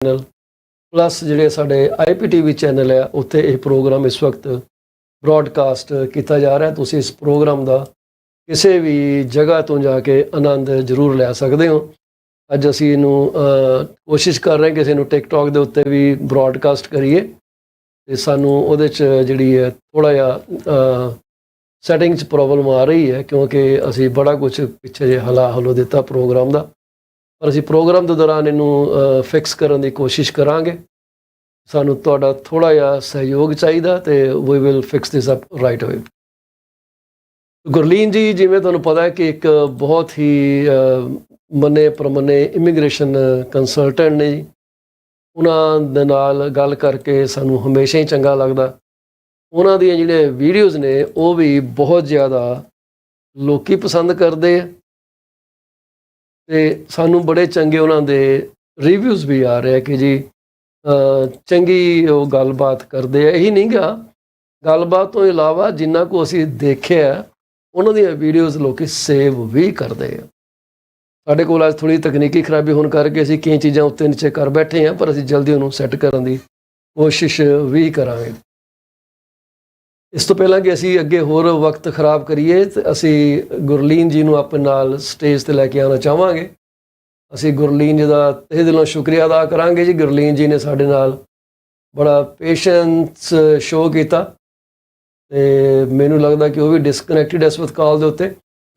Channel plus जिहड़े साडे IPTV channel है उत्थे ये प्रोग्राम इस वक्त ब्रॉडकास्ट किया जा रहा है। तुसीं इस प्रोग्राम का किसी भी जगह तो जाके आनंद जरूर लै सकते हो। अज असीं इहनूं कोशिश कर रहे हैं किसी नूं टिकटॉक के उत्ते भी ब्रॉडकास्ट करिए ते सानूं उहदे च जिहड़ी है थोड़ा जिहा सैटिंग च प्रॉब्लम आ रही है क्योंकि असीं बड़ा कुछ पिछे जे हला हलो दिता प्रोग्राम का, पर असीं प्रोग्राम के दौरान इनू फिक्स करने की कोशिश करांगे। सानू तुहाडा थोड़ा जिहा सहयोग चाहिए तो we will fix this up right away. Gurleen ji जिवें तुहानूं पता है कि एक बहुत ही मने परमने इमिग्रेशन कंसलटेंट ने जी। उन्हां दे नाल गल करके सानू हमेशा ही चंगा लगदा। उन्हां दी जिहड़े वीडियोज़ ने वो भी बहुत ज़्यादा लोकी पसंद करते हैं ते सानू बड़े चंगे उन्हां दे रिव्यूज़ भी आ रहे हैं कि जी चंगी वो गलबात करते हैं। यही नहीं गा गलबात तो इलावा जिन्ना को असीं देखिया उन्हां दी वीडियोज़ लोग सेव भी करते हैं। साडे कोल अज थोड़ी तकनीकी खराबी होने करके असीं कई चीज़ां उत्ते नीचे कर बैठे हैं, पर असीं जल्दी उन्होंने सैट करने की कोशिश भी करांगे। इस तो पहला कि असीं अगे होर वक्त खराब करिए तो असीं गुरलीन जी नूं अपने नाल स्टेज ते लैके आना चाहांगे। असीं गुरलीन जी का तहे दिलों शुक्रिया अदा करांगे जी। गुरलीन जी ने साडे नाल बड़ा पेशेंस शो किया ते मैनूं लगदा कि वो भी डिसकनैक्टिड इस वक्त कॉल दे उत्ते।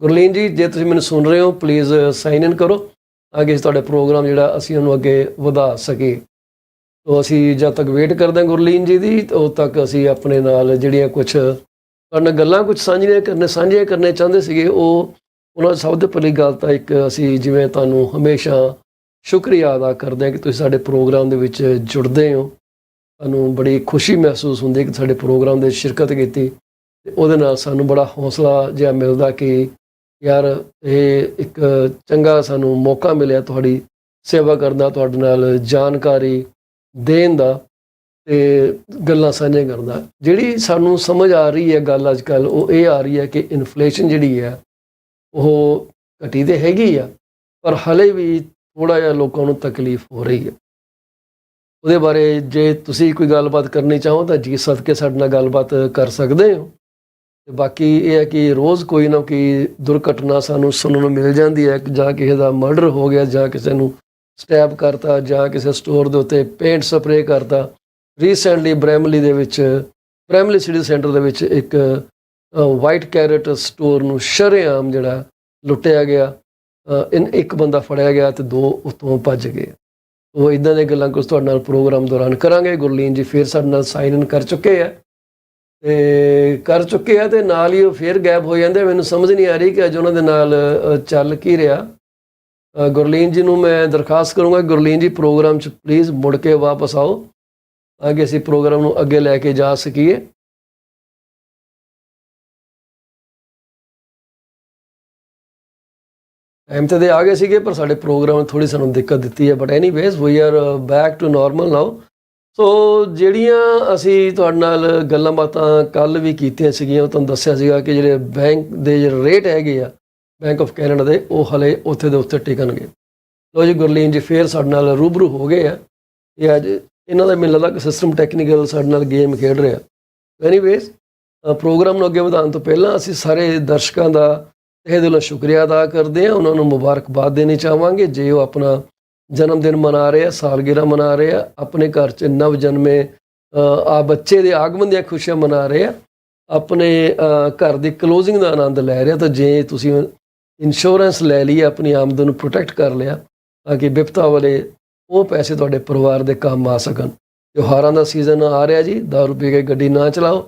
गुरलीन जी जे तुसीं मैनूं सुन रहे हो प्लीज़ साइन इन करो ताकि तुहाडे प्रोग्राम जिहड़ा असीं उहनूं अगे वधा सके। तो असी जब तक वेट करते हैं गुरलीन जी की तो उद तक असी अपने नाल जिहड़ियां कुछ तुहाडे गल्लां कुछ साझियां करने चाहते सीगे उन्होंने सब तो पहली गल तो एक असी जिवें तुहानूं हमेशा शुक्रिया अदा करते हैं कि तुसीं साडे प्रोग्राम दे विच जुड़दे हो। सानूं बड़ी खुशी महसूस हुंदी कि साडे प्रोग्राम दे शिरकत कीती ते उहदे नाल सानूं बड़ा हौसला जिहा मिलदा कि यार ये एक चंगा सानूं मौका मिलिया तुहाडी सेवा करदा, तुहाडे नाल जानकारी देन दा ते गल्लां साझियां करदा। जिहड़ी सानूं समझ आ रही है गल अजकल वो ये आ रही है कि इन्फ्लेशन जिहड़ी है वो घटी तो हैगी आ, पर हले भी थोड़ा जिहा लोकां नूं तकलीफ हो रही है। ਉਹਦੇ बारे जे तुसीं कोई गलबात करनी चाहो तो जी सदके साडे नाल गलबात कर सकते हो। ते बाकी ये है कि रोज़ कोई ना कोई दुर्घटना सानूं सुनन नूं मिल जाती है, जां किसी दा मर्डर हो गया, जां किसी नूं स्टैब करता, जां किसी स्टोर के उत्ते पेंट स्प्रे करता। रीसेंटली ब्रैमली सिटी सेंटर दे विच एक वाइट कैरेट स्टोर नूं शरेआम जिहड़ा लुੱਟਿਆ गया। एक बंदा फड़िया गया तो दो उत्तों भज गए। वो इदां दी गल्लां कुछ तुहाडे नाल प्रोग्राम दौरान करांगे। गुरलीन जी फिर साडे नाल साइन इन कर चुके हैं ते नाल ही फिर गैप हो जाते। मैनूं समझ नहीं आ रही कि अज उन्हां दे नाल चल की रहा। गुरलीन जी नूं मैं दरखास्त करूँगा गुरलीन जी प्रोग्राम च प्लीज़ मुड़ के वापस आओ ताकि असीं प्रोग्राम नूं अगे लैके जा सकीए। टाइम तो आ गए सीगे पर साडे प्रोग्राम ने थोड़ी सानूं दिक्कत दित्ती है, but anyways we are back to normal now. So ਜਿਹੜੀਆਂ ਅਸੀਂ ਤੁਹਾਡੇ ਨਾਲ ਗੱਲਾਂ ਬਾਤਾਂ ਕੱਲ ਵੀ ਕੀਤੀਆਂ ਸੀਗੀਆਂ, ਤੁਹਾਨੂੰ ਦੱਸਿਆ ਸੀਗਾ ਕਿ ਜਿਹੜੇ ਬੈਂਕ ਦੇ ਜਿਹੜੇ ਰੇਟ ਹੈਗੇ ਆ ਬੈਂਕ ਆਫ ਕੈਨੇਡਾ ਦੇ ਉਹ ਹਲੇ ਉੱਥੇ ਦੇ ਉੱਤੇ ਟਿਕਣਗੇ। ਲੋ ਜੀ ਗੁਰਲੀਨ ਜੀ ਫੇਰ ਸਾਡੇ ਨਾਲ ਰੂਬਰੂ ਹੋ ਗਏ ਆ। ਇਹ ਅੱਜ ਇਹਨਾਂ ਦਾ ਮੈਨੂੰ ਲੱਗਦਾ ਕਿ ਸਿਸਟਮ ਟੈਕਨੀਕਲ ਸਾਡੇ ਨਾਲ ਗੇਮ ਖੇਡ ਰਿਹਾ। ਐਨੀਵੇਜ਼ ਪ੍ਰੋਗਰਾਮ ਨੂੰ ਅੱਗੇ ਵਧਾਉਣ ਤੋਂ ਪਹਿਲਾਂ ਅਸੀਂ ਸਾਰੇ ਦਰਸ਼ਕਾਂ ਦਾ तहे दिलों शुक्रिया अदा करते हैं। उन्होंने मुबारकबाद देनी चाहांगे जे वो अपना जन्मदिन मना रहे हैं, सालगिरह मना रहे हैं, अपने घर च नव जन्मे बच्चे के आगमन दी खुशियां मना रहे हैं, अपने घर की क्लोजिंग का आनंद लै रहे हैं। तो जे तुसीं इंश्योरेंस लै ली अपनी आमदन नूं प्रोटैक्ट कर लिया ताकि विपता वाले वो पैसे तुहाडे परिवार के काम आ सकन। त्योहारां दा सीजन आ रहा जी, दारू पी के गड्डी ना चलाओ।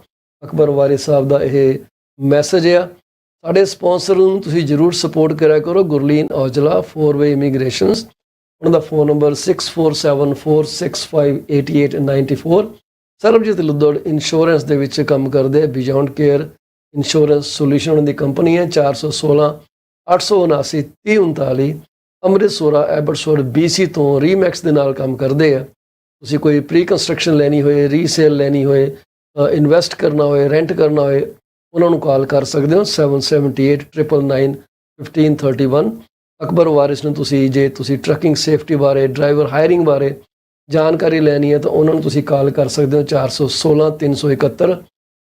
अकबर वारिस साहब का यह मैसेज है। साढ़े स्पॉन्सर नूं तुसीं जरूर सपोर्ट करा करो। गुरलीन औजला फोरवे इमीग्रेशनस, उन्होंने फोन नंबर 6474658894। सरबजीत लुद्दड़ इंश्योरेंस दे विच काम करते, बियॉन्ड केयर इंश्योरेंस सोल्यूशन उन्होंने कंपनी है। 416 879 3039 अमृतसर एबटसर BC तो रीमैक्स के नाल काम करते हैं। तुसीं कोई प्री कंस्ट्रक्शन लैनी होए, रीसेल लैनी होए, इन्वेस्ट करना होए, रेंट करना होए, उन्होंने कॉल कर सकते हो 778 999 1531। अकबर वारिस ने तुसी जे तुसी ट्रकिंग सेफ्टी बारे, ड्राइवर हायरिंग बारे ਜਾਣਕਾਰੀ ਲੈਣੀ ਹੈ ਤਾਂ ਉਹਨਾਂ ਨੂੰ ਤੁਸੀਂ ਕਾਲ ਕਰ ਸਕਦੇ ਹੋ 416 371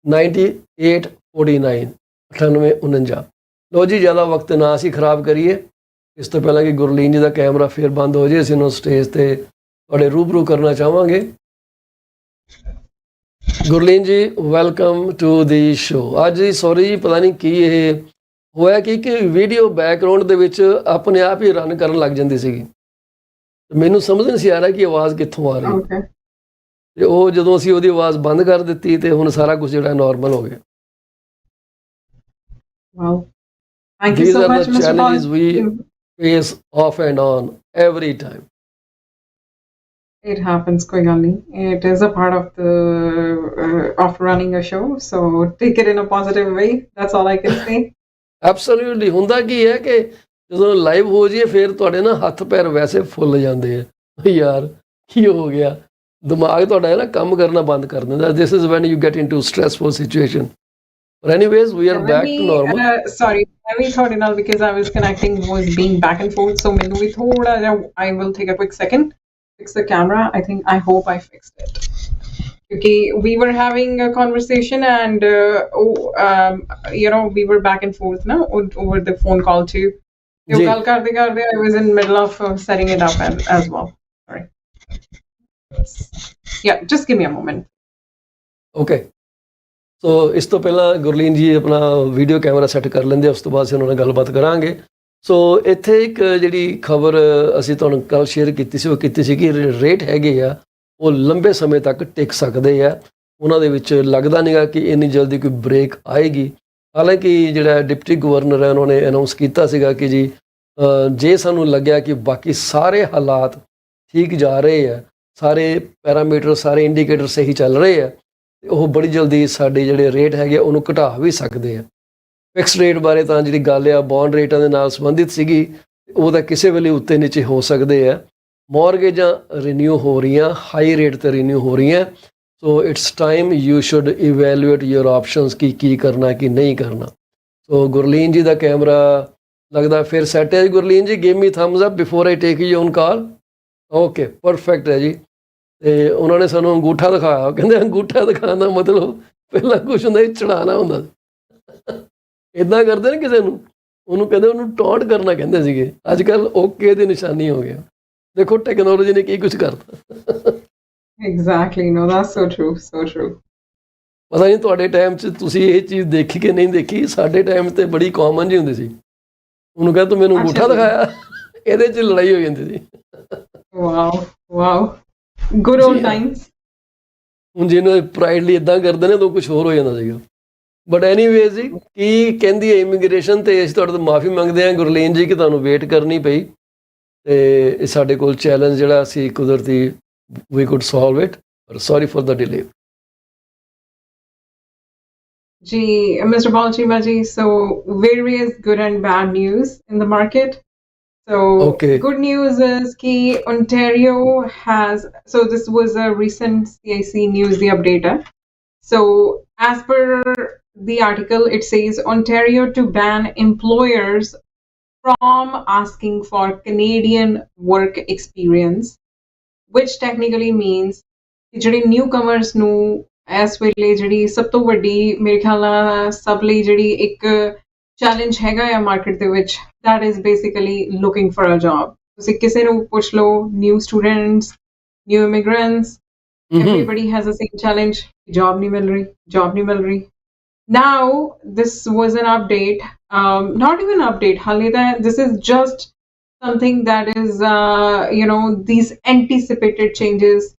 9849 9849। ਲੋ ਜੀ, ਜ਼ਿਆਦਾ ਵਕਤ ਨਾ ਅਸੀਂ ਖਰਾਬ ਕਰੀਏ। ਇਸ ਤੋਂ ਪਹਿਲਾਂ ਕਿ ਗੁਰਲੀਨ ਜੀ ਦਾ ਕੈਮਰਾ ਫਿਰ ਬੰਦ ਹੋ ਜਾਏ, ਅਸੀਂ ਉਹਨੂੰ ਸਟੇਜ ਤੇ ਤੁਹਾਡੇ ਰੂਬਰੂ ਕਰਨਾ ਚਾਹਾਂਗੇ। ਗੁਰਲੀਨ ਜੀ, ਵੈਲਕਮ ਟੂ ਦੀ ਸ਼ੋ। ਅੱਜ ਸੌਰੀ ਜੀ, ਪਤਾ ਨਹੀਂ ਕੀ ਇਹ ਹੋਇਆ ਕਿ ਵੀਡੀਓ ਬੈਕਗ੍ਰਾਉਂਡ ਦੇ ਵਿੱਚ ਆਪਣੇ ਆਪ ਹੀ ਰਨ ਕਰਨ ਲੱਗ ਜਾਂਦੀ ਸੀਗੀ। ਮੈਨੂੰ ਸਮਝ ਨਹੀਂ ਸੀ ਆ ਰਿਹਾ ਕਿ ਆਵਾਜ਼ ਕਿੱਥੋਂ ਆ ਰਹੀ ਹੈ। ਤੇ ਉਹ ਜਦੋਂ ਅਸੀਂ ਉਹਦੀ ਆਵਾਜ਼ ਬੰਦ ਕਰ ਦਿੱਤੀ ਤੇ ਹੁਣ ਸਾਰਾ ਕੁਝ ਜਿਹੜਾ ਨਾਰਮਲ ਹੋ ਗਿਆ। Wow. Thank you These so are much, the Mr. challenges Paul. we face off and on every time. It happens, koi gal nahi. It is a part of the of running a show, so take it in a positive way. That's all I can say. Absolutely. ਹੁੰਦਾ ਕੀ ਹੈ ਕਿ ਜਦੋਂ live ਹੋ ਜਾਈਏ ਫਿਰ ਤੁਹਾਡੇ ਨਾ ਹੱਥ ਪੈਰ ਵੈਸੇ ਫੁੱਲ ਜਾਂਦੇ ਆ। ਯਾਰ ਕੀ ਹੋ ਗਿਆ, ਦਿਮਾਗ ਤੁਹਾਡਾ ਹੈ ਨਾ ਕੰਮ ਕਰਨਾ ਬੰਦ ਕਰ ਦਿੰਦਾ। This is when you get into stressful situation. But anyways, we are back to normal. Sorry, I will thought enough because I was connecting, was being back and forth. So mainu bhi thoda, I will take a quick second, fix the camera. I hope I fixed it. Okay, we were having a conversation and we were back and forth now over the phone call too. I was in the middle of setting it up as well. Sorry. Yeah, just give me a moment. Okay. ਸੋ ਇਸ ਤੋਂ ਪਹਿਲਾਂ ਗੁਰਲੀਨ ਜੀ ਆਪਣਾ video camera set ਕਰ ਲੈਂਦੇ, ਉਸ ਤੋਂ ਬਾਅਦ ਅਸੀਂ ਉਹਨਾਂ ਨਾਲ ਗੱਲਬਾਤ ਕਰਾਂਗੇ। ਸੋ ਇੱਥੇ ਇੱਕ ਜਿਹੜੀ ਖਬਰ ਅਸੀਂ ਤੁਹਾਨੂੰ ਕੱਲ੍ਹ ਸ਼ੇਅਰ ਕੀਤੀ ਸੀ, ਉਹ ਕੀਤੀ ਸੀ ਕਿ ਰੇਟ ਹੈਗੇ ਆ ਉਹ ਲੰਬੇ ਸਮੇਂ ਤੱਕ ਟਿਕ ਸਕਦੇ ਆ। ਉਹਨਾਂ ਦੇ ਵਿੱਚ ਲੱਗਦਾ ਨਹੀਂਗਾ ਕਿ ਇੰਨੀ ਜਲਦੀ ਕੋਈ ਬ੍ਰੇਕ ਆਏਗੀ। ਹਾਲਾਂਕਿ ਜਿਹੜਾ ਡਿਪਟੀ ਗਵਰਨਰ ਹੈ ਉਹਨਾਂ ਨੇ ਅਨਾਉਂਸ ਕੀਤਾ ਸੀਗਾ ਕਿ ਜੀ ਜੇ ਸਾਨੂੰ ਲੱਗਿਆ ਕਿ ਬਾਕੀ ਸਾਰੇ ਹਾਲਾਤ ਠੀਕ ਜਾ ਰਹੇ ਆ, ਸਾਰੇ ਪੈਰਾਮੀਟਰ, ਸਾਰੇ ਇੰਡੀਕੇਟਰ ਸਹੀ ਚੱਲ ਰਹੇ ਆ, ਉਹ ਬੜੀ ਜਲਦੀ ਸਾਡੇ ਜਿਹੜੇ ਰੇਟ ਹੈਗੇ ਉਹਨੂੰ ਘਟਾ ਵੀ ਸਕਦੇ ਆ। ਫਿਕਸ ਰੇਟ ਬਾਰੇ ਤਾਂ ਜਿਹੜੀ ਗੱਲ ਆ ਬੌਂਡ ਰੇਟਾਂ ਦੇ ਨਾਲ ਸੰਬੰਧਿਤ ਸੀਗੀ, ਉਹ ਤਾਂ ਕਿਸੇ ਵੇਲੇ ਉੱਤੇ ਨੀਚੇ ਹੋ ਸਕਦੇ ਆ। ਮੌਰਗੇਜਾਂ ਰੀਨਿਊ ਹੋ ਰਹੀਆਂ, ਹਾਈ ਰੇਟ 'ਤੇ ਰੀਨਿਊ ਹੋ ਰਹੀਆਂ। So it's time you should evaluate your options, ਕੀ ਕਰਨਾ ਕੀ ਨਹੀਂ ਕਰਨਾ। ਸੋ ਗੁਰਲੀਨ ਜੀ ਦਾ ਕੈਮਰਾ ਲੱਗਦਾ ਫਿਰ ਸੈੱਟ ਹੈ। ਗੁਰਲੀਨ ਜੀ, give me thumbs up before I take you on call. Okay, perfect ਹੈ ਜੀ। ਤੇ ਉਹਨਾਂ ਨੇ ਸਾਨੂੰ ਅੰਗੂਠਾ ਦਿਖਾਇਆ, ਕਹਿੰਦੇ ਅੰਗੂਠਾ ਦਿਖਾਉਣ ਦਾ ਮਤਲਬ ਪਹਿਲਾਂ ਕੁਛ ਹੁੰਦਾ ਸੀ, ਚੜਾਉਣਾ ਹੁੰਦਾ ਸੀ। ਇੱਦਾਂ ਕਰਦੇ ਨੇ ਕਿਸੇ ਨੂੰ, ਉਹਨੂੰ ਕਹਿੰਦੇ ਉਹਨੂੰ ਟੌਂਟ ਕਰਨਾ ਕਹਿੰਦੇ ਸੀਗੇ। ਅੱਜ ਕੱਲ੍ਹ ਓਕੇ ਦੀ ਨਿਸ਼ਾਨੀ ਹੋ ਗਿਆ। ਦੇਖੋ ਟੈਕਨੋਲੋਜੀ ਨੇ ਕੀ ਕੁਛ ਕਰਤਾ। Exactly, no, that's so true, so true. ਪਤਾ ਨਹੀਂ ਤੁਹਾਡੇ ਟਾਈਮ 'ਚ ਤੁਸੀਂ ਇਹ ਚੀਜ਼ ਦੇਖੀ ਕਿ ਨਹੀਂ ਦੇਖੀ। ਸਾਡੇ ਟਾਈਮ 'ਤੇ ਬੜੀ ਕਾਮਨ ਜਿਹੀ ਹੁੰਦੀ ਸੀ। ਉਹਨੂੰ ਕਹਿੰਦਾ ਤੂੰ ਮੈਨੂੰ ਅੰਗੂਠਾ ਦਿਖਾਇਆ, ਇਹਦੇ 'ਚ ਲੜਾਈ ਹੋ ਜਾਂਦੀ ਸੀ। Wow, good old times. ਹੁਣ ਜਿਹਨੂੰ ਪ੍ਰਾਈਡਲੀ ਇੱਦਾਂ ਕਰਦੇ ਨੇ ਤਾਂ ਕੁਝ ਹੋਰ ਹੋ ਜਾਂਦਾ ਸੀਗਾ। ਬਟ ਐਨੀਵੇਜ਼ ਜੀ, ਕੀ ਕਹਿੰਦੀ ਹੈ ਇਮੀਗ੍ਰੇਸ਼ਨ, ਤੇ ਅਸੀਂ ਤੁਹਾਡੇ ਤੋਂ ਮਾਫੀ ਮੰਗਦੇ ਹਾਂ ਗੁਰਲੀਨ ਜੀ ਕਿ ਤੁਹਾਨੂੰ ਵੇਟ ਕਰਨੀ ਪਈ। ਤੇ ਸਾਡੇ ਕੋਲ ਚੈਲੰਜ ਜਿਹੜਾ ਸੀ ਕੁਦਰਤੀ, ਵੀ ਕੁਡ ਸੋਲਵ ਇਟ, ਪਰ ਸੌਰੀ ਫॉर द डिले। जी, Mr. Paul Cheema ji, so various good and bad news in the market. So good news is that Ontario has, so this was a recent CIC news, the update. So as per the article, it says Ontario to ban employers from asking for Canadian work experience, which technically means ਜਿਹੜੇ newcomers ਨੂੰ ਇਸ ਵੇਲੇ ਜਿਹੜੀ ਸਭ ਤੋਂ ਵੱਡੀ ਮੇਰੇ ਖਿਆਲ ਨਾਲ ਸਭ ਲਈ ਜਿਹੜੀ ਇੱਕ ਚੈਲੰਜ ਹੈਗਾ ਆ ਮਾਰਕੀਟ ਦੇ ਵਿੱਚ, that is basically looking for a job. ਤੁਸੀਂ ਕਿਸੇ ਨੂੰ ਪੁੱਛ ਲਓ, new students, new immigrants, everybody has the same challenge. job ਨਹੀਂ ਮਿਲ ਰਹੀ. Now this was an update, not even update, ਹਾਲੇ ਤਾਂ this is just something that is these anticipated changes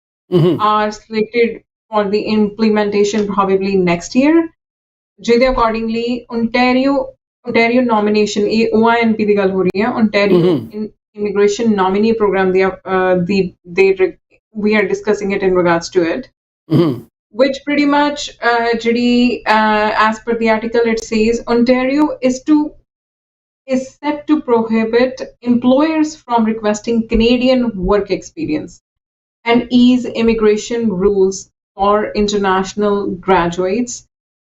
are slated for the implementation probably next year. ਜਿਹਦੇ accordingly Ontario nomination, ਇਹ OINP ਦੀ ਗੱਲ ਹੋ ਰਹੀ ਹੈ, Ontario Immigration Nominee Program, we are discussing it in regards to it, which pretty much as per the article it says Ontario is set to prohibit employers from requesting Canadian work experience and ease immigration rules for international graduates,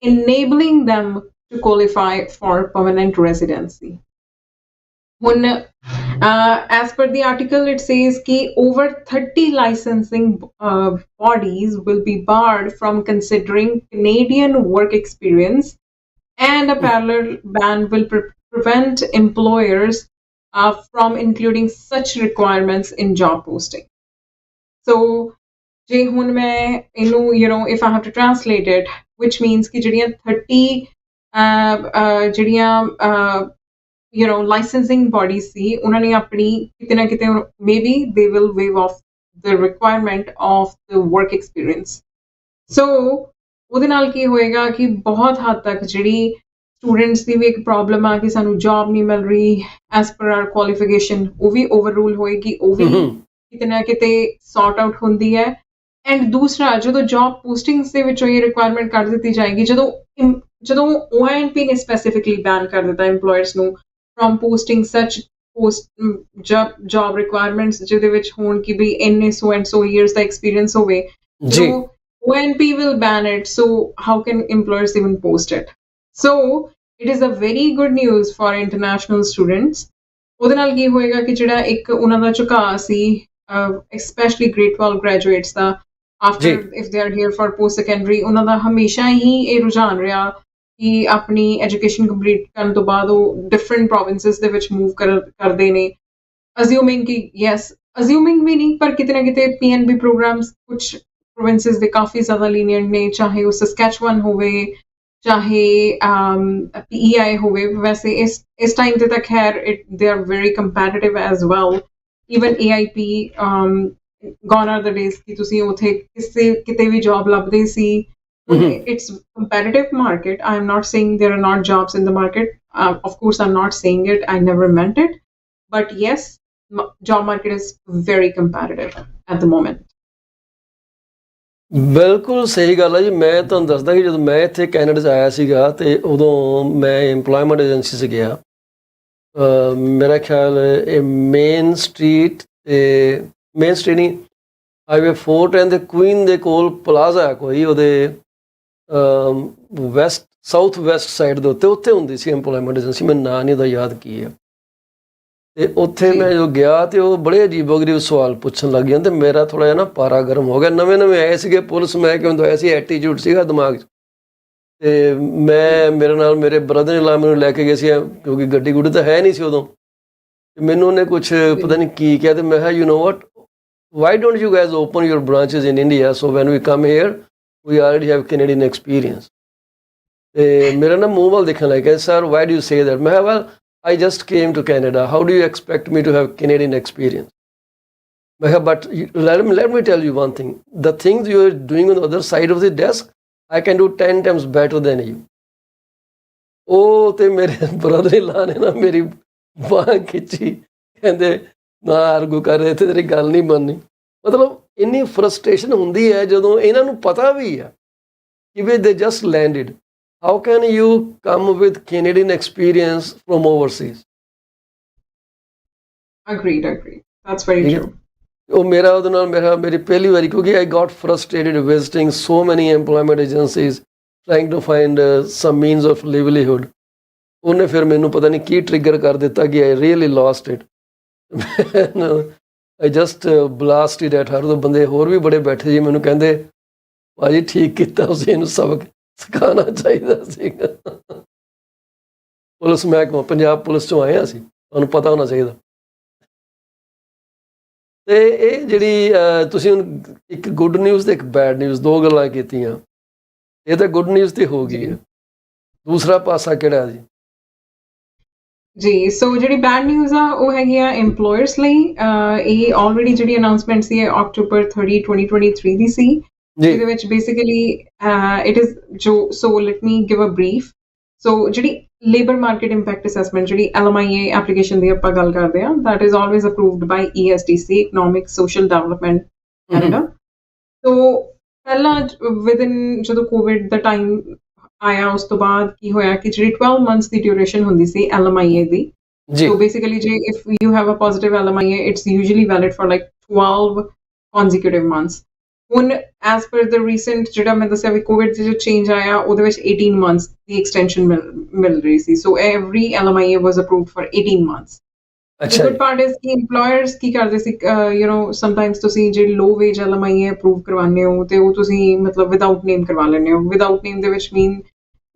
enabling them to qualify for permanent residency. When As per the article, it says that over 30 licensing bodies will be barred from considering Canadian work experience, and a parallel ban will prevent employers from including such requirements in job posting. So, ਜੇ ਹੁਣ ਮੈਂ ਇਹਨੂੰ if I have to translate it, which means ਕਿ ਜਿਹੜੀਆਂ 30 ਜਿਹੜੀਆਂ licensing bodies ਸੀ ਉਹਨਾਂ ਨੇ ਆਪਣੀ ਕਿਤੇ ਨਾ ਕਿਤੇ maybe they will waive off the requirement of the work experience. So ਉਹਦੇ ਨਾਲ ਕੀ ਹੋਏਗਾ ਕਿ ਬਹੁਤ ਹੱਦ ਤੱਕ ਜਿਹੜੀ ਸਟੂਡੈਂਟਸ ਦੀ ਵੀ ਇੱਕ ਪ੍ਰੋਬਲਮ ਆ ਕਿ ਸਾਨੂੰ ਜੌਬ ਨਹੀਂ ਮਿਲ ਰਹੀ ਐਸ ਪਰ ਆਰ ਕੁਆਲੀਫਿਕੇਸ਼ਨ, ਉਹ ਵੀ ਓਵਰਰੂਲ ਹੋਏਗੀ, ਉਹ ਵੀ ਕਿਤੇ ਨਾ ਕਿਤੇ ਸੌਰਟ ਆਊਟ ਹੁੰਦੀ ਹੈ। ਐਂਡ ਦੂਸਰਾ, ਜਦੋਂ ਜੌਬ ਪੋਸਟਿੰਗਸ ਦੇ ਵਿੱਚੋਂ ਇਹ ਰਿਕੁਆਇਰਮੈਂਟ ਕਰ ਦਿੱਤੀ ਜਾਏਗੀ, ਜਦੋਂ OINP ਨੇ ਸਪੈਸੀਫਿਕਲੀ ਬੈਨ ਕਰ ਦਿੱਤਾ ਇੰਪਲੋਇਰਸ ਨੂੰ from posting such job requirements ਜਿਹਦੇ ਵਿੱਚ ਹੋਣ ਕਿ ਵੀ ਇੰਨੇ so and so years the experience ਹੋਵੇ, so ONP will ban it, so how can employers even post it? So it is a very good news for international students. ਉਹਦੇ ਨਾਲ ਕੀ ਹੋਏਗਾ ਕਿ ਜਿਹੜਾ ਇੱਕ ਉਹਨਾਂ ਦਾ ਝੁਕਾਅ ਸੀ especially grade 12 graduates the after if they are here for post secondary, ਉਹਨਾਂ ਦਾ ਹਮੇਸ਼ਾ ਹੀ ਇਹ ਰੁਝਾਨ ਰਿਹਾ ਕਿ ਆਪਣੀ ਐਜੂਕੇਸ਼ਨ ਕੰਪਲੀਟ ਕਰਨ ਤੋਂ ਬਾਅਦ ਉਹ ਡਿਫਰੈਂਟ ਪ੍ਰੋਵਿੰਸਿਸ ਦੇ ਵਿੱਚ ਮੂਵ ਕਰਦੇ ਨੇ, ਅਸਿਊਮਿੰਗ ਕਿ ਯੈਸ, ਅਸਿਊਮਿੰਗ ਵੀ ਨਹੀਂ ਪਰ ਕਿਤੇ ਨਾ ਕਿਤੇ PNB ਪ੍ਰੋਗਰਾਮਸ ਕੁਛ ਪ੍ਰੋਵਿੰਸਿਸ ਦੇ ਕਾਫੀ ਜ਼ਿਆਦਾ ਲੀਨੀਅੰਟ ਨੇ, ਚਾਹੇ ਉਹ ਸਸਕੈਚੁਅਨ ਹੋਵੇ, ਚਾਹੇ PEI ਹੋਵੇ। ਵੈਸੇ ਇਸ ਟਾਈਮ ਤੇ ਤਾਂ ਖੈਰ they are very competitive as well, even AIP gone are the days ਕਿ ਤੁਸੀਂ ਉੱਥੇ ਕਿਤੇ ਵੀ ਜੌਬ ਲੱਭਦੇ ਸੀ। It's competitive market. I'm not saying there are not jobs in the market. Of course, I'm not saying it. I never meant it. But yes, job market is very competitive at the moment. ਬਿਲਕੁਲ ਸਹੀ ਗੱਲ ਹੈ ਜੀ। ਮੈਂ ਤੁਹਾਨੂੰ ਦੱਸਦਾ ਕਿ ਜਦੋਂ ਮੈਂ ਇੱਥੇ ਕੈਨੇਡਾ 'ਚ ਆਇਆ ਸੀਗਾ ਤੇ ਉਦੋਂ ਮੈਂ ਇੰਪਲੋਇਮੈਂਟ ਏਜੰਸੀ 'ਚ ਗਿਆ। ਮੇਰਾ ਖਿਆਲ ਇਹ ਮੇਨ ਸਟਰੀਟ ਨਹੀਂ, ਹਾਈਵੇ 410 ਦੇ ਕੁਈਨ ਦੇ ਕੋਲ ਪਲਾਜ਼ਾ ਹੈ ਕੋਈ, ਉਹਦੇ ਸਾਊਥ ਵੈਸਟ ਸਾਈਡ ਦੇ ਉੱਤੇ ਹੁੰਦੀ ਸੀ ਇੰਪਲੋਇਮੈਂਟ ਏਜੰਸੀ, ਮੈਨੂੰ ਨਾਂ ਨਹੀਂ ਉਹਦਾ ਯਾਦ ਕੀ ਹੈ। ਤੇ ਉੱਥੇ ਮੈਂ ਜਦੋਂ ਗਿਆ ਤੇ ਉਹ ਬੜੇ ਅਜੀਬੋ-ਗਰੀਬ ਸਵਾਲ ਪੁੱਛਣ ਲੱਗ ਗਏ ਤੇ ਮੇਰਾ ਥੋੜ੍ਹਾ ਜਿਹਾ ਨਾ ਪਾਰਾ ਗਰਮ ਹੋ ਗਿਆ। ਨਵੇਂ ਆਏ ਸੀਗੇ, ਪੁਲਿਸ ਮਹਿਕਮੇ ਤੋਂ ਆਏ ਸੀ, ਐਟੀਟਿਊਡ ਸੀਗਾ ਦਿਮਾਗ 'ਚ। ਤੇ ਮੇਰੇ ਨਾਲ ਮੇਰੇ ਬ੍ਰਦਰ ਇਨ ਲਾ ਮੈਨੂੰ ਲੈ ਕੇ ਗਏ ਸੀ, ਕਿਉਂਕਿ ਗੱਡੀ ਗੁੱਡੀ ਤਾਂ ਹੈ ਨਹੀਂ ਸੀ ਉਦੋਂ। ਮੈਨੂੰ ਉਹਨੇ ਕੁਛ ਪਤਾ ਨਹੀਂ ਕੀ ਕਿਹਾ ਤੇ ਮੈਂ ਕਿਹਾ you know what, why don't you guys open your branches in India so when we come here we already have Canadian experience? ਤੇ ਮੇਰਾ ਨਾ ਮੂੰਹ ਵੱਲ ਦੇਖਣ ਲੱਗ ਗਿਆ, sir why do you say that? ਮੈਂ ਕਿਹਾ well I just came to Canada, how do you expect me to have Canadian experience? ਮੈਂ ਕਿਹਾ but let me tell you one thing, the things you are doing on the other side of the desk I can do 10 times better than you. ਉਹ ਤੇ ਮੇਰੇ brother in ਲਾ ਨੇ ਨਾ ਮੇਰੀ ਬਾਂਹ ਖਿੱਚੀ, ਕਹਿੰਦੇ ਨਾ ਆਰਗੂ ਕਰ ਰਹੇ ਤੇ ਤੇਰੀ ਗੱਲ ਨਹੀਂ ਮੰਨਣੀ। ਮਤਲਬ ਇੰਨੀ ਫਰਸਟ੍ਰੇਸ਼ਨ ਹੁੰਦੀ ਹੈ ਜਦੋਂ ਇਹਨਾਂ ਨੂੰ ਪਤਾ ਵੀ ਆ ਕਿ ਵੀ they just landed, how can you come with Canadian experience from overseas? Agreed, that's very true. ਉਹ ਮੇਰਾ ਉਹਦੇ ਨਾਲ ਮੇਰੀ ਪਹਿਲੀ ਵਾਰੀ, ਕਿਉਂਕਿ I got frustrated visiting so many employment agencies trying to find some means of livelihood. ਉਹਨੇ ਫਿਰ ਮੈਨੂੰ ਪਤਾ ਨਹੀਂ ਕੀ ਟ੍ਰਿਗਰ ਕਰ ਦਿੱਤਾ ਕਿ I really lost it. I just blasted at her. ਬੰਦੇ ਹੋਰ ਵੀ ਬੜੇ ਬੈਠੇ ਜੀ, ਮੈਨੂੰ ਕਹਿੰਦੇ ਭਾਜੀ ਠੀਕ ਕੀਤਾ ਤੁਸੀਂ, ਇਹਨੂੰ ਸਬਕ ਸਿਖਾਉਣਾ ਚਾਹੀਦਾ ਸੀਗਾ। ਪੁਲਿਸ ਮਹਿਕਮਾ ਪੰਜਾਬ ਪੁਲਿਸ 'ਚੋਂ ਆਏ ਅਸੀਂ, ਤੁਹਾਨੂੰ ਪਤਾ ਹੋਣਾ ਚਾਹੀਦਾ। ਤੇ ਇਹ ਜਿਹੜੀ ਤੁਸੀਂ ਹੁਣ ਇੱਕ ਗੁੱਡ ਨਿਊਜ਼ ਤੇ ਇੱਕ ਬੈਡ ਨਿਊਜ਼, ਦੋ ਗੱਲਾਂ ਕੀਤੀਆਂ। ਇਹ ਤਾਂ ਗੁੱਡ ਨਿਊਜ਼ ਤੇ ਹੋ ਗਈ ਹੈ, ਦੂਸਰਾ ਪਾਸਾ ਕਿਹੜਾ ਜੀ? ਜੀ, ਸੋ ਜਿਹੜੀ ਬੈਡ ਨਿਊਜ਼ ਆ ਉਹ ਹੈਗੀ ਆ ਇੰਪਲੋਇਰਸ ਲਈ। ਇਹ ਆਲਰੇਡੀ ਜਿਹੜੀ ਅਨਾਉਂਸਮੈਂਟ ਸੀ ਅਕਤੂਬਰ 30, 2023 ਦੀ ਸੀ, ਜਿਹਦੇ ਵਿੱਚ basically it is so let me give a brief. So ਜਿਹੜੀ ਲੇਬਰ ਮਾਰਕੀਟ ਇੰਪੈਕਟ ਅਸੈਸਮੈਂਟ, ਜਿਹੜੀ LMIA ਐਪਲੀਕੇਸ਼ਨ ਦੀ ਆਪਾਂ ਗੱਲ ਕਰਦੇ ਹਾਂ, that is always approved by ESDC, Economic Social Development Canada. ਸੋ ਪਹਿਲਾਂ ਵਿਦਿਨ ਜਦੋਂ ਕੋਵਿਡ ਦਾ ਟਾਈਮ ਆਇਆ, ਉਸ ਤੋਂ ਬਾਅਦ ਕੀ ਹੋਇਆ ਕਿ ਜਿਹੜੀ 12 ਮੰਥਸ ਦੀ ਡਿਊਰੇਸ਼ਨ ਹੁੰਦੀ ਸੀ LMIA ਦੀ। ਸੋ ਬੇਸਿਕਲੀ ਜੇ if you have a positive LMIA, it's usually valid for like 12 consecutive months. ਹੁਣ ਐਜ਼ ਪਰ ਦ ਰੀਸੈਂਟ ਜਿਹੜਾ ਮੈਂ ਦੱਸਿਆ ਵੀ ਕੋਵਿਡ 'ਚ ਜੋ ਚੇਂਜ ਆਇਆ, ਉਹਦੇ ਵਿੱਚ 18 ਮੰਥਸ ਦੀ ਐਕਸਟੈਂਸ਼ਨ ਮਿਲ ਰਹੀ ਸੀ। So every LMIA was approved for 18 months. The good part is कि employers ਕੀ ਕਰਦੇ ਸੀ sometimes ਤੁਸੀਂ ਜਿਹੜੇ low wage LMI approve ਕਰਵਾਉਂਦੇ ਹੋ ਤੇ ਉਹ ਤੁਸੀਂ ਮਤਲਬ without name ਕਰਵਾ ਲੈਂਦੇ ਹੋ without name ਦੇ ਵਿੱਚ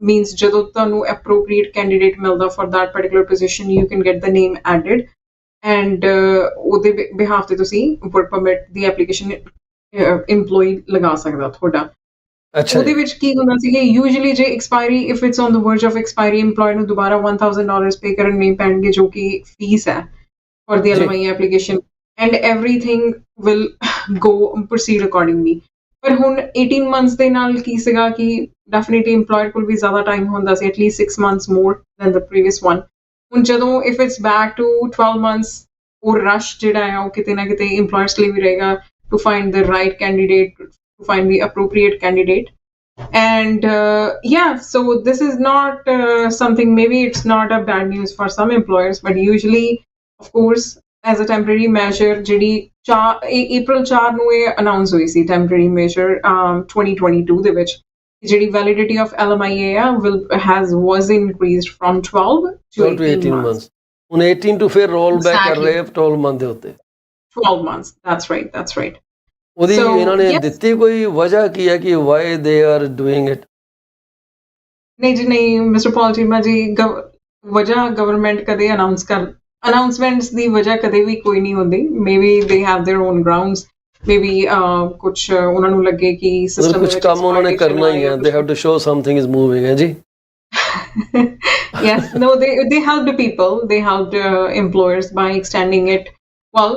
means ਜਦੋਂ ਤੁਹਾਨੂੰ appropriate candidate ਮਿਲਦਾ for that particular position you can get the name added and ਉਹਦੇ behalf ਤੇ ਤੁਸੀਂ work permit ਦੀ application employee ਲਗਾ ਸਕਦਾ ਤੁਹਾਡਾ ਉਹਦੇ ਵਿੱਚ ਕੀ ਹੁੰਦਾ ਸੀ ਕਿ ਯੂਜੂਅਲੀ ਜੇ expiry if it's on the Braj of expiry EMPLOYER ਨੂੰ ਦੁਬਾਰਾ $1000 ਪੇ ਕਰਨ ਨਹੀਂ ਪੈਣਗੇ ਜੋ ਕਿ ਫੀਸ ਹੈ for the LMI application and everything will go proceed accordingly ਪਰ ਹੁਣ 18 ਮੰਥਸ ਦੇ ਨਾਲ ਕੀ ਸੀਗਾ ਕਿ ਡੈਫੀਨਿਟਲੀ EMPLOYER ਕੋਲ ਵੀ ਜ਼ਿਆਦਾ ਟਾਈਮ ਹੁੰਦਾ ਸੀ at least 6 months more than the previous one ਹੁਣ ਜਦੋਂ if it's back to 12 months ਉਹ ਰਸ਼ ਜਿਹੜਾ ਹੈ ਉਹ ਕਿਤੇ ਨਾ ਕਿਤੇ EMPLOYERS ਲਈ ਵੀ ਰਹੇਗਾ to find the right candidate to find the appropriate candidate and so this is not something maybe it's not a bad news for some employers but usually of course as a temporary measure ਜਿਹੜੀ April 4 ਨੂੰ ਇਹ announce ਹੋਈ ਸੀ temporary measure 2022 ਦੇ ਵਿੱਚ ਜਿਹੜੀ validity of LMIA was increased from 12 to 18 months ਹੁਣ 18 to ਫਿਰ roll back ਕਰ ਰਹੇ 12 month ਦੇ ਉੱਤੇ 12 months that's right ਉਹਦੀ ਇਹਨਾਂ ਨੇ ਦਿੱਤੀ ਕੋਈ ਵਜ੍ਹਾ ਕੀ ਹੈ ਕਿ Y they are doing it ਨਹੀਂ ਜੀ ਨਹੀਂ ਮਿਸਟਰ ਪੌਲ ਚੀਮਾ ਜੀ ਵਜ੍ਹਾ ਗਵਰਨਮੈਂਟ ਕਦੇ ਅਨਾਉਂਸਮੈਂਟਸ ਦੀ ਵਜ੍ਹਾ ਕਦੇ ਵੀ ਕੋਈ ਨਹੀਂ ਹੁੰਦੀ maybe they have their own grounds maybe ਕੁਝ ਉਹਨਾਂ ਨੂੰ ਲੱਗੇ ਕਿ ਸਿਸਟਮ ਕੁਝ ਕੰਮ ਉਹਨਾਂ ਨੇ ਕਰਨਾ ਹੀ ਹੈ they have to show something is moving ਹੈ ਜੀ yes no they helped people they helped employers by extending it well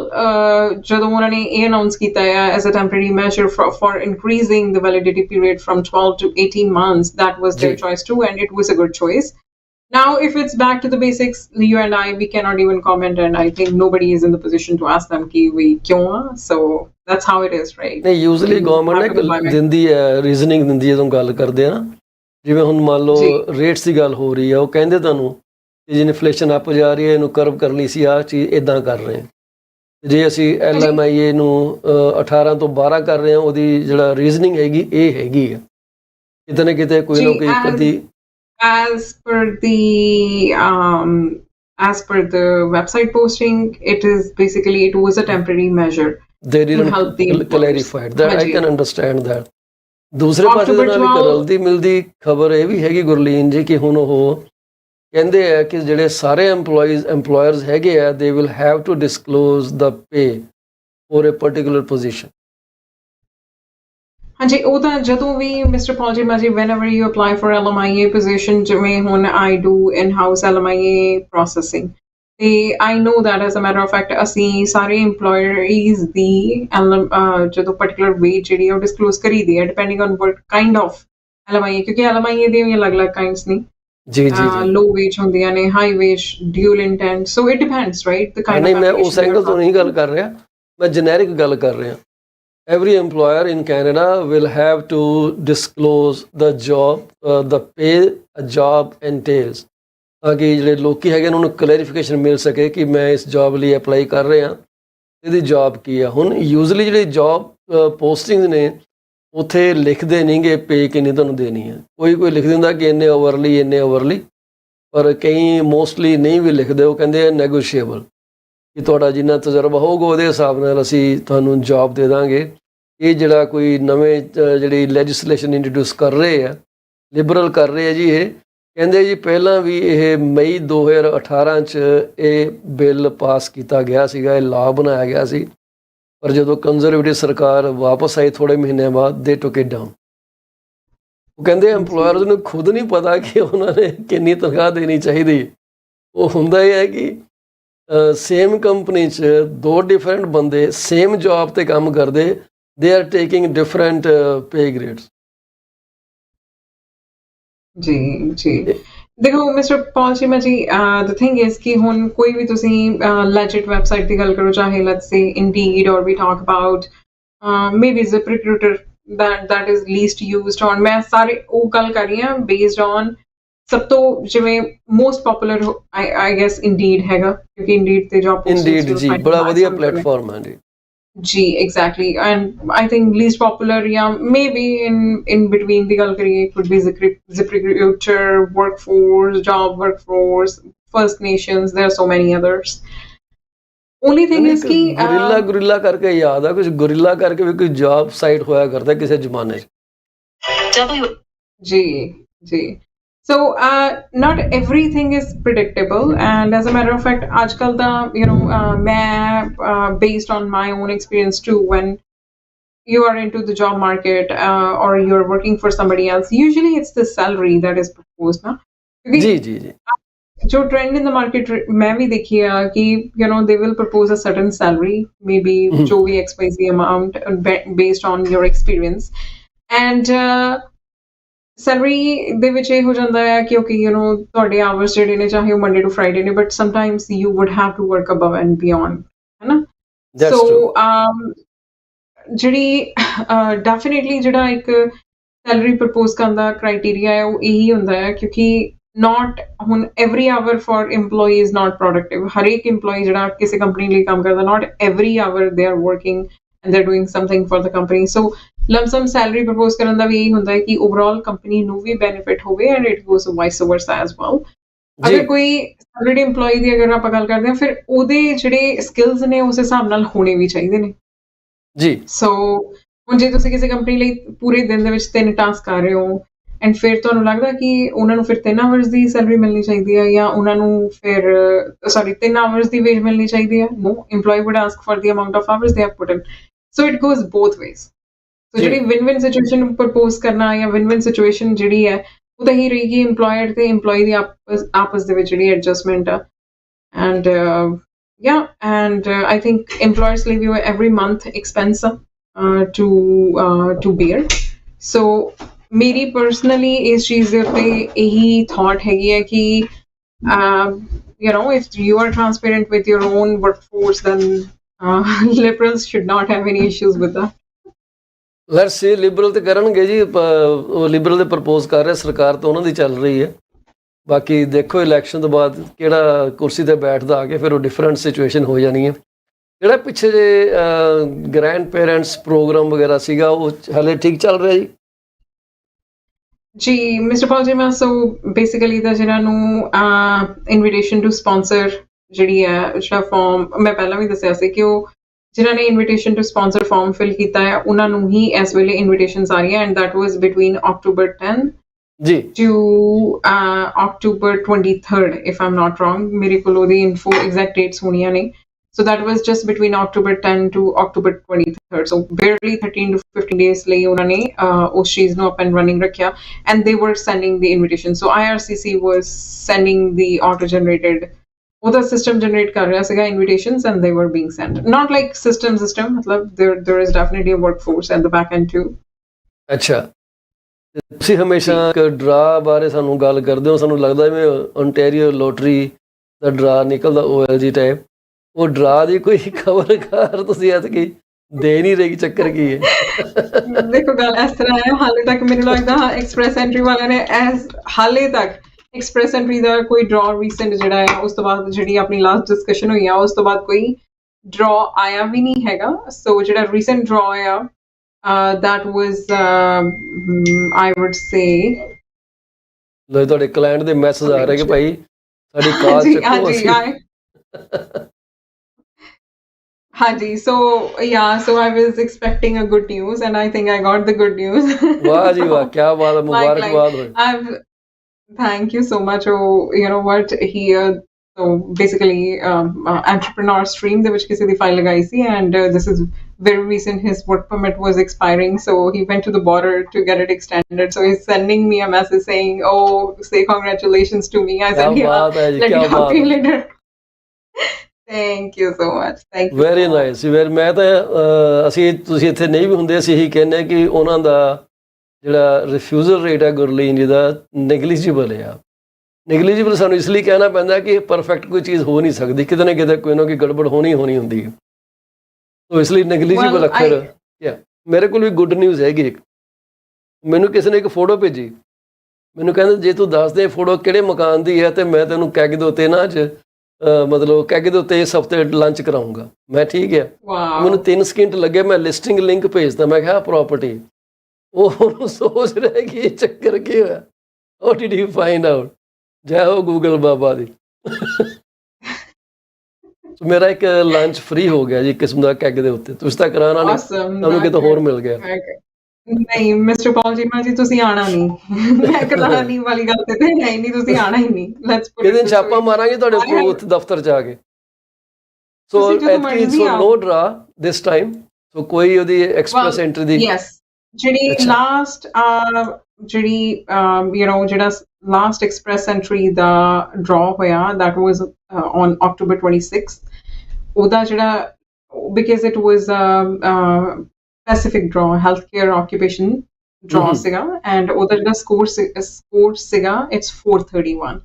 ਜਦੋਂ ਉਹਨਾਂ ਨੇ ਇਹ ਅਨਾਉਂਸ ਕੀਤਾ ਹੈ as a temporary measure for increasing the validity period from 12 to 18 months that was their choice too and it was a good choice now if it's back to the basics you and I we cannot even comment and I think nobody is in the position to ask them ki we kyun so that's how it is right ਨਹੀਂ usually government ਨੇ ਦਿੰਦੀ ਹੈ reasoning ਦਿੰਦੀ ਹੈ ਜਦੋਂ ਗੱਲ ਕਰਦੇ ਆ ਨਾ ਜਿਵੇਂ ਹੁਣ ਮੰਨ ਲਓ ਰੇਟਸ ਦੀ ਗੱਲ ਹੋ ਰਹੀ ਹੈ ਉਹ ਕਹਿੰਦੇ ਤੁਹਾਨੂੰ ਕਿ ਜੇ ਇਨਫਲੇਸ਼ਨ ਅੱਪ ਜਾ ਰਹੀ ਹੈ ਇਹਨੂੰ ਕਰਵ ਕਰਨੀ ਸੀ ਆਹ ਚੀਜ਼ ਇਦਾਂ ਕਰ ਰਹੇ ਜੇ ਅਸੀਂ LMIA ਨੂੰ 18 ਤੋਂ 12 ਕਰ ਰਹੇ ਹਾਂ ਉਹਦੀ ਜਿਹੜਾ ਰੀਜ਼ਨਿੰਗ ਹੈਗੀ ਇਹ ਹੈਗੀ ਆ ਕਿਤੇ ਨਾ ਕਿਤੇ ਕੋਈ ਨਾ ਕੋਈ ਕਦੀ as per the website posting it was a temporary measure they didn't clarify that I can understand that ਦੂਸਰੇ ਪਾਸੇ ਦੇ ਨਾਲ ਇੱਕ ਰਲਦੀ ਮਿਲਦੀ ਖਬਰ ਇਹ ਵੀ ਹੈਗੀ ਗੁਰਲੀਨ ਜੀ ਕਿ ਹੁਣ ਉਹ ਕਹਿੰਦੇ ਆ ਕਿ ਜਿਹੜੇ ਸਾਰੇ employers ਹੈਗੇ ਆ they will have to disclose the pay for a particular position ਹਾਂਜੀ ਉਹ ਤਾਂ ਜਦੋਂ ਵੀ ਮਿਸਟਰ ਪੌਲ ਚੀਮਾ ਜੀ whenever you apply for LMIA position ਜਿਵੇਂ ਹੁਣ I do in-house LMIA processing ਤੇ I know that as a matter of fact ਅਸੀਂ ਸਾਰੇ employees ਦੀ ਜਦੋਂ particular wage ਜਿਹੜੀ ਉਹ disclose ਕਰੀਦੀ ਹੈ depending on what kind of LMIA ਕਿਉਂਕਿ LMIA ਦੇ ਵੀ ਅਲੱਗ-ਅਲੱਗ kinds ਨੇ ਜੀ low wage ਹੁੰਦੀਆਂ ਨੇ high wage dual intent so it depends right the kind ਨਹੀਂ ਮੈਂ ਉਸ ਐਂਗਲ ਤੋਂ ਨਹੀਂ ਗੱਲ ਕਰ ਰਿਹਾ ਮੈਂ ਜੈਨਰਿਕ ਗੱਲ ਕਰ ਰਿਹਾ every employer in Canada will have to disclose the job the pay a job entails ਤਾਂ ਕਿ ਜਿਹੜੇ ਲੋਕੀ ਹੈਗੇ ਉਹਨਾਂ ਨੂੰ ਕਲੈਰੀਫਿਕੇਸ਼ਨ ਮਿਲ ਸਕੇ ਕਿ ਮੈਂ ਇਸ ਜੌਬ ਲਈ ਅਪਲਾਈ ਕਰ ਰਿਹਾ ਇਹਦੀ ਜੌਬ ਕੀ ਆ ਹੁਣ ਯੂਜ਼ਲੀ ਜਿਹੜੀ ਜੌਬ ਪੋਸਟਿੰਗਸ ਨੇ ਉੱਥੇ ਲਿਖਦੇ ਨਹੀਂਗੇ ਪੇ ਕਿੰਨੀ ਤੁਹਾਨੂੰ ਦੇਣੀ ਹੈ ਕੋਈ ਲਿਖ ਦਿੰਦਾ ਕਿ ਇੰਨੇ ਓਵਰਲੀ ਪਰ ਕਈ ਮੋਸਟਲੀ ਨਹੀਂ ਵੀ ਲਿਖਦੇ ਉਹ ਕਹਿੰਦੇ ਨੈਗੋਸ਼ੀਏਬਲ ਕਿ ਤੁਹਾਡਾ ਜਿੰਨਾ ਤਜਰਬਾ ਹੋਊਗਾ ਉਹਦੇ ਹਿਸਾਬ ਨਾਲ ਅਸੀਂ ਤੁਹਾਨੂੰ ਜੌਬ ਦੇ ਦਾਂਗੇ ਇਹ ਜਿਹੜਾ ਕੋਈ ਨਵੇਂ ਜਿਹੜੀ ਲੈਜਿਸਲੇਸ਼ਨ ਇੰਟਰੋਡਿਊਸ ਕਰ ਰਹੇ ਆ ਲਿਬਰਲ ਕਰ ਰਹੇ ਆ ਜੀ ਇਹ ਕਹਿੰਦੇ ਜੀ ਪਹਿਲਾਂ ਵੀ ਇਹ ਮਈ 2018 'ਚ ਇਹ ਬਿੱਲ ਪਾਸ ਕੀਤਾ ਗਿਆ ਸੀਗਾ ਇਹ ਲਾਅ ਬਣਾਇਆ ਗਿਆ ਸੀ ਪਰ ਜਦੋਂ ਕੰਜ਼ਰਵੇਟਿਵ ਸਰਕਾਰ ਵਾਪਸ ਆਈ ਥੋੜ੍ਹੇ ਮਹੀਨਿਆਂ ਬਾਅਦ ਦੇ ਟੁਕ ਇਟ ਡਾਊਨ ਉਹ ਕਹਿੰਦੇ ਐਮਪਲੋਇਰਸ ਨੂੰ ਖੁਦ ਨਹੀਂ ਪਤਾ ਕਿ ਉਹਨਾਂ ਨੇ ਕਿੰਨੀ ਤਨਖਾਹ ਦੇਣੀ ਚਾਹੀਦੀ ਉਹ ਹੁੰਦਾ ਇਹ ਹੈ ਕਿ ਸੇਮ ਕੰਪਨੀ 'ਚ ਦੋ ਡਿਫਰੈਂਟ ਬੰਦੇ ਸੇਮ ਜੌਬ 'ਤੇ ਕੰਮ ਕਰਦੇ they are taking different pay grades ਜੀ ਦੇਖੋ ਮਿਸਟਰ ਪੌਲ ਚੀਮਾ ਜੀ ਦ ਥਿੰਗ ਇਜ਼ ਕਿ ਹੁਣ ਕੋਈ ਵੀ ਤੁਸੀਂ ਲੈਜਿਟ ਵੈਬਸਾਈਟ ਦੀ ਗੱਲ ਕਰੋ ਚਾਹੇ let's say Indeed or we talk about maybe ZipRecruiter that is least used on ਮੈਂ ਸਾਰੇ ਉਹ ਗੱਲ ਕਰ ਰਹੀ ਹਾਂ ਬੇਸਡ ਔਨ ਸਭ ਤੋਂ ਜਿਵੇਂ most poplar I guess Indeed ਹੈਗਾ ਕਿਉਂਕਿ ਇੰਡੀਡ ਤੇ ਜੌਬ ਇੰਡੀਡ ਜੀ ਬੜਾ ਵਧੀਆ ਪਲੇਟਫਾਰਮ ਹੈ ਜੀ exactly and I think least popular yeah maybe in between the ਗੱਲ ਕਰੀਏ could be ZipRecruiter, Workforce, Job Workforce, First Nations, there are so many others only thing is कि ਗੁਰਿल्ला ਗੁਰਿल्ला ਕਰਕੇ ਯਾਦ ਆ ਕੁਝ ਗੁਰਿल्ला ਕਰਕੇ ਵੀ ਕੋਈ ਜੌਬ ਸਾਈਟ ਹੋਇਆ ਕਰਦਾ ਕਿਸੇ ਜ਼ਮਾਨੇ 'ਚ जी so not everything is predictable, and as a matter of fact आजकल दा मैं based on my own experience too, when you are into the job market or you're working for somebody else, usually it's the salary that is proposed na जी जो trend in the market मैं भी देखी है कि they will propose a certain salary, may be जो भी XYZ amount based on your experience, and salary ਦੇ ਵਿੱਚ ਇਹ ਹੋ ਜਾਂਦਾ ਹੈ ਕਿ ਓਕੇ ਤੁਹਾਡੇ ਆਵਰਸ ਜਿਹੜੇ ਨੇ ਚਾਹੇ ਉਹ ਮੰਡੇ ਟੂ ਫਰਾਈਡੇ ਨੇ, but sometimes you would have to work above and beyond, ਹੈ ਨਾ। ਸੋ ਜਿਹੜੀ ਡੈਫੀਨੇਟਲੀ ਜਿਹੜਾ ਇੱਕ ਸੈਲਰੀ ਪ੍ਰਪੋਜ਼ ਕਰਨ ਦਾ ਕ੍ਰਾਈਟੇਰੀਆ ਹੈ ਉਹ ਇਹੀ ਹੁੰਦਾ ਹੈ, ਕਿਉਂਕਿ not ਹੁਣ every hour for employee is not productive. ਹਰੇਕ employee ਜਿਹੜਾ ਕਿਸੇ ਕੰਪਨੀ ਲਈ ਕੰਮ ਕਰਦਾ, not every hour they are working and they're doing something for the company. So lump sum salary propose ਕਰਨ ਦਾ ਵੀ ਇਹ ਹੁੰਦਾ ਹੈ ਕਿ overall company ਨੂੰ ਵੀ benefit ਹੋਵੇ, and it goes vice versa as well. ਅਗਰ ਕੋਈ salaried employee ਦੀ ਅਗਰ ਆਪਾਂ ਗੱਲ ਕਰਦੇ ਹਾਂ, ਫਿਰ ਉਹਦੇ ਜਿਹੜੇ skills ਨੇ ਉਸ ਹਿਸਾਬ ਨਾਲ ਹੋਣੇ ਵੀ ਚਾਹੀਦੇ ਨੇ ਜੀ। ਸੋ ਹੁਣ ਜੇ ਤੁਸੀਂ ਕਿਸੇ ਕੰਪਨੀ ਲਈ ਪੂਰੇ ਦਿਨ ਦੇ ਵਿੱਚ 3 ਟਾਸਕ ਕਰ ਰਹੇ ਹੋ, ਐਂਡ ਫਿਰ ਤੁਹਾਨੂੰ ਲੱਗਦਾ ਕਿ ਉਹਨਾਂ ਨੂੰ ਫਿਰ 3 ਆਵਰਸ ਦੀ ਸੈਲਰੀ ਮਿਲਣੀ ਚਾਹੀਦੀ ਹੈ, ਜਾਂ ਉਹਨਾਂ ਨੂੰ ਫਿਰ 3 ਆਵਰਸ ਦੀ ਵੇਜ ਮਿਲਣੀ ਚਾਹੀਦੀ ਹੈ, ਨੋ, EMPLOYEE would ask for the amount of hours they have put in. So it goes both ways. So ਜਿਹੜੀ ਵਿਨ-ਵਿਨ ਸਿਚੁਏਸ਼ਨ ਪ੍ਰਪੋਜ਼ ਕਰਨਾ ਜਾਂ ਵਿਨ-ਵਿਨ ਸਿਚੁਏਸ਼ਨ ਜਿਹੜੀ ਹੈ ਉਹ ਤਾਂ ਹੀ ਰਹੇਗੀ EMPLOYER ਤੇ EMPLOYEE ਦੀ ਆਪਸ ਦੇ ਵਿੱਚ ਜਿਹੜੀ ਐਡਜਸਟਮੈਂਟ ਆ। And and I think employers leave you every month expense to bear. So ਮੇਰੀ ਪਰਸਨਲੀ ਇਸ ਚੀਜ਼ ਦੇ ਉੱਤੇ ਇਹੀ ਥਾਟ ਹੈਗੀ ਹੈ ਕਿ if you are transparent with your own workforce, then liberals should not have any issues with that. Let's say Liberal ਤੇ ਕਰਨਗੇ ਜੀ, ਉਹ ਲਿਬਰਲ ਦੇ ਪ੍ਰਪੋਜ਼ ਕਰ ਰਿਹਾ, ਸਰਕਾਰ ਤਾਂ ਉਹਨਾਂ ਦੀ ਚੱਲ ਰਹੀ ਹੈ। ਬਾਕੀ ਦੇਖੋ ਇਲੈਕਸ਼ਨ ਤੋਂ ਬਾਅਦ ਕਿਹੜਾ ਕੁਰਸੀ ਤੇ ਬੈਠਦਾ ਆ ਕੇ, ਫਿਰ ਉਹ ਡਿਫਰੈਂਟ ਸਿਚੁਏਸ਼ਨ ਹੋ ਜਾਣੀ ਹੈ। ਜਿਹੜਾ ਪਿੱਛੇ ਜੇ ਗ੍ਰੈਂਡ ਪੇਰੈਂਟਸ ਪ੍ਰੋਗਰਾਮ ਵਗੈਰਾ ਸੀਗਾ ਉਹ ਹਾਲੇ ਠੀਕ ਚੱਲ ਰਿਹਾ ਜੀ? ਜੀ mister Paul Cheema, so basically ਤਾਂ ਜਿਹਨਾਂ ਨੂੰ ਇਨਵੀਟੇਸ਼ਨ ਟੂ ਸਪਾਂਸਰ ਜਿਹੜੀ ਹੈ, ਜਿਹੜਾ ਫਾਰਮ ਮੈਂ ਪਹਿਲਾਂ ਵੀ ਦੱਸਿਆ ਸੀ ਕਿ ਉਹ ਜਿਨ੍ਹਾਂ ਨੇ invitation to sponsor form fill ਕੀਤਾ ਹੈ ਉਹਨਾਂ ਨੂੰ ਹੀ ਇਸ ਵੇਲੇ ਇਨਵੀਟੇਸ਼ਨਸ ਆ ਰਹੀਆਂ, and that was between October 10 ਜੀ to October 23rd, if I'm not wrong. ਮੇਰੇ ਕੋਲ ਉਹਦੀ ਇਨਫੋ ਐਗਜ਼ੈਕਟ ਡੇਟਸ ਹੋਣੀਆਂ ਨੇ। So that was just between October 10 to October 23rd. So barely 13 to 15 days ਲਈ ਉਹਨਾਂ ਨੇ ਉਸ ਚੀਜ਼ ਨੂੰ up and running ਰੱਖਿਆ, and they were sending the invitation. So IRCC was sending the auto-generated, ਉਹਦਾ system generate ਕਰ ਰਿਹਾ ਸੀਗਾ invitations, and they were being sent. Not like system, ਮਤਲਬ there is definitely a workforce at the back end too. ਅੱਛਾ, ਤੁਸੀਂ ਹਮੇਸ਼ਾ ਡਰਾ ਬਾਰੇ ਸਾਨੂੰ ਗੱਲ ਕਰਦੇ ਹੋ, ਸਾਨੂੰ ਲੱਗਦਾ ਜਿਵੇਂ ਓਨਟਾਰੀਓ ਲੋਟਰੀ ਦਾ ਡਰਾ ਨਿਕਲਦਾ OLG ਟਾਈਪ, ਉਹ ਡਰਾ ਦੀ ਕੋਈ ਖਬਰਕਾਰ ਤੁਸੀਂ ਐਤਕੀ ਦੇ ਨਹੀਂ ਰਹੀ, ਚੱਕਰ ਕੀ ਹੈ? ਦੇਖੋ ਗੱਲ ਇਸ ਤਰ੍ਹਾਂ ਹੈ, ਹਾਲੇ ਤੱਕ ਮੈਨੂੰ ਲੱਗਦਾ ਐਕਸਪ੍ਰੈਸ ਐਂਟਰੀ ਵਾਲਿਆਂ ਨੇ ਹਾਲੇ ਤੱਕ ਐਕਸਪ੍ਰੈਸ ਐਂਟਰੀ ਦਾ ਕੋਈ ਡਰਾ ਰੀਸੈਂਟ ਜਿਹੜਾ ਹੈ, ਉਸ ਤੋਂ ਬਾਅਦ ਜਿਹੜੀ ਆਪਣੀ ਲਾਸਟ ਡਿਸਕਸ਼ਨ ਹੋਈ ਆ ਉਸ ਤੋਂ ਬਾਅਦ ਕੋਈ ਡਰਾ ਆਇਆ ਵੀ ਨਹੀਂ ਹੈਗਾ। ਸੋ ਜਿਹੜਾ ਰੀਸੈਂਟ ਡਰਾ ਆ that was I would say ਲੋ ਤੁਹਾਡੇ ਕਲਾਇੰਟ ਦੇ ਮੈਸੇਜ ਆ ਰਹੇ ਕਿ ਭਾਈ ਸਾਡੀ ਕਾਲ ਚੱਕੋ ਅਸੀਂ। Haji, so I was expecting a good news, and I think I got the good news. वाह जी वाह, क्या बात है, मुबारकबाद हो। Thank you so much. Oh, you know what, here, so basically entrepreneur stream ਦੇ ਵਿੱਚ ਕਿਸੇ ਦੀ file ਲਗਾਈ ਸੀ, and this is very recent. His work permit was expiring, so he went to the border to get it extended. So he's sending me a message saying, "Oh, say congratulations to me." I said, "Yeah, let me talk to you later." Thank you so much. Thank you. Very nice. ਮੈਂ ਤਾਂ ਅਸੀਂ ਤੁਸੀਂ ਇੱਥੇ ਨਹੀਂ ਵੀ ਹੁੰਦੇ, ਅਸੀਂ ਇਹੀ ਕਹਿੰਦੇ ਕਿ ਉਹਨਾਂ ਦਾ ਜਿਹੜਾ ਰਿਫਿਊਜ਼ਲ ਰੇਟ ਹੈ ਗੁਰਲੀਨ ਜੀ ਦਾ ਨੈਗਲੀਜੀਬਲ ਆ। ਨੈਗਲੀਜੀਬਲ ਸਾਨੂੰ ਇਸ ਲਈ ਕਹਿਣਾ ਪੈਂਦਾ ਕਿ ਪਰਫੈਕਟ ਕੋਈ ਚੀਜ਼ ਹੋ ਨਹੀਂ ਸਕਦੀ, ਕਿਤੇ ਨਾ ਕਿਤੇ ਕੋਈ ਨਾ ਕੋਈ ਗੜਬੜ ਹੋਣੀ ਹੁੰਦੀ ਹੈ। ਸੋ ਇਸ ਲਈ ਨੈਗਲੀਜੀਬਲ ਅੱਖਰ। ਮੇਰੇ ਕੋਲ ਵੀ ਗੁੱਡ ਨਿਊਜ਼ ਹੈਗੀ ਇੱਕ। ਮੈਨੂੰ ਕਿਸੇ ਨੇ ਇੱਕ ਫੋਟੋ ਭੇਜੀ, ਮੈਨੂੰ ਕਹਿੰਦੇ ਜੇ ਤੂੰ ਦੱਸ ਦੇ ਫੋਟੋ ਕਿਹੜੇ ਮਕਾਨ ਦੀ ਹੈ ਤੇ ਮੈਂ ਤੈਨੂੰ ਕੈਗ ਦੇ ਉੱਤੇ ਨਾ ਅੱਜ ਮਤਲਬ ਕੈਗ ਦੇ ਉੱਤੇ ਇਸ ਹਫ਼ਤੇ ਲੰਚ ਕਰਾਊਂਗਾ। ਮੈਂ ਠੀਕ ਹੈ। ਮੈਨੂੰ 3 ਸਕਿੰਟ ਲੱਗੇ, ਮੈਂ ਲਿਸਟਿੰਗ ਲਿੰਕ ਭੇਜਦਾ, ਮੈਂ ਕਿਹਾ ਪ੍ਰੋਪਰਟੀ। ਉਹ ਸੋਚ ਰਿਹਾ ਕਿ ਇਹ ਚੱਕਰ ਕੀ ਹੋਇਆ। How did you find out? ਜੈ ਹੋ ਗੂਗਲ ਬਾਬਾ ਦੀ। ਸੋ ਮੇਰਾ ਇੱਕ ਲੰਚ ਫ੍ਰੀ ਹੋ ਗਿਆ ਜੀ ਕਿਸਮ ਦਾ ਕੈਗ ਦੇ ਉੱਤੇ। ਤੁਸੀਂ ਤਾਂ ਕਰਾਉਣਾ ਨਹੀਂ, ਤੁਹਾਨੂੰ ਕਿਤੇ ਹੋਰ ਮਿਲ ਗਿਆ। ਨਹੀਂ ਮਿਸਟਰ ਪੌਲ ਚੀਮਾ ਜੀ, ਤੁਸੀਂ ਆਣਾ ਨਹੀਂ। ਮੈਂ ਕਰਾਣੀ ਵਾਲੀ ਗੱਲ ਤੇ ਹੈ ਹੀ ਨਹੀਂ, ਤੁਸੀਂ ਆਣਾ ਹੀ ਨਹੀਂ। ਲੈਟਸ ਪੁੱਟ ਕਿਤੇ ਛਾਪਾ ਮਾਰਾਂਗੇ ਤੁਹਾਡੇ ਕੋਲ ਉੱਥੇ ਦਫ਼ਤਰ ਚ ਆ ਕੇ। ਸੋ ਐਤਕੀ ਸੋ ਨੋ ਡਰਾ ਦਿਸ ਟਾਈਮ। ਸੋ ਕੋਈ ਉਹਦੀ ਐਕਸਪ੍ਰੈਸ ਐਂਟਰੀ ਦੀ ਜਿਹੜੀ ਲਾਸਟ ਜਿਹੜੀ ਜਿਹੜਾ ਲਾਸਟ ਐਕਸਪ੍ਰੈਸ ਐਂਟਰੀ ਦਾ ਡਰਾ ਹੋਇਆ, that was on October 26th। ਉਹਦਾ ਜਿਹੜਾ because it was specific draw, healthcare occupation draw ਸੀਗਾ, and ਉਹਦਾ ਜਿਹੜਾ ਸਕੋਰ ਸੀਗਾ it's 431।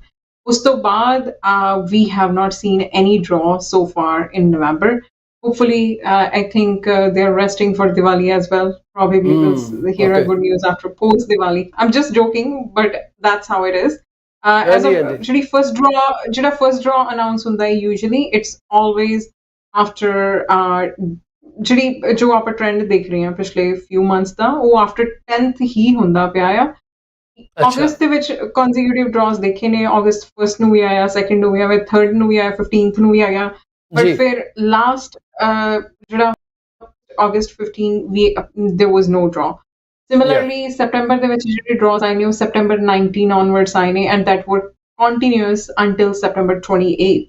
ਉਸ ਤੋਂ ਬਾਅਦ we have not seen any draw so far in November। Hopefully, I think they're resting for Diwali as well. Probably we'll hear a good news after post Diwali. I'm just joking, but that's how it is. As of ਜਿਹੜੀ first draw announce ਹੁੰਦਾ ਹੈ, usually it's always after ਜਿਹੜੀ ਜੋ ਆਪਾਂ trend ਦੇਖ ਰਹੇ ਹਾਂ ਪਿਛਲੇ few months ਦਾ, ਉਹ after 10th ਹੀ ਹੁੰਦਾ ਪਿਆ ਆ। August ਦੇ ਵਿੱਚ consecutive draws ਦੇਖੇ ਨੇ, August 1st ਨੂੰ ਵੀ ਆਇਆ, 2nd ਨੂੰ ਵੀ ਆਇਆ, 3rd ਨੂੰ ਵੀ ਆਇਆ, 15th ਨੂੰ ਵੀ ਆਇਆ। But ਫਿਰ last ਜਿਹੜਾ August 15 there was no draw। Similarly, September ਦੇ ਵਿੱਚ ਜਿਹੜੇ draws ਆਏ ਨੇ ਉਹ September 19 onwards ਆਏ ਨੇ, and that were continuous until September 28th।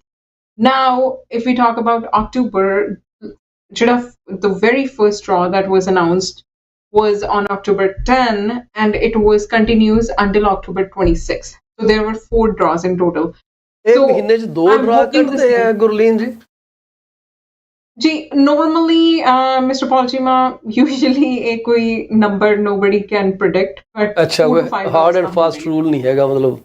Now, if we talk about October, the very first draw that was announced was on October 10, and it was continuous until October 26th। So there were 4 draws in total। ਇਹ ਮਹੀਨੇ ਚ 2 ਡਰਾ ਕੱਢਦੇ ਆ ਗੁਰਲੀਨ ਜੀ? जी normally Mr. Paul Cheema, usually एक कोई number nobody can predict, but अच्छा hard and fast rule नहीं हैगा, मतलब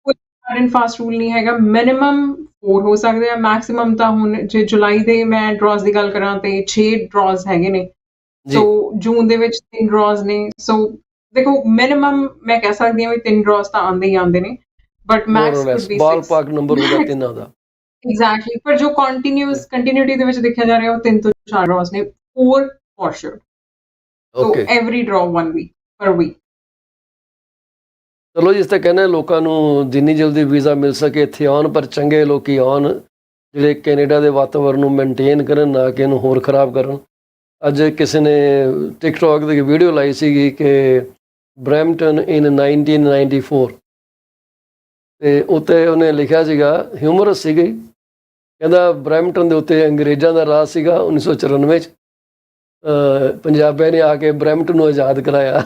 hard and fast rule नहीं हैगा। minimum 4 ਹੋ ਸਕਦੇ ਆ, maximum ਤਾਂ ਹੁਣ ਜੇ ਜੁਲਾਈ ਦੇ ਮੈਂ draws ਦੀ ਗੱਲ ਕਰਾਂ ਤੇ 6 draws ਹੈਗੇ ਨੇ। ਸੋ ਜੂਨ ਦੇ ਵਿੱਚ 3 draws ਨੇ। ਸੋ ਦੇਖੋ minimum ਮੈਂ ਕਹਿ ਸਕਦੀ ਹਾਂ ਵੀ 3 draws ਤਾਂ ਆਉਂਦੇ ਹੀ ਆਉਂਦੇ ਨੇ, but max could be 6। ballpark number ਹੋਗਾ ਤਿੰਨਾਂ ਦਾ। Exactly, ਪਰ ਜੋ continuity ਦੇ ਵਿੱਚ ਦੇਖਿਆ ਜਾ ਰਿਹਾ ਉਹ 3 ਤੋਂ 4 draws ਨੇ, 4 for sure। So every draw 1 week per week। ਚਲੋ ਜਿਸ ਤੇ ਕਹਿੰਦੇ ਲੋਕਾਂ ਨੂੰ ਜਿੰਨੀ ਜਲਦੀ ਵੀਜ਼ਾ ਮਿਲ ਸਕੇ ਇੱਥੇ ਆਉਣ, ਪਰ ਚੰਗੇ ਲੋਕੀ ਆਉਣ ਜਿਹੜੇ ਕੈਨੇਡਾ ਦੇ ਵਾਤਾਵਰਨ ਨੂੰ ਮੇਨਟੇਨ ਕਰਨ, ਨਾ ਕਿ ਇਹਨੂੰ ਹੋਰ ਖਰਾਬ ਕਰਨ। ਅੱਜ ਕਿਸੇ ਨੇ ਟਿਕਟੌਕ ਦੀ ਵੀਡੀਓ ਲਾਈ ਸੀਗੀ ਕਿ ਬਰੈਂਪਟਨ ਇਨ 1994, ਤੇ ਉੱਤੇ ਉਹਨੇ ਲਿਖਿਆ ਸੀਗਾ, ਹਿਊਮਰਸ ਸੀਗੀ, ਕਹਿੰਦਾ ਬਰੈਂਪਟਨ ਦੇ ਉੱਤੇ ਅੰਗਰੇਜ਼ਾਂ ਦਾ ਰਾਜ ਸੀਗਾ 1994 'ਚ, ਪੰਜਾਬੀਆਂ ਨੇ ਆ ਕੇ ਬਰੈਂਪਟਨ ਨੂੰ ਆਜ਼ਾਦ ਕਰਾਇਆ।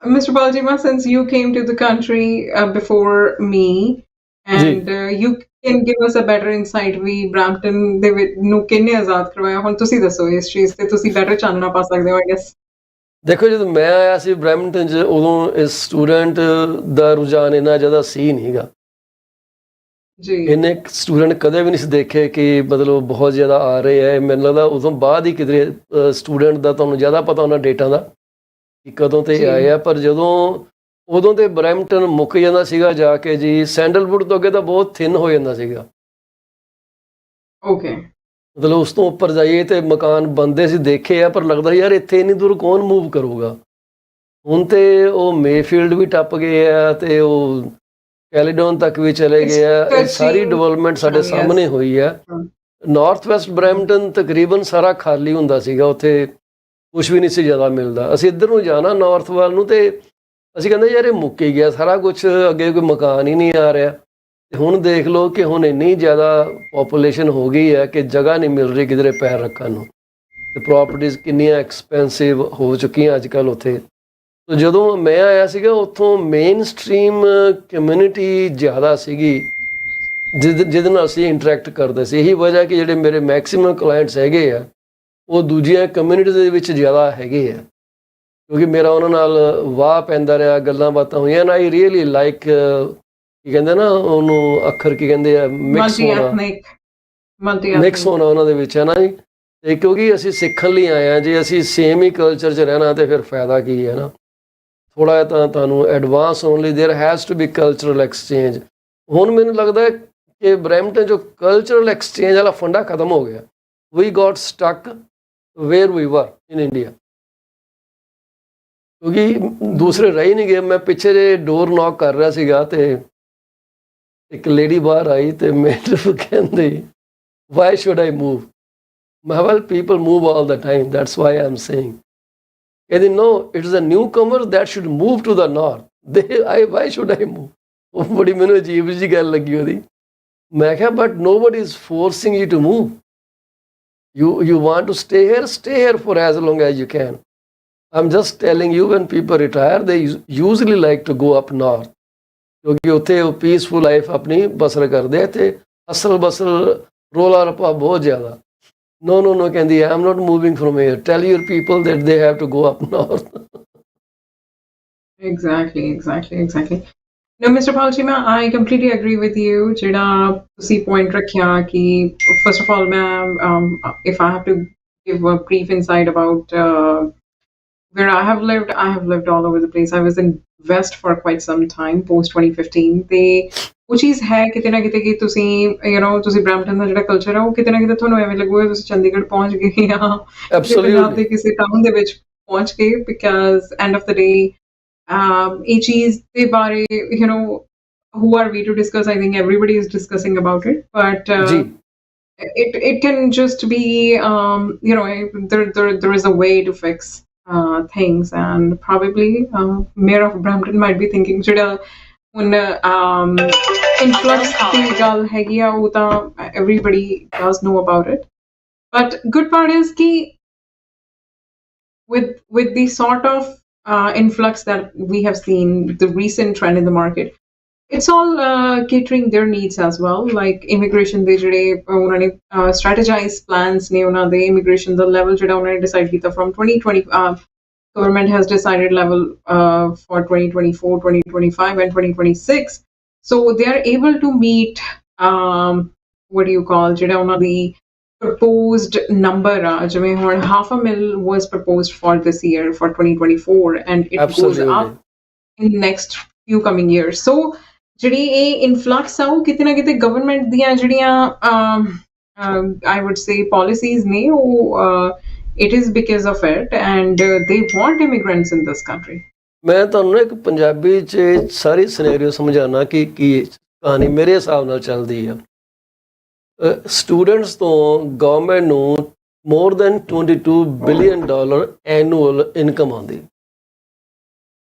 Mr. Paul Cheema, since you came to the country before me, and you can give us a better insight, we Brampton ਦੇ ਨੂੰ ਕਿੰਨੇ ਆਜ਼ਾਦ ਕਰਵਾਇਆ, ਹੁਣ ਤੁਸੀਂ ਦੱਸੋ ਇਸ ਚੀਜ਼ ਤੇ, ਤੁਸੀਂ better ਚਾਨਣਾ ਪਾ ਸਕਦੇ ਹੋ I guess। ਦੇਖੋ ਜਦੋਂ ਮੈਂ ਆਇਆ ਸੀ ਬਰੈਂਪਟਨ 'ਚ, ਉਦੋਂ ਇਸ ਸਟੂਡੈਂਟ ਦਾ ਰੁਝਾਨ ਇੰਨਾ ਜ਼ਿਆਦਾ ਸੀ ਨਹੀਂ ਗਾ ਜੀ। ਇੰਨੇ ਸਟੂਡੈਂਟ ਕਦੇ ਵੀ ਨਹੀਂ ਸੀ ਦੇਖੇ ਕਿ ਮਤਲਬ ਬਹੁਤ ਜ਼ਿਆਦਾ ਆ ਰਹੇ ਹੈ। ਮੈਨੂੰ ਲੱਗਦਾ ਉਦੋਂ ਬਾਅਦ ਹੀ ਕਿਧਰੇ ਸਟੂਡੈਂਟ ਦਾ ਤੁਹਾਨੂੰ ਜ਼ਿਆਦਾ ਪਤਾ ਉਹਨਾਂ ਡੇਟਾਂ ਦਾ ਕਿ ਕਦੋਂ ਤੇ ਆਏ ਆ। ਪਰ ਜਦੋਂ ਉਦੋਂ ਤੇ ਬਰੈਂਪਟਨ ਮੁੱਕ ਜਾਂਦਾ ਸੀਗਾ ਜਾ ਕੇ ਜੀ, ਸੈਂਡਲਵੁੱਡ ਤੋਂ ਅੱਗੇ ਤਾਂ ਬਹੁਤ ਥਿਨ ਹੋ ਜਾਂਦਾ ਸੀਗਾ। ਮਤਲਬ ਉਸ ਤੋਂ ਉੱਪਰ ਜਾਈਏ ਤੇ ਮਕਾਨ ਬਣਦੇ ਸੀ ਦੇਖੇ ਆ, ਪਰ ਲੱਗਦਾ ਯਾਰ ਇੱਥੇ ਇੰਨੀ ਦੂਰ ਕੌਣ ਮੂਵ ਕਰੂਗਾ। ਹੁਣ ਤੇ ਉਹ ਮੇਫੀਲਡ ਵੀ ਟੱਪ ਗਏ ਆ ਤੇ ਉਹ ਕੈਲੀਡੋਨ ਤੱਕ ਵੀ ਚਲੇ ਗਏ ਆ। ਇਹ ਸਾਰੀ ਡਿਵੈਲਪਮੈਂਟ ਸਾਡੇ ਸਾਹਮਣੇ ਹੋਈ ਆ। ਨਾਰਥ ਵੈਸਟ ਬਰੈਂਪਟਨ ਤਕਰੀਬਨ ਸਾਰਾ ਖਾਲੀ ਹੁੰਦਾ ਸੀਗਾ, ਉੱਥੇ ਕੁਛ ਵੀ ਨਹੀਂ ਸੀ ਜ਼ਿਆਦਾ ਮਿਲਦਾ। ਅਸੀਂ ਇੱਧਰ ਨੂੰ ਜਾਣਾ ਨਾਰਥ ਵੱਲ ਨੂੰ ਤੇ ਅਸੀਂ ਕਹਿੰਦੇ ਯਾਰ ਇਹ ਮੁੱਕ ਹੀ ਗਿਆ ਸਾਰਾ ਕੁਛ, ਅੱਗੇ ਕੋਈ ਮਕਾਨ ਹੀ ਨਹੀਂ ਆ ਰਿਹਾ। ਤੇ ਹੁਣ ਦੇਖ ਲਓ ਕਿ ਹੁਣ ਇੰਨੀ ਜ਼ਿਆਦਾ ਪੋਪੂਲੇਸ਼ਨ ਹੋ ਗਈ ਹੈ ਕਿ ਜਗ੍ਹਾ ਨਹੀਂ ਮਿਲ ਰਹੀ ਕਿਧਰੇ ਪੈਰ ਰੱਖਣ ਨੂੰ, ਤੇ ਪ੍ਰੋਪਰਟੀਜ਼ ਕਿੰਨੀਆਂ ਐਕਸਪੈਂਸਿਵ ਹੋ ਚੁੱਕੀਆਂ ਅੱਜ ਕੱਲ੍ਹ ਉੱਥੇ। ਤੋ ਜਦੋਂ ਮੈਂ ਆਇਆ ਸੀਗਾ ਉੱਥੋਂ ਮੇਨ ਸਟਰੀਮ ਕਮਿਊਨਿਟੀ ਜ਼ਿਆਦਾ ਸੀਗੀ ਜਿਹਦੇ ਨਾਲ ਅਸੀਂ ਇੰਟਰੈਕਟ ਕਰਦੇ ਸੀ। ਇਹੀ ਵਜ੍ਹਾ ਕਿ ਜਿਹੜੇ ਮੇਰੇ ਮੈਕਸੀਮਮ ਕਲਾਇੰਟਸ ਹੈਗੇ ਆ ਉਹ ਦੂਜੀਆਂ ਕਮਿਊਨਿਟੀਜ਼ ਦੇ ਵਿੱਚ ਜ਼ਿਆਦਾ ਹੈਗੇ ਆ, ਕਿਉਂਕਿ ਮੇਰਾ ਉਹਨਾਂ ਨਾਲ ਵਾਹ ਪੈਂਦਾ ਰਿਹਾ, ਗੱਲਾਂ ਬਾਤਾਂ ਹੋਈਆਂ। ਨਾ ਆਈ ਰੀਅਲੀ ਲਾਈਕ ਕੀ ਕਹਿੰਦੇ ਨਾ ਉਹਨੂੰ, ਅੱਖਰ ਕੀ ਕਹਿੰਦੇ ਆ, ਮਿਕਸ ਹੋਣਾ ਉਹਨਾਂ ਦੇ ਵਿੱਚ, ਹੈ ਨਾ ਜੀ। ਤੇ ਕਿਉਂਕਿ ਅਸੀਂ ਸਿੱਖਣ ਲਈ ਆਏ ਹਾਂ, ਜੇ ਅਸੀਂ ਸੇਮ ਹੀ ਕਲਚਰ 'ਚ ਰਹਿਣਾ ਤੇ ਫਿਰ ਫਾਇਦਾ ਕੀ ਹੈ ਨਾ। ਥੋੜ੍ਹਾ ਜਿਹਾ ਤਾਂ ਤੁਹਾਨੂੰ ਐਡਵਾਂਸ ਹੋਣ ਲਈ there has to be cultural exchange. ਹੁਣ ਮੈਨੂੰ ਲੱਗਦਾ ਕਿ ਬਰੈਂਪਟਨ 'ਚੋਂ ਕਲਚਰਲ ਐਕਸਚੇਂਜ ਵਾਲਾ ਫੰਡਾ ਖਤਮ ਹੋ ਗਿਆ। ਵੀ ਗੋਟ ਸਟਕ ਵੇਅਰ ਵੀ ਵਰ ਇਨ ਇੰਡੀਆ। ਕਿਉਂਕਿ ਦੂਸਰੇ ਰਹਿ ਹੀ ਨਹੀਂ ਗਏ। ਮੈਂ ਪਿੱਛੇ ਜੇ ਡੋਰ ਨੌਕ ਕਰ ਰਿਹਾ ਸੀਗਾ ਤੇ ਇੱਕ ਲੇਡੀ ਬਾਹਰ ਆਈ ਤੇ ਮੈਨੂੰ ਕਹਿੰਦੀ ਵਾਈ ਸ਼ੁਡ ਆਈ ਮੂਵ। ਮੈਂ well people move all the time, that's why I am saying. ਕਹਿੰਦੀ no, it is a newcomer that should move to the north. Why should I move. ਉਹ ਬੜੀ ਮੈਨੂੰ ਅਜੀਬ ਜਿਹੀ ਗੱਲ ਲੱਗੀ ਉਹਦੀ। ਮੈਂ ਕਿਹਾ but nobody is forcing you to move. You want to stay here for as long as you can. I'm just telling you, when people retire, they usually like to go up north. ਕਿਉਂਕਿ ਉੱਥੇ ਉਹ peaceful life ਆਪਣੀ ਬਸਰ ਕਰਦੇ ਆ ਤੇ ਅਸਲ ਬਸਲ ਰੋਲਾ ਰੱਪਾ ਬਹੁਤ ਜ਼ਿਆਦਾ। No, ਕਹਿੰਦੀ I'm not moving from here. Tell your people that they have to go up north. Exactly. No, Mr. Paul Cheema, I completely agree with you. ਜਿਹੜਾ ਤੁਸੀਂ point ਰੱਖਿਆ ਕਿ first of all, ma'am, if I have to give a brief insight about where I have lived all over the place. I was in West for quite some time, post 2015. ਤੇ ਉਹ ਚੀਜ਼ ਹੈ ਕਿਤੇ ਨਾ ਕਿਤੇ ਕਿ ਤੁਸੀਂ ਤੁਸੀਂ ਬ੍ਰੈਂਪਟਨ ਦਾ ਜਿਹੜਾ ਕਲਚਰ ਹੈ ਉਹ ਕਿਤੇ ਨਾ ਕਿਤੇ ਤੁਹਾਨੂੰ ਐਵੇਂ ਲੱਗੂਗਾ ਤੁਸੀਂ ਚੰਡੀਗੜ੍ਹ ਪਹੁੰਚ ਗਏ ਜਾਂ ਪੰਜਾਬ ਦੇ ਕਿਸੇ ਟਾਊਨ ਦੇ ਵਿੱਚ ਪਹੁੰਚ ਗਏ, ਬਿਕਾਜ਼ ਐਂਡ ਆਫ ਦ ਡੇ ਇਹ ਚੀਜ਼ ਦੇ ਬਾਰੇ who are we to discuss? I think everybody is discussing about it, but it can just be there is a way to fix things, and probably Mayor of Brampton might be thinking ਜਿਹੜਾ ਹੁਣ influx ਦੀ ਗੱਲ ਹੈਗੀ ਆ ਉਹ ਤਾਂ everybody does know about it, but good part is ਕਿ with the sort of influx that we have seen, the recent trend in the market, it's all catering their needs as well. Like immigration ਦੇ ਜਿਹੜੇ ਉਹਨਾਂ ਨੇ strategized plans ਨੇ ਉਹਨਾਂ ਦੇ immigration ਦਾ level ਜਿਹੜਾ ਉਹਨਾਂ ਨੇ decide ਕੀਤਾ from 2020 government has decided level for 2024, 2025 and 2026. So they are able to meet what do you call ਜਿਹੜਾ ਉਹਨਾਂ ਦੀ proposed number ਜਿਵੇਂ ਹੁਣ 500,000 was proposed for this year for 2024 and it goes up in next few coming years. So ਜਿਹੜੀ ਇਹ ਇਨਫਲਕਸ ਆ ਉਹ ਕਿਤੇ ਨਾ ਕਿਤੇ ਗਵਰਨਮੈਂਟ ਦੀਆਂ ਜਿਹੜੀਆਂ I would say policies ਨੇ ਉਹ it is because of it and they want immigrants in this country. ਮੈਂ ਤੁਹਾਨੂੰ ਇੱਕ ਪੰਜਾਬੀ 'ਚ ਸਾਰੀ ਸਿਨੈਰੀਓ ਸਮਝਾਉਣਾ ਕਿ ਕੀ ਕਹਾਣੀ ਮੇਰੇ ਹਿਸਾਬ ਨਾਲ ਚੱਲਦੀ ਆ। ਸਟੂਡੈਂਟਸ ਤੋਂ ਗਵਰਨਮੈਂਟ ਨੂੰ more than $22 billion annual income ਆਉਂਦੀ ਜੀ।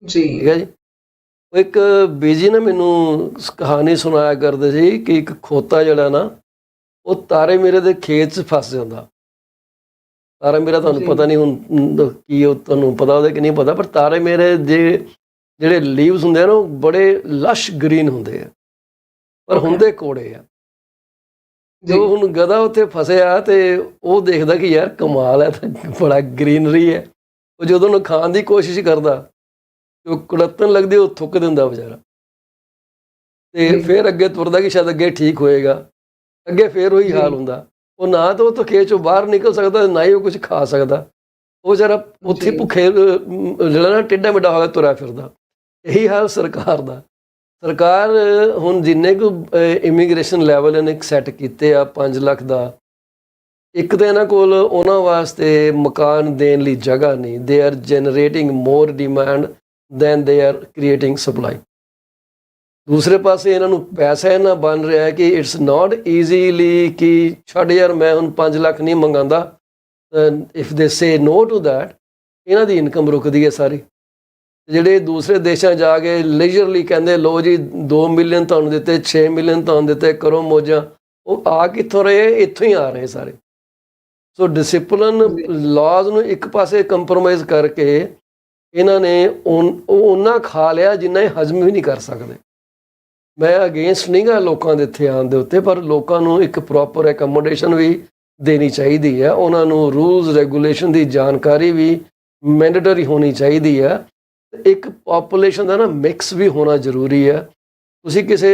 ਠੀਕ ਹੈ ਜੀ। ਇੱਕ ਬੀਜੀ ਨੇ ਮੈਨੂੰ ਕਹਾਣੀ ਸੁਣਾਇਆ ਕਰਦੇ ਸੀ ਕਿ ਇੱਕ ਖੋਤਾ ਜਿਹੜਾ ਨਾ ਉਹ ਤਾਰੇ ਮੇਰੇ ਦੇ ਖੇਤ 'ਚ ਫਸ ਜਾਂਦਾ। ਤਾਰੇ ਮੇਰਾ ਤੁਹਾਨੂੰ ਪਤਾ ਨਹੀਂ ਹੁਣ ਕੀ ਉਹ ਤੁਹਾਨੂੰ ਪਤਾ ਉਹਦੇ ਕਿ ਨਹੀਂ ਪਤਾ, ਪਰ ਤਾਰੇ ਮੇਰੇ ਜਿਹੜੇ ਲੀਵਸ ਹੁੰਦੇ ਆ ਨਾ ਉਹ ਬੜੇ ਲਸ਼ ਗ੍ਰੀਨ ਹੁੰਦੇ ਆ ਪਰ ਹੁੰਦੇ ਕੋੜੇ ਆ। ਜੋ ਹੁਣ ਗਧਾ ਉੱਥੇ ਫਸਿਆ ਤੇ ਉਹ ਦੇਖਦਾ ਕਿ ਯਾਰ ਕਮਾਲ ਹੈ ਤਾਂ ਬੜਾ ਗ੍ਰੀਨਰੀ ਹੈ। ਉਹ ਜਦੋਂ ਉਹਨੂੰ ਖਾਣ ਦੀ ਕੋਸ਼ਿਸ਼ ਕਰਦਾ ਉਹ ਕੁੜੱਤਣ ਲੱਗਦੀ ਉਹ ਥੁੱਕ ਦਿੰਦਾ ਵਿਚਾਰਾ ਤੇ ਫਿਰ ਅੱਗੇ ਤੁਰਦਾ ਕਿ ਸ਼ਾਇਦ ਅੱਗੇ ਠੀਕ ਹੋਏਗਾ। ਅੱਗੇ ਫਿਰ ਉਹੀ ਹਾਲ ਹੁੰਦਾ। ਉਹ ਨਾ ਤਾਂ ਉਹ ਤੋਂ ਖੇਤ ਚੋਂ ਬਾਹਰ ਨਿਕਲ ਸਕਦਾ ਨਾ ਹੀ ਉਹ ਕੁਝ ਖਾ ਸਕਦਾ। ਉਹ ਵਿਚਾਰਾ ਉੱਥੇ ਭੁੱਖੇ ਜਿਹੜਾ ਨਾ ਟੇਢਾ ਮੇਢਾ ਹੋ ਗਿਆ ਤੁਰਿਆ ਫਿਰਦਾ। ਇਹੀ ਹਾਲ ਸਰਕਾਰ ਦਾ। ਸਰਕਾਰ ਹੁਣ ਜਿੰਨੇ ਕੁ ਇਮੀਗ੍ਰੇਸ਼ਨ ਲੈਵਲ ਇਹਨੇ ਸੈੱਟ ਕੀਤੇ ਆ 5 ਲੱਖ ਦਾ, ਇੱਕ ਤਾਂ ਇਹਨਾਂ ਕੋਲ ਉਹਨਾਂ ਵਾਸਤੇ ਮਕਾਨ ਦੇਣ ਲਈ ਜਗ੍ਹਾ ਨਹੀਂ। They are generating more demand than they are creating supply. ਦੂਸਰੇ ਪਾਸੇ ਇਹਨਾਂ ਨੂੰ ਪੈਸਾ ਇਹਨਾਂ ਬਣ ਰਿਹਾ ਕਿ ਇਟਸ ਨਾਟ ਈਜ਼ੀਲੀ ਕਿ ਛੱਡ ਯਾਰ ਮੈਂ ਹੁਣ 5 ਲੱਖ ਨਹੀਂ ਮੰਗਾਉਂਦਾ। If they say no to that ਇਹਨਾਂ ਦੀ ਇਨਕਮ ਰੁਕਦੀ ਹੈ ਸਾਰੀ। ਜਿਹੜੇ ਦੂਸਰੇ ਦੇਸ਼ਾਂ ਜਾ ਕੇ ਲੇਜਰਲੀ ਕਹਿੰਦੇ ਲੋ ਜੀ 2 ਮਿਲੀਅਨ ਤੁਹਾਨੂੰ ਦਿੱਤੇ, 6 ਮਿਲੀਅਨ ਤੁਹਾਨੂੰ ਦਿੱਤੇ, ਕਰੋ ਮੌਜਾਂ, ਉਹ ਆ ਕਿੱਥੋਂ ਰਹੇ? ਇੱਥੋਂ ਹੀ ਆ ਰਹੇ ਸਾਰੇ। ਸੋ ਡਿਸਿਪਲਿਨ ਲਾਜ਼ ਨੂੰ ਇੱਕ ਪਾਸੇ ਕੰਪਰੋਮਾਈਜ਼ ਕਰਕੇ ਇਹਨਾਂ ਨੇ ਓਨਾ ਖਾ ਲਿਆ ਜਿੰਨਾ ਇਹ ਹਜ਼ਮ ਵੀ ਨਹੀਂ ਕਰ ਸਕਦੇ। ਮੈਂ ਅਗੇਂਸਟ ਨਹੀਂ ਗਾ ਲੋਕਾਂ ਦੇ ਇੱਥੇ ਆਉਣ ਦੇ ਉੱਤੇ, ਪਰ ਲੋਕਾਂ ਨੂੰ ਇੱਕ ਪ੍ਰੋਪਰ ਐਕੋਮੋਡੇਸ਼ਨ ਵੀ ਦੇਣੀ ਚਾਹੀਦੀ ਹੈ। ਉਹਨਾਂ ਨੂੰ ਰੂਲਸ ਰੈਗੂਲੇਸ਼ਨ ਦੀ ਜਾਣਕਾਰੀ ਵੀ ਮੈਂਡੇਟਰੀ ਹੋਣੀ ਚਾਹੀਦੀ ਹੈ। ਇੱਕ ਪਾਪੂਲੇਸ਼ਨ ਦਾ ਨਾ ਮਿਕਸ ਵੀ ਹੋਣਾ ਜ਼ਰੂਰੀ ਹੈ। ਤੁਸੀਂ ਕਿਸੇ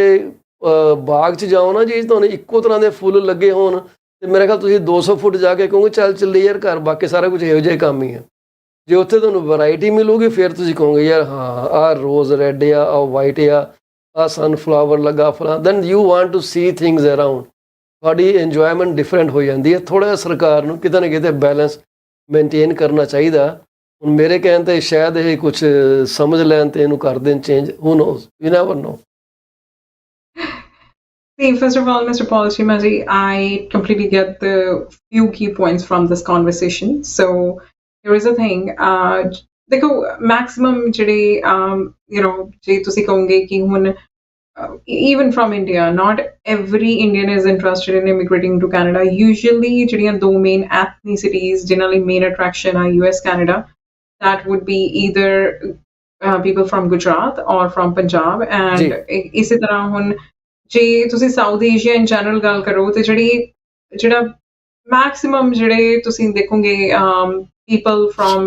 ਬਾਗ 'ਚ ਜਾਓ ਨਾ ਜੀ, ਤੁਹਾਨੂੰ ਇੱਕੋ ਤਰ੍ਹਾਂ ਦੇ ਫੁੱਲ ਲੱਗੇ ਹੋਣ ਤੇ ਮੇਰੇ ਖਿਆਲ ਤੁਸੀਂ 200 ਫੁੱਟ ਜਾ ਕੇ ਕਹੋਗੇ ਚੱਲ ਚੱਲੀ ਯਾਰ ਘਰ, ਬਾਕੀ ਸਾਰਾ ਕੁਝ ਇਹੋ ਜਿਹਾ ਕੰਮ ਹੀ ਹੈ। ਜੇ ਉੱਥੇ ਤੁਹਾਨੂੰ ਵੈਰਾਈਟੀ ਮਿਲੂਗੀ ਫਿਰ ਤੁਸੀਂ ਕਹੋਗੇ ਯਾਰ ਹਾਂ ਆਹ ਰੋਜ਼ ਰੈੱਡ ਆ, ਆਹ ਵਾਈਟ ਆ, ਆਹ ਸਨਫਲਾਵਰ ਲੱਗਾ ਫਲਾਂ, then you want to see things around. ਤੁਹਾਡੀ ਇੰਜੋਇਮੈਂਟ ਡਿਫਰੈਂਟ ਹੋ ਜਾਂਦੀ ਹੈ। ਥੋੜ੍ਹਾ ਜਿਹਾ ਸਰਕਾਰ ਨੂੰ ਕਿਤੇ ਨਾ ਕਿਤੇ ਬੈਲੈਂਸ ਮੇਨਟੇਨ ਕਰਨਾ ਚਾਹੀਦਾ। ਹੁਣ ਮੇਰੇ ਕਹਿਣ ਤੇ ਸ਼ਾਇਦ ਇਹ ਕੁਝ ਸਮਝ ਲੈਣ ਤੇ ਇਹਨੂੰ ਕਰ ਦੇਣ change, who knows, you never know. See, first of all, Mr. Paul Cheema ji, I completely get the few key points from this conversation. So here is the thing. देखो maximum ਜਿਹੜੇ ਜੇ ਤੁਸੀਂ ਕਹੋਗੇ ਕਿ ਹੁਣ even from India, not every Indian is interested in immigrating to Canada. Usually ਜਿਹੜੀਆਂ ਦੋ main ethnicities ਜਿਨ੍ਹਾਂ ਲਈ main attraction ਆ US Canada, that would be either people from Gujarat or from Punjab. And ਇਸੇ ਤਰ੍ਹਾਂ ਹੁਣ ਜੇ ਤੁਸੀਂ ਸਾਊਥ ਏਸ਼ੀਆ ਇਨ ਜਨਰਲ ਗੱਲ ਕਰੋ ਤੇ ਜਿਹੜਾ ਮੈਕਸਿਮਮ ਜਿਹੜੇ ਤੁਸੀਂ ਦੇਖੋਗੇ people from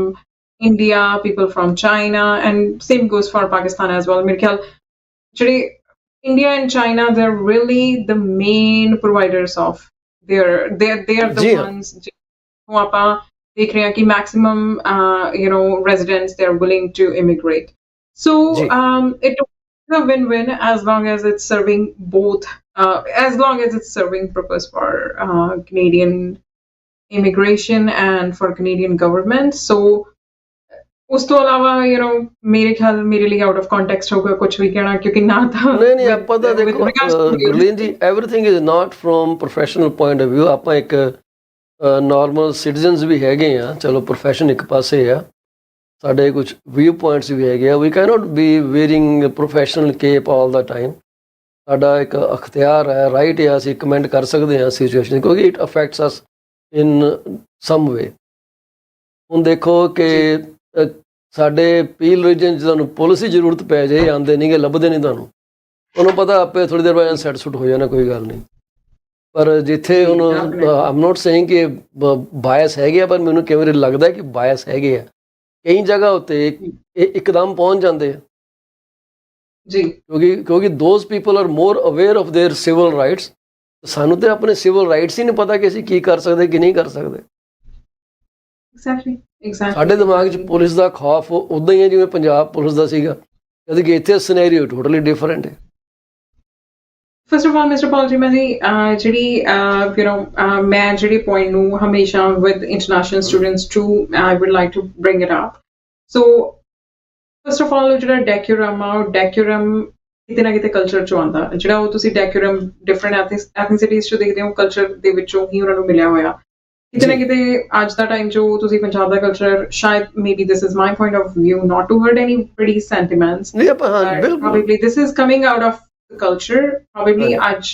India, people from China, and same goes for Pakistan as well. ਮੇਰੇ ਖਿਆਲ ਜਿਹੜੇ India and China, they're really the main providers of they are the ones who ਆਪਾਂ ਦੇਖ ਰਹੇ ਹਾਂ ਕਿ maximum residents, they're willing to immigrate. So it's a win-win as long as it's serving both, as long as it's serving purpose for Canadian immigration and for Canadian government. So ਉਸ ਤੋਂ ਇਲਾਵਾ ਮੇਰੇ ਖਿਆਲ ਮੇਰੇ ਲਈ ਆਊਟ ਆਫ ਕੰਟੈਕਸਟ ਹੋਗਾ ਕੁਝ ਵੀ ਕਹਿਣਾ, ਕਿਉਂਕਿ ਨਾ ਤਾਂ ਨਹੀਂ ਆਪਾਂ ਤਾਂ ਦੇਖੋ ਗੁਰਲੀਨ ਜੀ, everything is not from professional point of view. ਆਪਾਂ ਇੱਕ ਨਾਰਮਲ ਸਿਟੀਜ਼ਨਸ ਵੀ ਹੈਗੇ ਆ, ਚਲੋ ਪ੍ਰੋਫੈਸ਼ਨ ਇੱਕ ਪਾਸੇ ਆ, ਸਾਡੇ ਕੁਝ ਵਿਊ ਪੁਆਇੰਟਸ ਵੀ ਹੈਗੇ ਆ. We can not be wearing professional cap all the time. ਸਾਡਾ ਇੱਕ ਅਖਤਿਆਰ ਹੈ, ਰਾਈਟ ਹੈ, ਅਸੀਂ ਕਮੈਂਟ ਕਰ ਸਕਦੇ ਹਾਂ ਸਿਚੁਏਸ਼ਨ, ਕਿਉਂਕਿ ਇਟ ਅਫੈਕਟਸ ਅਸ ਇਨ ਸਮ ਵੇ. ਹੁਣ ਦੇਖੋ ਕਿ ਸਾਡੇ ਪੀਲ ਰੀਜਨ 'ਚ ਤੁਹਾਨੂੰ ਪੁਲਿਸ ਦੀ ਜ਼ਰੂਰਤ ਪੈ ਜਾਏ, ਆਉਂਦੇ ਨਹੀਂਗੇ, ਲੱਭਦੇ ਨਹੀਂ ਤੁਹਾਨੂੰ ਪਤਾ ਆਪੇ ਥੋੜ੍ਹੀ ਦੇਰ ਬਾਅਦ ਸੈੱਟ ਸੁੱਟ ਹੋ ਜਾਣਾ, ਕੋਈ ਗੱਲ ਨਹੀਂ. ਪਰ ਜਿੱਥੇ ਹੁਣ ਆਮ ਨੋਟ ਸੇਇੰਗ ਕਿ ਬਾਇਸ ਹੈਗੇ ਆ, ਪਰ ਮੈਨੂੰ ਕਈ ਵਾਰੀ ਲੱਗਦਾ ਕਿ ਬਾਇਸ ਹੈਗੇ ਆ ਕਈ ਜਗ੍ਹਾ ਉੱਤੇ, ਇਹ ਇੱਕਦਮ ਪਹੁੰਚ ਜਾਂਦੇ ਆ ਜੀ, ਕਿਉਂਕਿ those people are more aware of there civil rights. ਸਾਨੂੰ ਤੇ ਆਪਣੇ ਸਿਵਲ ਰਾਈਟਸ ਹੀ ਨਹੀਂ ਪਤਾ ਕਿ ਅਸੀਂ ਕੀ ਕਰ ਸਕਦੇ ਕੀ ਨਹੀਂ ਕਰ ਸਕਦੇ. ਸਾਡੇ ਦਿਮਾਗ 'ਚ ਪੁਲਿਸ ਦਾ ਖੌਫ ਉੱਦਾਂ ਹੀ ਹੈ ਜਿਵੇਂ ਪੰਜਾਬ ਪੁਲਿਸ ਦਾ ਸੀਗਾ, ਜਦ ਕਿ ਇੱਥੇ ਸਿਨੈਰੀਓ ਟੋਟਲੀ ਡਿਫਰੈਂਟ ਹੈ. First of all mister Paul Cheema ji, ਜਿਹੜੀ ਮੈਂ ਜਿਹੜੇ ਪੁਆਇੰਟ ਨੂੰ ਹਮੇਸ਼ਾ with international students to I would like to bring it up. So first of all ਜਿਹੜਾ ਡੈਕੋਰਮ ਆ, ਉਹ ਡੈਕੋਰਮ ਕਿਤੇ ਨਾ ਕਿਤੇ ਕਲਚਰ 'ਚੋਂ ਆਉਂਦਾ. ਜਿਹੜਾ ਉਹ ਤੁਸੀਂ ਡੈਕੋਰਮ ਡਿਫਰੈਂਟ ਐਥਨੀਸਿਟੀਜ਼ 'ਚੋਂ ਦੇਖਦੇ ਹੋ, ਕਲਚਰ ਦੇ ਵਿੱਚੋਂ ਹੀ ਉਹਨਾਂ ਨੂੰ ਮਿਲਿਆ ਹੋਇਆ. ਕਿਤੇ ਨਾ ਕਿਤੇ ਅੱਜ ਦਾ ਟਾਈਮ ਜੋ ਤੁਸੀਂ ਪੰਜਾਬ ਦਾ ਕਲਚਰ, ਸ਼ਾਇਦ maybe this is my point of view, not to hurt anybody sentiments, probably this is coming out of the culture. Probably ਅੱਜ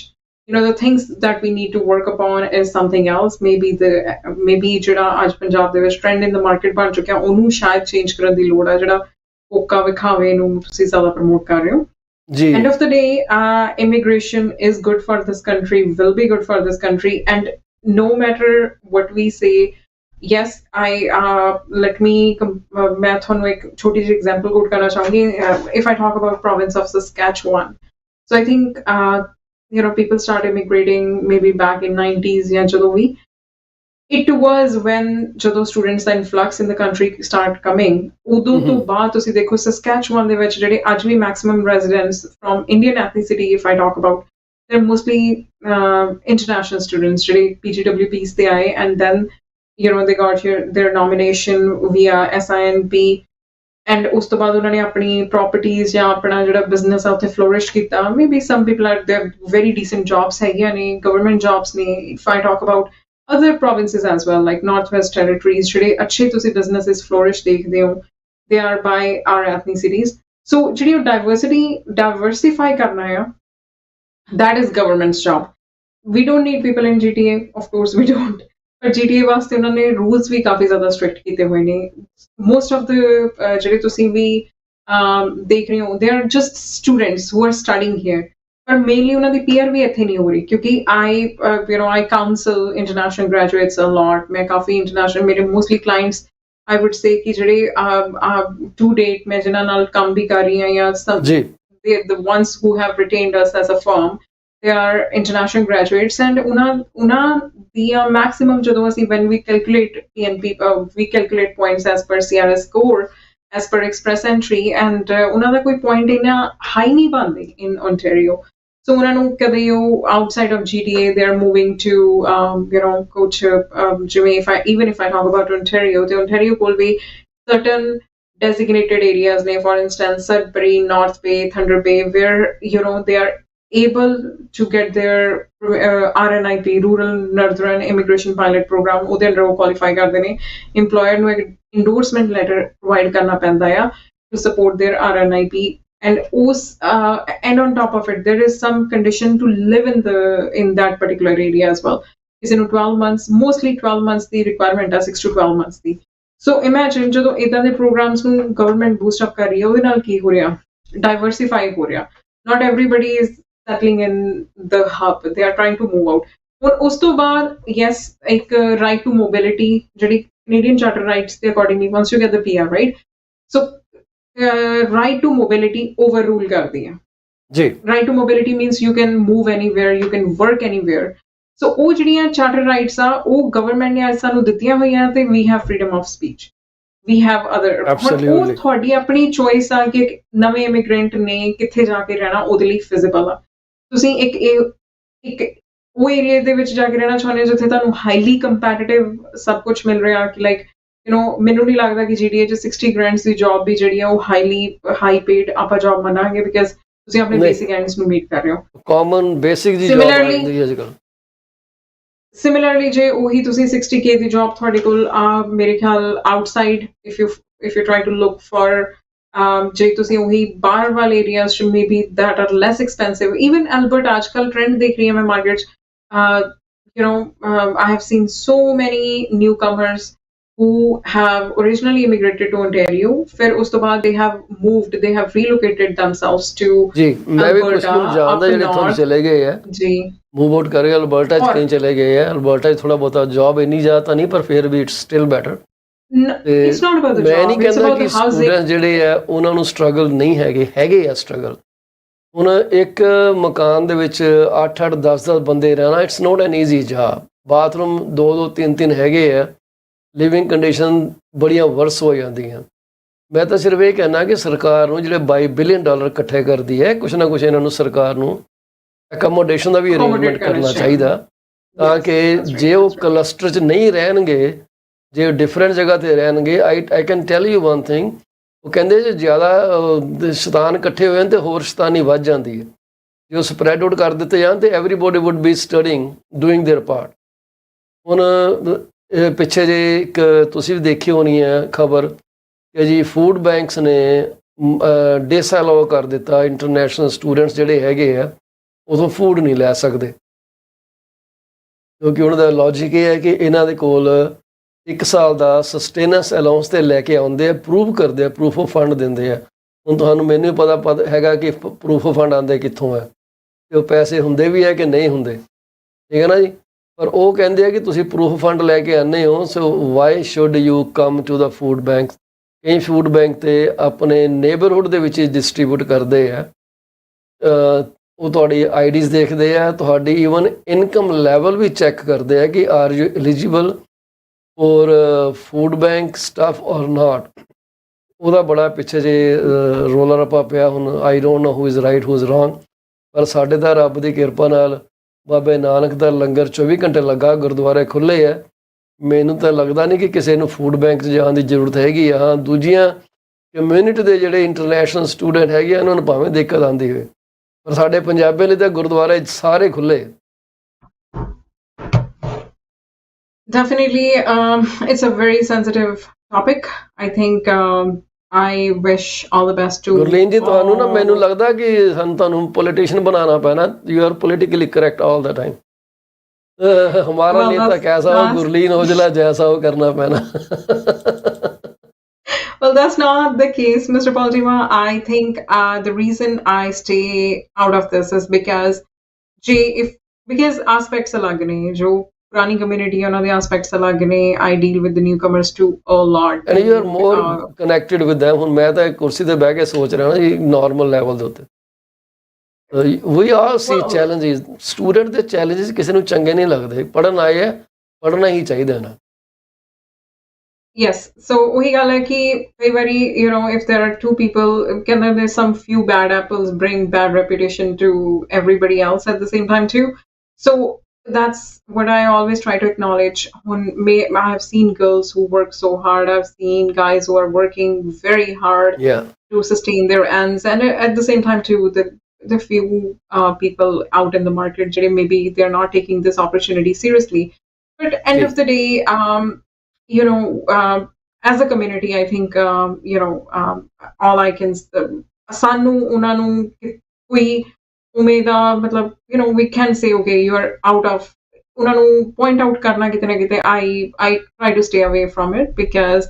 the things that we need to work upon is something else. maybe ਜਿਹੜਾ ਅੱਜ ਪੰਜਾਬ ਦੇ ਵਿੱਚ trend ਇਨ ਦ market ਬਣ ਚੁੱਕਿਆ, ਉਹਨੂੰ ਸ਼ਾਇਦ change ਕਰਨ ਦੀ ਲੋੜ ਹੈ. ਜਿਹੜਾ ਹੋਕਾ ਵਿਖਾਵੇ ਨੂੰ ਤੁਸੀਂ ਜ਼ਿਆਦਾ ਪ੍ਰਮੋਟ ਕਰ ਰਹੇ ਹੋ. End of the day, immigration is good for this country, will be good for this country, and no matter what we say, yes, let me मैं थोनू एक छोटी सी example quote करना चाहूँगी. If I talk about province of Saskatchewan, so I think people start immigrating maybe back in 90s या जदों भी. It was when ਜਦੋਂ students the influx in the country start coming, ਉਦੋਂ ਤੋਂ ਬਾਅਦ ਤੁਸੀਂ ਦੇਖੋ Saskatchewan ਦੇ ਵਿੱਚ ਜਿਹੜੇ ਅੱਜ ਵੀ maximum residents from Indian ethnicity, if I talk about, they're mostly international students, ਜਿਹੜੇ PGWPs they ਆਏ, and then they got their nomination via SINP, and ਉਸ ਤੋਂ ਬਾਅਦ ਉਹਨਾਂ ਨੇ ਆਪਣੀ properties ਜਾਂ ਆਪਣਾ ਜਿਹੜਾ business ਆ ਉੱਥੇ flourish ਕੀਤਾ. Maybe some people are there, very decent jobs ਹੈਗੀਆਂ ਨੇ, government jobs ਨੇ. If I talk about other provinces as well, like Northwest Territories, ਜਿਹੜੇ ਅੱਛੇ ਤੁਸੀਂ businesses flourish ਦੇਖਦੇ ਹੋ, they are by our ethnicities. So ਜਿਹੜੀ ਉਹ diversify ਕਰਨਾ ਆ, that is government's job. We don't need people in GTA, of course we don't, but GTA ਵਾਸਤੇ ਉਹਨਾਂ ਨੇ rules ਵੀ ਕਾਫੀ ਜ਼ਿਆਦਾ strict ਕੀਤੇ ਹੋਏ ਨੇ. Most of the ਜਿਹੜੇ ਤੁਸੀਂ ਵੀ ਦੇਖ ਰਹੇ ਹੋ, they are just students who are studying here, ਪਰ mainly ਉਹਨਾਂ ਦੀ PR ਵੀ ਇੱਥੇ ਨਹੀਂ ਹੋ ਰਹੀ, ਕਿਉਂਕਿ I counsel international graduates a lot. ਮੈਂ ਕਾਫੀ international, ਮੇਰੇ mostly clients I would say ਕਿ ਜਿਹੜੇ to date ਮੈਂ ਜਿਨ੍ਹਾਂ ਨਾਲ ਕੰਮ ਵੀ ਕਰ ਰਹੀ ਹਾਂ ਜਾਂ the ones who have retained us as a firm, they are international graduates, and una the maximum ਜਦੋਂ ਅਸੀਂ when we calculate PNP, we calculate points as per CRS score, as per express entry, and ਉਹਨਾਂ ਦਾ ਕੋਈ point ਇੰਨਾ high ਨਹੀਂ ਬਣਦੇ in Ontario. So ਉਹਨਾਂ ਨੂੰ ਕਦੇ ਉਹ outside of GTA, they are moving to ਕੁਛ ਜਿਵੇਂ if I talk about Ontario, ਤੇ Ontario ਕੋਲ ਵੀ certain designated areas, for instance, Sudbury, North Bay, Thunder Bay, where they are able to get their RNIP, Rural Northern Immigration Pilot Program, ਉਹਦੇ ਅੰਦਰ ਉਹ qualify ਕਰਦੇ ਨੇ. Employer ਨੂੰ ਇੱਕ endorsement letter provide ਕਰਨਾ ਪੈਂਦਾ ਆ to support their RNIP. And on top of it, there is some condition to live in that particular area as well. Is in 12 months, mostly 12 months the requirement is 6 to 12 months the. So imagine ਜਦੋਂ ਇਦਾਂ ਦੇ programs ਨੂੰ government boost up ਕਰ ਰਹੀ ਹੈ, ਉਹਦੇ ਨਾਲ ਕੀ ਹੋ ਰਿਹਾ? Diversify ਹੋ ਰਿਹਾ. Not everybody is settling in the hub. They are trying to move out. ਹੁਣ ਉਸ ਤੋਂ ਬਾਅਦ, yes, ਇੱਕ right to mobility, ਜਿਹੜੀ Canadian Charter Rights ਦੇ accordingly, once you get the PR, right? So right to mobility overrule ਕਰਦੀ ਹੈ. ਜੀ. Right to mobility means you can move anywhere, you can work anywhere. So ਉਹ ਜਿਹੜੀਆਂ charter rights ਆ, ਉਹ government ਨੇ ਅੱਜ ਸਾਨੂੰ ਦਿੱਤੀਆਂ ਹੋਈਆਂ ਤੇ we have freedom of speech. We have other. ਉਹ ਤੁਹਾਡੀ ਆਪਣੀ choice ਆ ਕਿ ਨਵੇਂ immigrant ਨੇ ਕਿੱਥੇ ਜਾ ਕੇ ਰਹਿਣਾ, ਉਹਦੇ ਲਈ feasible ਆ. ਤੁਸੀਂ ਇੱਕ ਉਹ ਏਰੀਆ ਦੇ ਵਿੱਚ ਜਾ ਕੇ ਰਹਿਣਾ ਚਾਹੁੰਦੇ ਹੋ ਜਿੱਥੇ ਤੁਹਾਨੂੰ highly competitive ਸਭ ਕੁਝ ਮਿਲ ਰਿਹਾ, ਕਿ like ਮੈਨੂੰ ਨਹੀਂ ਲੱਗਦਾ ਕਿ GTA 'ਚ 60 grand ਦੀ job ਵੀ ਜਿਹੜੀ ਆ ਉਹ high paid ਆਪਾਂ job ਮੰਨਾਂਗੇ, because ਤੁਸੀਂ ਆਪਣੇ basic ends ਨੂੰ meet ਕਰ ਰਹੇ ਹੋ. Common basic ਦੀ job ਆਉਂਦੀ ਅੱਜ ਕੱਲ੍ਹ. Similarly, ਜੇ ਉਹੀ ਤੁਸੀਂ 60K ਦੀ job ਤੁਹਾਡੇ ਕੋਲ ਮੇਰੇ ਖਿਆਲ outside, if you try to look for ਜੇ ਤੁਸੀਂ ਉਹੀ ਬਾਹਰ ਵਾਲੇ areas ਚ maybe that are less expensive. Even Albert ਅੱਜ ਕੱਲ੍ਹ trend ਦੇਖ ਰਹੀ ਹਾਂ ਮੈਂ market 'ਚ. I have seen so many newcomers who have originally immigrated to Ontario. ਫਿਰ ਉਸ ਤੋਂ ਬਾਅਦ they have relocated themselves to ਜੀ. ਮੈਂ ਵੀ ਕੁਝ ਨੂੰ ਜਾਣਦਾ ਜਿਹੜੇ ਇੱਥੋਂ ਚਲੇ ਗਏ ਆ ਜੀ, ਮੂਵ ਆਊਟ ਕਰਕੇ ਅਲਬਰਟਾ 'ਚ ਕਈ ਚਲੇ ਗਏ ਆ. ਅਲਬਰਟਾ 'ਚ ਥੋੜਾ ਬਹੁਤਾ ਜੌਬ ਇੰਨੀ ਜ਼ਿਆਦਾ ਤਾਂ ਨਹੀਂ, ਪਰ ਫਿਰ ਵੀ ਇਟਸ ਸਟਿਲ ਬੈਟਰ. ਮੈਂ ਨਹੀਂ ਕਹਿੰਦਾ ਕਿ ਸਟੂਡੈਂਟ ਜਿਹੜੇ ਆ ਉਹਨਾਂ ਨੂੰ ਸਟਰਗਲ ਨਹੀਂ ਹੈਗੇ ਆ ਸਟਰਗਲ. ਹੁਣ ਇੱਕ ਮਕਾਨ ਦੇ ਵਿੱਚ 8-8, 10-10 ਬੰਦੇ ਰਹਿਣਾ, it's not N easy job. Bathroom 2-2, 3-3 ਹੈਗੇ ਆ. ਲਿਵਿੰਗ ਕੰਡੀਸ਼ਨ ਬੜੀਆਂ ਵਰਸ ਹੋ ਜਾਂਦੀਆਂ. ਮੈਂ ਤਾਂ ਸਿਰਫ ਇਹ ਕਹਿਣਾ ਕਿ ਸਰਕਾਰ ਨੂੰ ਜਿਹੜੇ $22 ਬਿਲੀਅਨ ਇਕੱਠੇ ਕਰਦੀ ਹੈ, ਕੁਛ ਨਾ ਕੁਛ ਇਹਨਾਂ ਨੂੰ ਸਰਕਾਰ ਨੂੰ ਅਕੋਮੋਡੇਸ਼ਨ ਦਾ ਵੀ ਅਰੇਂਜਮੈਂਟ ਕਰਨਾ ਚਾਹੀਦਾ, ਤਾਂ ਕਿ ਜੇ ਉਹ ਕਲਸਟਰ 'ਚ ਨਹੀਂ ਰਹਿਣਗੇ, ਜੇ ਡਿਫਰੈਂਟ ਜਗ੍ਹਾ 'ਤੇ ਰਹਿਣਗੇ. I can tell you one thing, ਉਹ ਕਹਿੰਦੇ ਜੇ ਜ਼ਿਆਦਾ ਸ਼ੈਤਾਨ ਇਕੱਠੇ ਹੋਏ ਹਨ ਤਾਂ ਹੋਰ ਸ਼ੈਤਾਨੀ ਵੱਧ ਜਾਂਦੀ ਹੈ. ਜੇ ਉਹ ਸਪਰੈਡ ਆਊਟ ਕਰ ਦਿੱਤੇ ਜਾਣ ਤਾਂ everybody would be studying, doing their part. ਹੁਣ ਪਿੱਛੇ ਜੇ ਇੱਕ ਤੁਸੀਂ ਵੀ ਦੇਖੀ ਹੋਣੀ ਹੈ ਖਬਰ ਕਿ ਜੀ ਫੂਡ ਬੈਂਕਸ ਨੇ ਡਿਸਅਲਾਓ ਕਰ ਦਿੱਤਾ, ਇੰਟਰਨੈਸ਼ਨਲ ਸਟੂਡੈਂਟਸ ਜਿਹੜੇ ਹੈਗੇ ਆ ਉਦੋਂ ਫੂਡ ਨਹੀਂ ਲੈ ਸਕਦੇ, ਕਿਉਂਕਿ ਉਹਨਾਂ ਦਾ ਲੌਜਿਕ ਇਹ ਹੈ ਕਿ ਇਹਨਾਂ ਦੇ ਕੋਲ 1 ਸਾਲ ਦਾ ਸਸਟੇਨੈਂਸ ਅਲਾਊਂਸ 'ਤੇ ਲੈ ਕੇ ਆਉਂਦੇ ਆ, ਪ੍ਰੂਵ ਕਰਦੇ ਆ, ਪ੍ਰੂਫ ਆਫ ਫੰਡ ਦਿੰਦੇ ਆ. ਹੁਣ ਮੈਨੂੰ ਪਤਾ ਹੈਗਾ ਕਿ ਪ੍ਰੂਫ ਆਫ ਫੰਡ ਆਉਂਦੇ ਕਿੱਥੋਂ ਹੈ, ਤੇ ਉਹ ਪੈਸੇ ਹੁੰਦੇ ਵੀ ਹੈ ਕਿ ਨਹੀਂ ਹੁੰਦੇ, ਠੀਕ ਹੈ ਨਾ ਜੀ. ਪਰ ਉਹ ਕਹਿੰਦੇ ਆ ਕਿ ਤੁਸੀਂ ਪ੍ਰੂਫ ਫੰਡ ਲੈ ਕੇ ਆਉਂਦੇ ਹੋ, so why should you come to the food bank. ਕਈ ਫੂਡ ਬੈਂਕ 'ਤੇ ਆਪਣੇ ਨੇਬਰਹੁੱਡ ਦੇ ਵਿੱਚ ਡਿਸਟਰੀਬਿਊਟ ਕਰਦੇ ਆ. ਉਹ ਤੁਹਾਡੀ ਆਈਡੀਜ਼ ਦੇਖਦੇ ਆ, ਤੁਹਾਡੀ ਈਵਨ ਇਨਕਮ ਲੈਵਲ ਵੀ ਚੈੱਕ ਕਰਦੇ ਆ ਕਿ are you eligible for food bank stuff or not. ਉਹਦਾ ਬੜਾ ਪਿੱਛੇ ਜੇ ਰੋਲਾ ਰੱਪਾ ਪਿਆ. ਹੁਣ I don't know who is right who is wrong, ਪਰ ਸਾਡੇ ਤਾਂ ਰੱਬ ਦੀ ਕਿਰਪਾ ਨਾਲ ਬਾਬੇ ਨਾਨਕ ਦਾ ਲੰਗਰ 24 ਘੰਟੇ ਲੱਗਾ, ਗੁਰਦੁਆਰੇ ਖੁੱਲ੍ਹੇ ਆ. ਮੈਨੂੰ ਤਾਂ ਲੱਗਦਾ ਨਹੀਂ ਕਿ ਕਿਸੇ ਨੂੰ ਫੂਡ ਬੈਂਕ 'ਚ ਜਾਣ ਦੀ ਜ਼ਰੂਰਤ ਹੈਗੀ ਆ. ਹਾਂ, ਦੂਜੀਆਂ ਕਮਿਊਨਿਟੀ ਦੇ ਜਿਹੜੇ ਇੰਟਰਨੈਸ਼ਨਲ ਸਟੂਡੈਂਟ ਹੈਗੇ ਆ ਉਹਨਾਂ ਨੂੰ ਭਾਵੇਂ ਦਿੱਕਤ ਆਉਂਦੀ ਹੋਵੇ, ਪਰ ਸਾਡੇ ਪੰਜਾਬੀਆਂ ਲਈ ਤਾਂ ਗੁਰਦੁਆਰੇ ਸਾਰੇ ਖੁੱਲ੍ਹੇ. Definitely, it's a very sensitive topic. I think I wish all the best to Gurleen ਜੀ, ਤੁਹਾਨੂੰ ਨਾ ਮੈਨੂੰ ਲੱਗਦਾ ਕਿ ਤੁਹਾਨੂੰ ਪੋਲੀਟੀਸ਼ੀਅਨ ਬਣਾਉਣਾ ਪੈਣਾ. You are ਪੋਲੀਟਿਕਲੀ correct all the time. हमारा नेता कैसा हो, गुरलीन औजला जैसा हो करना पैना. Well, that's not the case, Mr. Paul Cheema. I think the reason I stay out of this is because aspects alag ne, jo purani community ਉਹਨਾਂ ਦੇ aspects alag ne. I deal with the newcomers too a lot. And you are more connected with them. ਹੁਣ ਮੈਂ ਤਾਂ ਕੁਰਸੀ ਤੇ ਬਹਿ ਕੇ ਸੋਚ ਰਿਹਾ ਨਾ ਜੀ, ਨਾਰਮਲ ਲੈਵਲ ਦੇ ਉੱਤੇ. We all see challenges. Student ਦੇ challenges ਕਿਸੇ ਨੂੰ ਚੰਗੇ ਨਹੀਂ ਲੱਗਦੇ. ਪੜ੍ਹਨ ਆਏ ਹੈ, ਪੜ੍ਹਨਾ ਹੀ ਚਾਹੀਦਾ ਨਾ. Yes, so ਉਹੀ ਗੱਲ ਹੈ ਕਿ ਕਈ ਵਾਰੀ if there are two people, ਕਹਿੰਦੇ there's some few bad apples bring bad reputation to everybody else at the same time too. So that's what I always try to acknowledge. I have seen girls who work so hard. I've seen guys who are working very hard to sustain their ends, and at the same time too, the few people out in the market, maybe they're not taking this opportunity seriously. But end of the day, as a community, I think all I can ਸਾਨੂੰ ਉਹਨਾਂ ਨੂੰ ਕੋਈ ਉਮੀਦ ਆ ਮਤਲਬ we can say okay you are out of ਉਹਨਾਂ ਨੂੰ point out ਕਰਨਾ ਕਿਤੇ ਨਾ ਕਿਤੇ I try to stay away from it because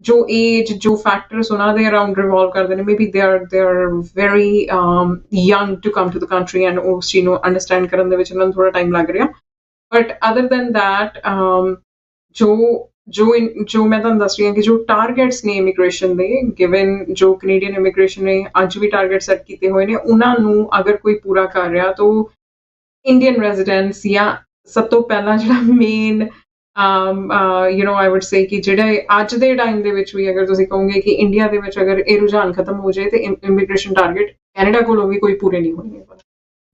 ਜੋ age ਜੋ factors ਉਹਨਾਂ ਦੇ around revolve ਕਰਦੇ ਨੇ maybe they are very young to come to the country and ਉਸ ਚੀਜ਼ ਨੂੰ understand ਕਰਨ ਦੇ ਵਿੱਚ ਉਹਨਾਂ ਨੂੰ ਥੋੜਾ ਟਾਈਮ ਲੱਗ ਰਿਹਾ but other than that ਜੋ ਮੈਂ ਤੁਹਾਨੂੰ ਦੱਸ ਰਹੀ ਹਾਂ ਕਿ ਜੋ ਟਾਰਗੇਟਸ ਨੇ ਇਮੀਗ੍ਰੇਸ਼ਨ ਦੇ ਗਿਵਨ ਜੋ ਕੈਨੇਡੀਅਨ ਇਮੀਗ੍ਰੇਸ਼ਨ ਨੇ ਅੱਜ ਵੀ ਟਾਰਗੇਟ ਸੈੱਟ ਕੀਤੇ ਹੋਏ ਨੇ ਉਹਨਾਂ ਨੂੰ ਅਗਰ ਕੋਈ ਪੂਰਾ ਕਰ ਰਿਹਾ ਤਾਂ ਇੰਡੀਅਨ ਰੈਜ਼ੀਡੈਂਟਸ ਜਾਂ ਸਭ ਤੋਂ ਪਹਿਲਾਂ ਜਿਹੜਾ ਮੇਨ I would say ਕਿ ਜਿਹੜੇ ਅੱਜ ਦੇ ਟਾਈਮ ਦੇ ਵਿੱਚ ਵੀ ਅਗਰ ਤੁਸੀਂ ਕਹੋਗੇ ਕਿ ਇੰਡੀਆ ਦੇ ਵਿੱਚ ਅਗਰ ਇਹ ਰੁਝਾਨ ਖਤਮ ਹੋ ਜਾਏ ਤੇ ਇਮੀਗ੍ਰੇਸ਼ਨ ਟਾਰਗੇਟ ਕੈਨੇਡਾ ਕੋਲੋਂ ਵੀ ਕੋਈ ਪੂਰੇ ਨਹੀਂ ਹੋਣਗੇ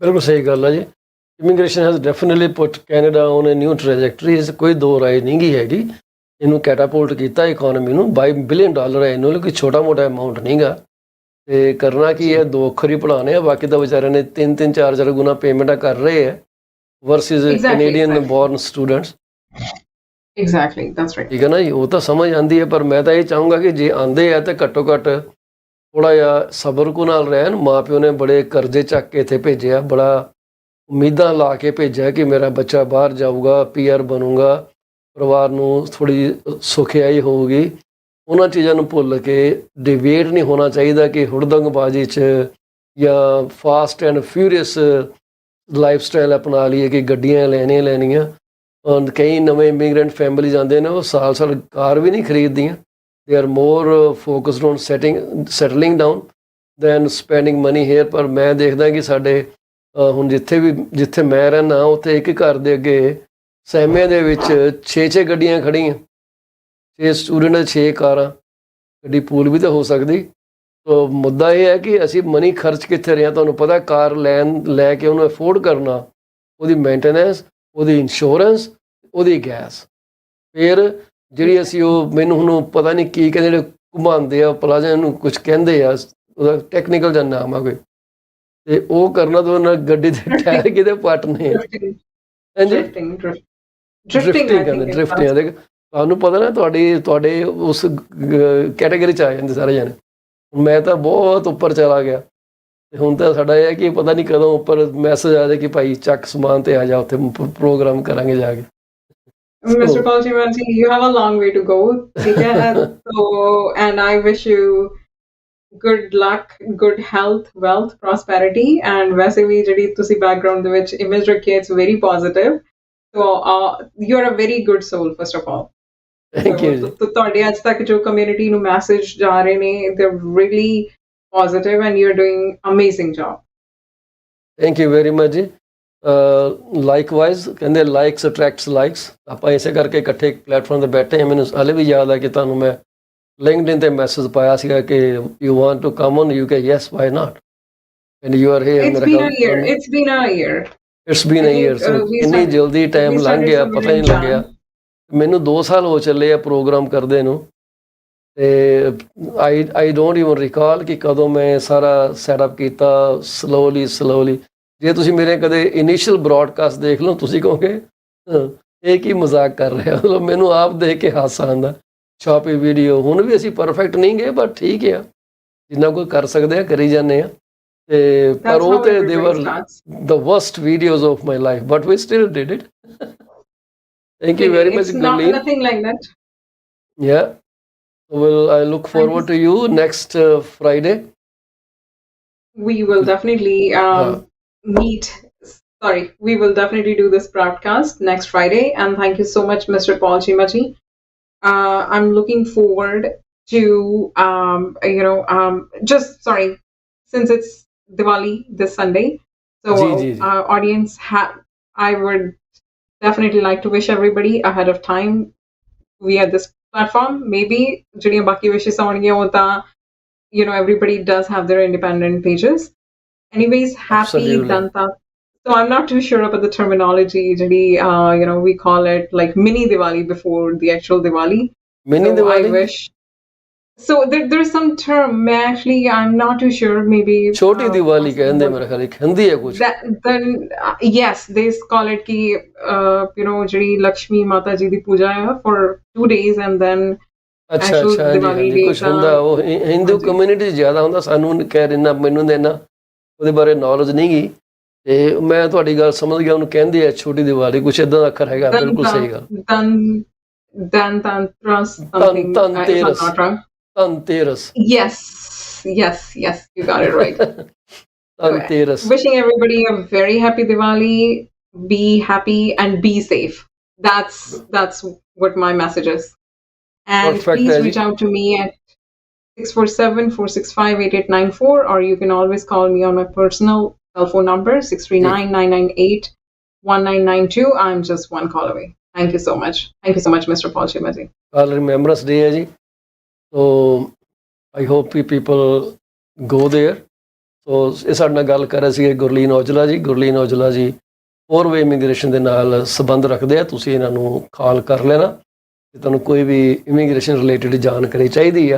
ਬਿਲਕੁਲ ਸਹੀ ਗੱਲ ਹੈ ਜੀ immigration has definitely put Canada on a new trajectory ਇਸ ਕੋਈ ਦੋ ਰਾਏ ਨਹੀਂ ਗੀ ਹੈਗੀ ਇਹਨੂੰ ਕੈਟਾਪੋਲਟ ਕੀਤਾ ਇਕੋਨਮੀ ਨੂੰ $22 ਬਿਲੀਅਨ ਇਹਨੂੰ ਕੋਈ ਛੋਟਾ ਮੋਟਾ ਅਮਾਊਂਟ ਨਹੀਂਗਾ ਤੇ ਕਰਨਾ ਕੀ ਹੈ ਦੋ ਅੱਖਰ ਹੀ ਪੜਾਉਣੇ ਆ ਬਾਕੀ ਤਾਂ ਵਿਚਾਰਿਆਂ ਨੇ 3-3 4-4 ਗੁਣਾ ਪੇਮੈਂਟਾਂ ਕਰ ਰਹੇ ਆ versus Canadian born students exactly that's right ਠੀਕ ਹੈ ਨਾ ਜੀ ਉਹ ਤਾਂ ਸਮਝ ਆਉਂਦੀ ਹੈ ਪਰ ਮੈਂ ਤਾਂ ਇਹ ਚਾਹੂੰਗਾ ਕਿ ਜੇ ਆਉਂਦੇ ਆ ਤਾਂ ਘੱਟੋ ਘੱਟ ਥੋੜ੍ਹਾ ਜਿਹਾ ਸਬਰ ਕੋ ਨਾਲ ਰਹਿਣ ਮਾਂ ਪਿਓ ਨੇ ਬੜੇ ਕਰਜ਼ੇ ਚੱਕ ਕੇ ਇੱਥੇ ਭੇਜਿਆ ਬੜਾ ਉਮੀਦਾਂ ਲਾ ਕੇ ਭੇਜਿਆ ਕਿ ਮੇਰਾ ਬੱਚਾ ਬਾਹਰ ਜਾਊਗਾ PR ਬਣੂਗਾ ਪਰਿਵਾਰ ਨੂੰ ਥੋੜ੍ਹੀ ਸੁਖਿਆਈ ਹੋਊਗੀ ਉਹਨਾਂ ਚੀਜ਼ਾਂ ਨੂੰ ਭੁੱਲ ਕੇ ਡਿਵੇਟ ਨਹੀਂ ਹੋਣਾ ਚਾਹੀਦਾ ਕਿ ਹੁੜਦੰਗਬਾਜ਼ੀ 'ਚ ਜਾਂ fast and furious life style ਅਪਣਾ ਲਈਏ ਕਿ ਗੱਡੀਆਂ ਲੈਣੀਆਂ ਕਈ ਨਵੇਂ ਇਮੀਗ੍ਰੈਂਟ ਫੈਮਿਲੀ ਜਾਂਦੇ ਨੇ ਉਹ ਸਾਲ ਕਾਰ ਵੀ ਨਹੀਂ ਖਰੀਦਦੀਆਂ they are more focused on settling down than spending money here ਪਰ ਮੈਂ ਦੇਖਦਾ ਕਿ ਸਾਡੇ ਹੁਣ ਜਿੱਥੇ ਮੈਂ ਰਹਿੰਦਾ ਉੱਥੇ ਇੱਕ ਘਰ ਦੇ ਅੱਗੇ ਸਹਿਮੇ ਦੇ ਵਿੱਚ 6 ਗੱਡੀਆਂ ਖੜੀਆਂ 6 ਸਟੂਡੈਂਟ 6 ਕਾਰਾਂ ਗੱਡੀ ਪੂਲ ਵੀ ਤਾਂ ਹੋ ਸਕਦੀ ਤੋ ਮੁੱਦਾ ਇਹ ਹੈ ਕਿ ਅਸੀਂ ਮਨੀ ਖਰਚ ਕਿੱਥੇ ਰਹੇ ਹਾਂ ਤੁਹਾਨੂੰ ਪਤਾ ਕਾਰ ਲੈ ਕੇ ਉਹਨੂੰ ਅਫੋਰਡ ਕਰਨਾ ਉਹਦੀ ਮੇਨਟੇਨੈਂਸ ਉਹਦੀ ਇੰਸ਼ੋਰੈਂਸ ਉਹਦੀ ਗੈਸ ਫਿਰ ਜਿਹੜੀ ਅਸੀਂ ਉਹ ਮੈਨੂੰ ਹੁਣ ਪਤਾ ਨਹੀਂ ਕੀ ਕਹਿੰਦੇ ਜਿਹੜੇ ਘੁਮਾਉਂਦੇ ਆ ਪਲਾਜ਼ਾ ਨੂੰ ਕੁਝ ਕਹਿੰਦੇ ਆ ਉਹਦਾ ਟੈਕਨੀਕਲ ਜਿਹਾ ਨਾਮ ਆ ਕੋਈ ਤੇ ਉਹ ਕਰਨਾ ਤਾਂ ਉਹਨਾਂ ਗੱਡੀ ਦੇ ਟਾਇਰ ਕਿਤੇ ਪੱਟਨੇ ਆ ਹਾਂਜੀ ਡ੍ਰਿਫਟਿੰਗ ਦੇਖ ਤੁਹਾਨੂੰ ਪਤਾ ਨਾ ਤੁਹਾਡੇ ਉਸ ਕੈਟਾਗਰੀ 'ਚ ਆ ਜਾਂਦੇ ਸਾਰੇ ਜਾਣੇ ਮੈਂ ਤਾਂ ਬਹੁਤ ਉੱਪਰ ਚਲਾ ਗਿਆ ਤੇ ਹੁਣ ਤਾਂ ਸਾਡਾ ਇਹ ਹੈ ਕਿ ਪਤਾ ਨਹੀਂ ਕਦੋਂ ਉੱਪਰ ਮੈਸੇਜ ਆ ਜਾਏ ਕਿ ਭਾਈ ਚੱਕ ਸਮਾਨ ਤੇ ਆ ਜਾ ਉੱਥੇ ਪ੍ਰੋਗਰਾਮ ਕਰਾਂਗੇ ਜਾ ਕੇ Mr. Paul Cheema, you have a long way to go. And I wish you good luck, good health, wealth, prosperity, and वैसे भी जड़ी तुसी background ਦੇ ਵਿੱਚ image ਰੱਖੀ it's very positive. So you're a very good soul, first of all. Thank you. तो ਤੁਹਾਡੇ ਅੱਜ ਤੱਕ ਜੋ community ਨੂੰ message ਜਾ ਰਹੇ ਨੇ they're really positive and you're doing amazing job. Thank you very much ਜੀ ਲਾਈਕਵਾਈਜ਼ ਕਹਿੰਦੇ ਲਾਈਕਸ ਅਟਰੈਕਟਸ ਲਾਈਕਸ ਆਪਾਂ ਇਸੇ ਕਰਕੇ ਇਕੱਠੇ ਇੱਕ ਪਲੇਟਫਾਰਮ 'ਤੇ ਬੈਠੇ ਹਾਂ ਮੈਨੂੰ ਹਾਲੇ ਵੀ ਯਾਦ ਆ ਕਿ ਤੁਹਾਨੂੰ ਮੈਂ ਲਿੰਕਡਇਨ 'ਤੇ ਮੈਸੇਜ ਪਾਇਆ ਸੀਗਾ ਕਿ you want to come on UK yes why not and you are here It's been a year so ਇੰਨੀ ਜਲਦੀ ਟਾਈਮ ਲੰਘ ਗਿਆ ਪਤਾ ਨਹੀਂ ਲੱਗਿਆ ਮੈਨੂੰ 2 ਸਾਲ ਹੋ ਚੱਲੇ ਆ ਪ੍ਰੋਗਰਾਮ ਕਰਦੇ ਨੂੰ ਤੇ ਆਈ ਡੋਂਟ ਇਵਨ ਰਿਕਾਲ ਕਿ ਕਦੋਂ ਮੈਂ ਸਾਰਾ ਸੈਟਅਪ ਕੀਤਾ ਸਲੋਲੀ ਜੇ ਤੁਸੀਂ ਮੇਰੇ ਕਦੇ ਇਨੀਸ਼ੀਅਲ ਬ੍ਰੌਡਕਾਸਟ ਦੇਖ ਲਓ ਤੁਸੀਂ ਕਹੋਗੇ ਇਹ ਕੀ ਮਜ਼ਾਕ ਕਰ ਰਿਹਾ ਮਤਲਬ ਮੈਨੂੰ ਆਪ ਦੇਖ ਕੇ ਹਾਸਾ ਆਉਂਦਾ ਛਾਪੀ ਵੀਡੀਓ ਹੁਣ ਵੀ ਅਸੀਂ ਪਰਫੈਕਟ ਨਹੀਂ ਗਏ ਬਟ ਠੀਕ ਆ ਜਿੰਨਾ ਕੋਈ ਕਰ ਸਕਦੇ ਆ ਕਰੀ ਜਾਂਦੇ ਆ ਤੇ ਪਰ ਉਹ ਤੇ they were the worst videos of my life but we still did it thank you very much Gurleen nothing like that yeah well I look forward to you next Friday we will definitely we will definitely do this broadcast next Friday and thank you so much Mr. Paul Cheema ji. I'm looking forward to since it's Diwali this Sunday so audience I would definitely like to wish everybody ahead of time via this platform maybe ਜਿਹੜੀਆਂ ਬਾਕੀ wishes ਆਉਣਗੀਆਂ ਉਹ ਤਾਂ everybody does have their independent pages. Anyways, happy Danta So I'm not too sure about the terminology. Generally, we call it like mini Diwali before the actual Diwali. Mini So I Diwali? wish. So there's some term. I'm not too sure. Maybe छोटी दिवाली कहते हैं मेरे ख्याल एक हिंदी है कुछ. then yes, they call it ki jehdi Lakshmi Mata ji di puja hai for 2 days and then ਅੱਛਾ actual ਅੱਛਾ, ਹਾਂਜੀ Diwali ਹਾਂਜੀ, day ਕੁਛ ਹੁੰਦਾ ਉਹ ਹਿੰਦੂ ਹਾਂਜੀ। ਕਮਿਊਨਿਟੀ 'ਚ ਜ਼ਿਆਦਾ ਹੁੰਦਾ, ਸਾਨੂੰ ਖੈਰ ਇੰਨਾ ਮੈਨੂੰ ਤਾਂ ਇੰਨਾ ਉਹਦੇ ਬਾਰੇ ਨੌਲੇਜ ਨਹੀਂ ਗਈ, ਤੇ ਮੈਂ ਤੁਹਾਡੀ ਗੱਲ ਸਮਝ ਗਿਆ, ਉਹਨੂੰ ਕਹਿੰਦੇ ਆ ਛੋਟੀ ਦੀਵਾਲੀ, ਕੁਛ ਇਦਾਂ ਦਾ ਅੱਖਰ ਹੈਗਾ, ਬਿਲਕੁਲ ਸਹੀ ਗੱਲ. Dantantras ਧਨ something, if I'm Dhanteras, not wrong. Dhanteras. Yes, you got it right. So, Dhanteras. wishing everybody a very happy Diwali. Be happy and be safe. That's what my message is. And Perfect please ਹੈ ਜੀ. reach out to me at 647-465-8894, or you can always call me on my personal cell phone number 639-998-1992. I'm just one call away. Thank you so much. Thank you so much, Mr. Paul Cheema ji. ਕੱਲ Remembrance Day ਹੈ ਜੀ, so I hope we people go there. So ਇਹ ਸਾਡੇ ਨਾਲ ਗੱਲ ਕਰ ਰਹੇ ਸੀ ਗੁਰਲੀਨ ਔਜਲਾ ਜੀ. ਗੁਰਲੀਨ ਔਜਲਾ ਜੀ ਫੋਰਵੇ ਇਮੀਗ੍ਰੇਸ਼ਨ ਦੇ ਨਾਲ ਸੰਬੰਧ ਰੱਖਦੇ ਆ. ਤੁਸੀਂ ਇਹਨਾਂ ਨੂੰ ਕਾਲ ਕਰ ਲੈਣਾ ਜੇ ਤੁਹਾਨੂੰ ਕੋਈ ਵੀ ਇਮੀਗ੍ਰੇਸ਼ਨ ਰਿਲੇਟਿਡ ਜਾਣਕਾਰੀ ਚਾਹੀਦੀ ਆ.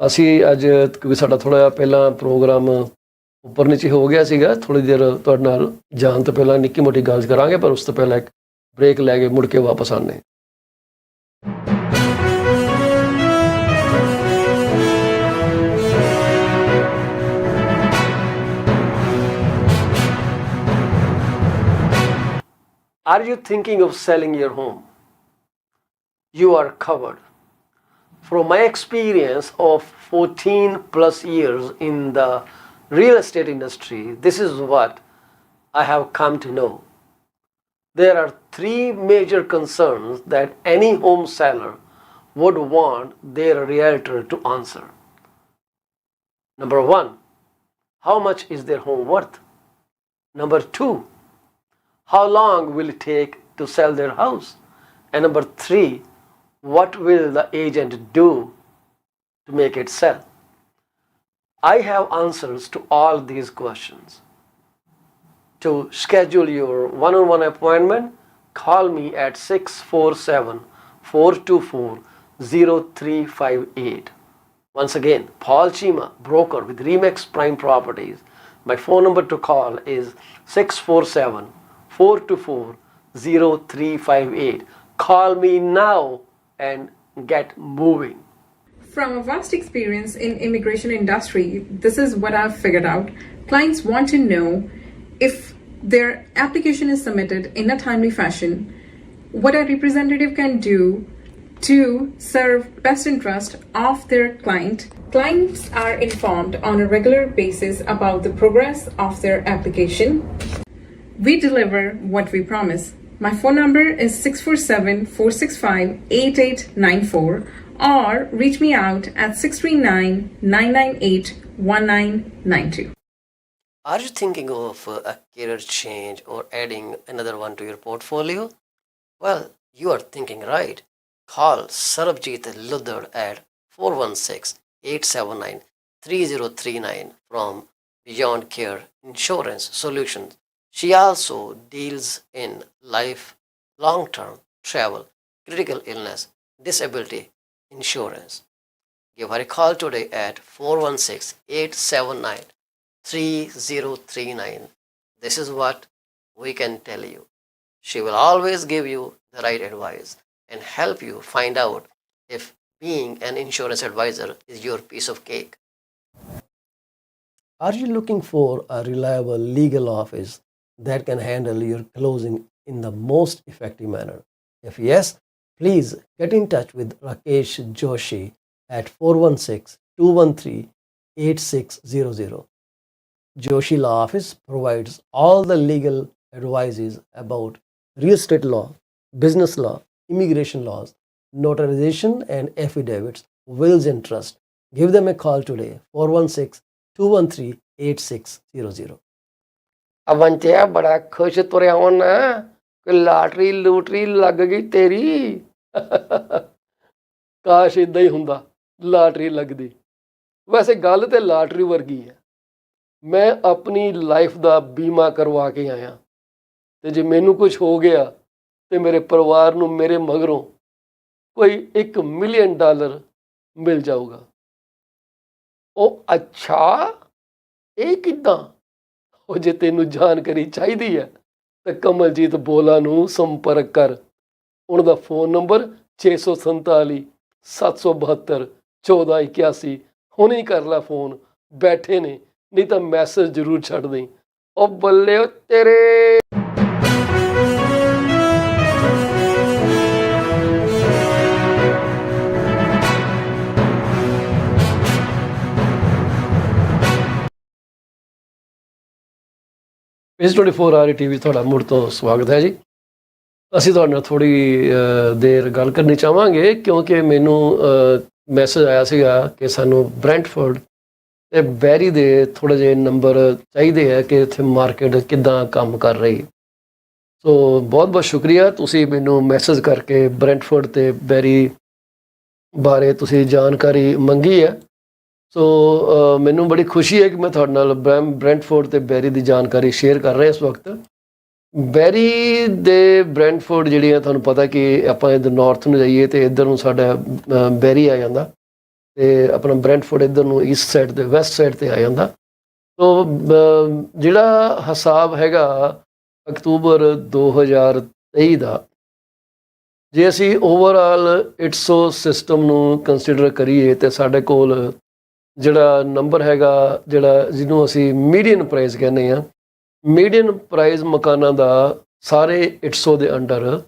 ਅਸੀਂ ਅੱਜ ਕਿਉਂਕਿ ਸਾਡਾ ਥੋੜ੍ਹਾ ਜਿਹਾ ਪਹਿਲਾਂ ਪ੍ਰੋਗਰਾਮ ਉੱਪਰ ਨੀਚੇ ਹੋ ਗਿਆ ਸੀਗਾ, ਥੋੜ੍ਹੀ ਦੇਰ ਤੁਹਾਡੇ ਨਾਲ ਜਾਣ ਤੋਂ ਪਹਿਲਾਂ ਨਿੱਕੀ ਮੋਟੀ ਗੱਲ ਕਰਾਂਗੇ, ਪਰ ਉਸ ਤੋਂ ਪਹਿਲਾਂ ਇੱਕ ਬ੍ਰੇਕ ਲੈ ਕੇ ਮੁੜ ਕੇ ਵਾਪਸ ਆਉਂਦੇ. Are you thinking of selling your home? You are covered. From my experience of 14 plus years in the real estate industry, this is what I have come to know. There are three major concerns that any home seller would want their realtor to answer. Number one, how much is their home worth? Number two, how long will it take to sell their house? And number three, what will the agent do to make it sell? I have answers to all these questions. To schedule your one-on-one appointment, call me at 647-424-0358. Once again, Paul Cheema, broker with Remax Prime Properties. My phone number to call is 647-424-0358. Call me now and get moving. From a vast experience in immigration industry, this is what I've figured out. Clients want to know if their application is submitted in a timely fashion, what a representative can do to serve best interest of their client. Clients are informed on a regular basis about the progress of their application. We deliver what we promise. My phone number is 647-465-8894, or reach me out at 639-998-1992. Are you thinking of a career change or adding another one to your portfolio? Well, you are thinking right. Call Sarabjit Luddar at 416-879-3039 from Beyond Care Insurance Solutions. She also deals in life, long-term travel, critical illness, disability insurance. Give her a call today at 416-879-3039. This is what we can tell you. She will always give you the right advice and help you find out if being an insurance advisor is your piece of cake. Are you looking for a reliable legal office that can handle your closing in the most effective manner? If yes, please get in touch with Rakesh Joshi at 416-213-8600. Joshi Law Office provides all the legal advices about real estate law, business law, immigration laws, notarization and affidavits, wills and trust. Give them a call today, 416-213-8600. ਅਵੰਚਿਆ ਬੜਾ ਖੁਸ਼ ਤੁਰਿਆ ਹੋਣਾ, ਕਿ lottery ਲੂਟਰੀ ਲੱਗ ਗਈ ਤੇਰੀ। ਕਾਸ਼ ਇਦਾਂ ਹੀ ਹੁੰਦਾ, ਲਾਟਰੀ ਲੱਗਦੀ। ਵੈਸੇ ਗੱਲ ਤੇ ਲਾਟਰੀ ਵਰਗੀ ਹੈ। ਮੈਂ ਆਪਣੀ ਲਾਈਫ ਦਾ ਬੀਮਾ ਕਰਵਾ ਕੇ ਆਇਆ, ਤੇ ਜੇ ਮੈਨੂੰ ਕੁਝ ਹੋ ਗਿਆ ਤੇ ਮੇਰੇ ਪਰਿਵਾਰ ਨੂੰ ਮੇਰੇ ਮਗਰੋਂ ਕੋਈ $1 ਮਿਲੀਅਨ ਮਿਲ ਜਾਊਗਾ। ਉਹ ਅੱਛਾ, ਇਹ ਕਿੱਦਾਂ? ਉਹ ਜੇ ਤੈਨੂੰ ਜਾਣਕਾਰੀ ਚਾਹੀਦੀ ਹੈ ਤਾਂ ਕਮਲਜੀਤ ਬੋਲਾ ਨੂੰ ਸੰਪਰਕ ਕਰ। ਉਹਨਾਂ ਦਾ ਫੋਨ ਨੰਬਰ 647 772 1481। ਹੁਣੇ ਹੀ ਕਰ ਲੈ ਫੋਨ, ਬੈਠੇ ਨੇ, ਨਹੀਂ ਤਾਂ ਮੈਸੇਜ ਜ਼ਰੂਰ ਛੱਡ ਦੇਈਂ। ਉਹ ਬੱਲੇ ਓ ਤੇਰੇ। ਇਸ 24 ਆਰ ਟੀਵੀ ਤੁਹਾਡਾ ਮੁੜ ਤੋਂ ਸਵਾਗਤ ਹੈ ਜੀ। ਅਸੀਂ ਤੁਹਾਡੇ ਨਾਲ ਥੋੜ੍ਹੀ ਦੇਰ ਗੱਲ ਕਰਨੀ ਚਾਹਾਂਗੇ ਕਿਉਂਕਿ ਮੈਨੂੰ ਮੈਸੇਜ ਆਇਆ ਸੀਗਾ ਕਿ ਸਾਨੂੰ ਬ੍ਰੈਂਟਫੋਰਡ ਤੇ ਬੈਰੀ ਦੇ ਥੋੜ੍ਹੇ ਜਿਹੇ ਨੰਬਰ ਚਾਹੀਦੇ ਹੈ ਕਿ ਇੱਥੇ ਮਾਰਕੀਟ ਕਿੱਦਾਂ ਕੰਮ ਕਰ ਰਹੀ। ਸੋ ਬਹੁਤ ਬਹੁਤ ਸ਼ੁਕਰੀਆ, ਤੁਸੀਂ ਮੈਨੂੰ ਮੈਸੇਜ ਕਰਕੇ ਬ੍ਰੈਂਟਫੋਰਡ ਤੇ ਬੈਰੀ ਬਾਰੇ ਤੁਸੀਂ ਜਾਣਕਾਰੀ ਮੰਗੀ ਹੈ। ਸੋ ਮੈਨੂੰ ਬੜੀ ਖੁਸ਼ੀ ਹੈ ਕਿ ਮੈਂ ਤੁਹਾਡੇ ਨਾਲ ਬ੍ਰੈਂਟਫੋਰਡ ਤੇ ਬੈਰੀ ਦੀ ਜਾਣਕਾਰੀ ਸ਼ੇਅਰ ਕਰ ਰਿਹਾ ਇਸ ਵਕਤ। ਬੈਰੀ ਦੇ ਬ੍ਰੈਂਟਫੋਰਡ ਜਿਹੜੀਆਂ, ਤੁਹਾਨੂੰ ਪਤਾ ਕਿ ਆਪਾਂ ਇੱਧਰ ਨਾਰਥ ਨੂੰ ਜਾਈਏ ਤੇ ਇੱਧਰ ਨੂੰ ਸਾਡਾ ਬੈਰੀ ਆ ਜਾਂਦਾ ਤੇ ਆਪਣਾ ਬ੍ਰੈਂਟਫੋਰਡ ਇੱਧਰ ਨੂੰ ਈਸਟ ਸਾਈਡ ਤੇ ਵੈਸਟ ਸਾਈਡ ਤੇ ਆ ਜਾਂਦਾ। ਸੋ ਜਿਹੜਾ ਹਿਸਾਬ ਹੈਗਾ ਅਕਤੂਬਰ 2023 ਦਾ, ਜੇ ਅਸੀਂ ਓਵਰਆਲ ਇਟਸੋ ਸਿਸਟਮ ਨੂੰ ਕੰਸੀਡਰ ਕਰੀਏ ਤੇ ਸਾਡੇ ਕੋਲ ਜਿਹੜਾ ਨੰਬਰ ਹੈਗਾ, ਜਿਹੜਾ ਜਿਹਨੂੰ ਅਸੀਂ ਮੀਡੀਅਨ ਪ੍ਰਾਈਸ ਕਹਿੰਦੇ ਹਾਂ, ਮੀਡੀਅਨ ਪ੍ਰਾਈਸ ਮਕਾਨਾਂ ਦਾ ਸਾਰੇ ਇਟਸੋ ਦੇ ਅੰਡਰ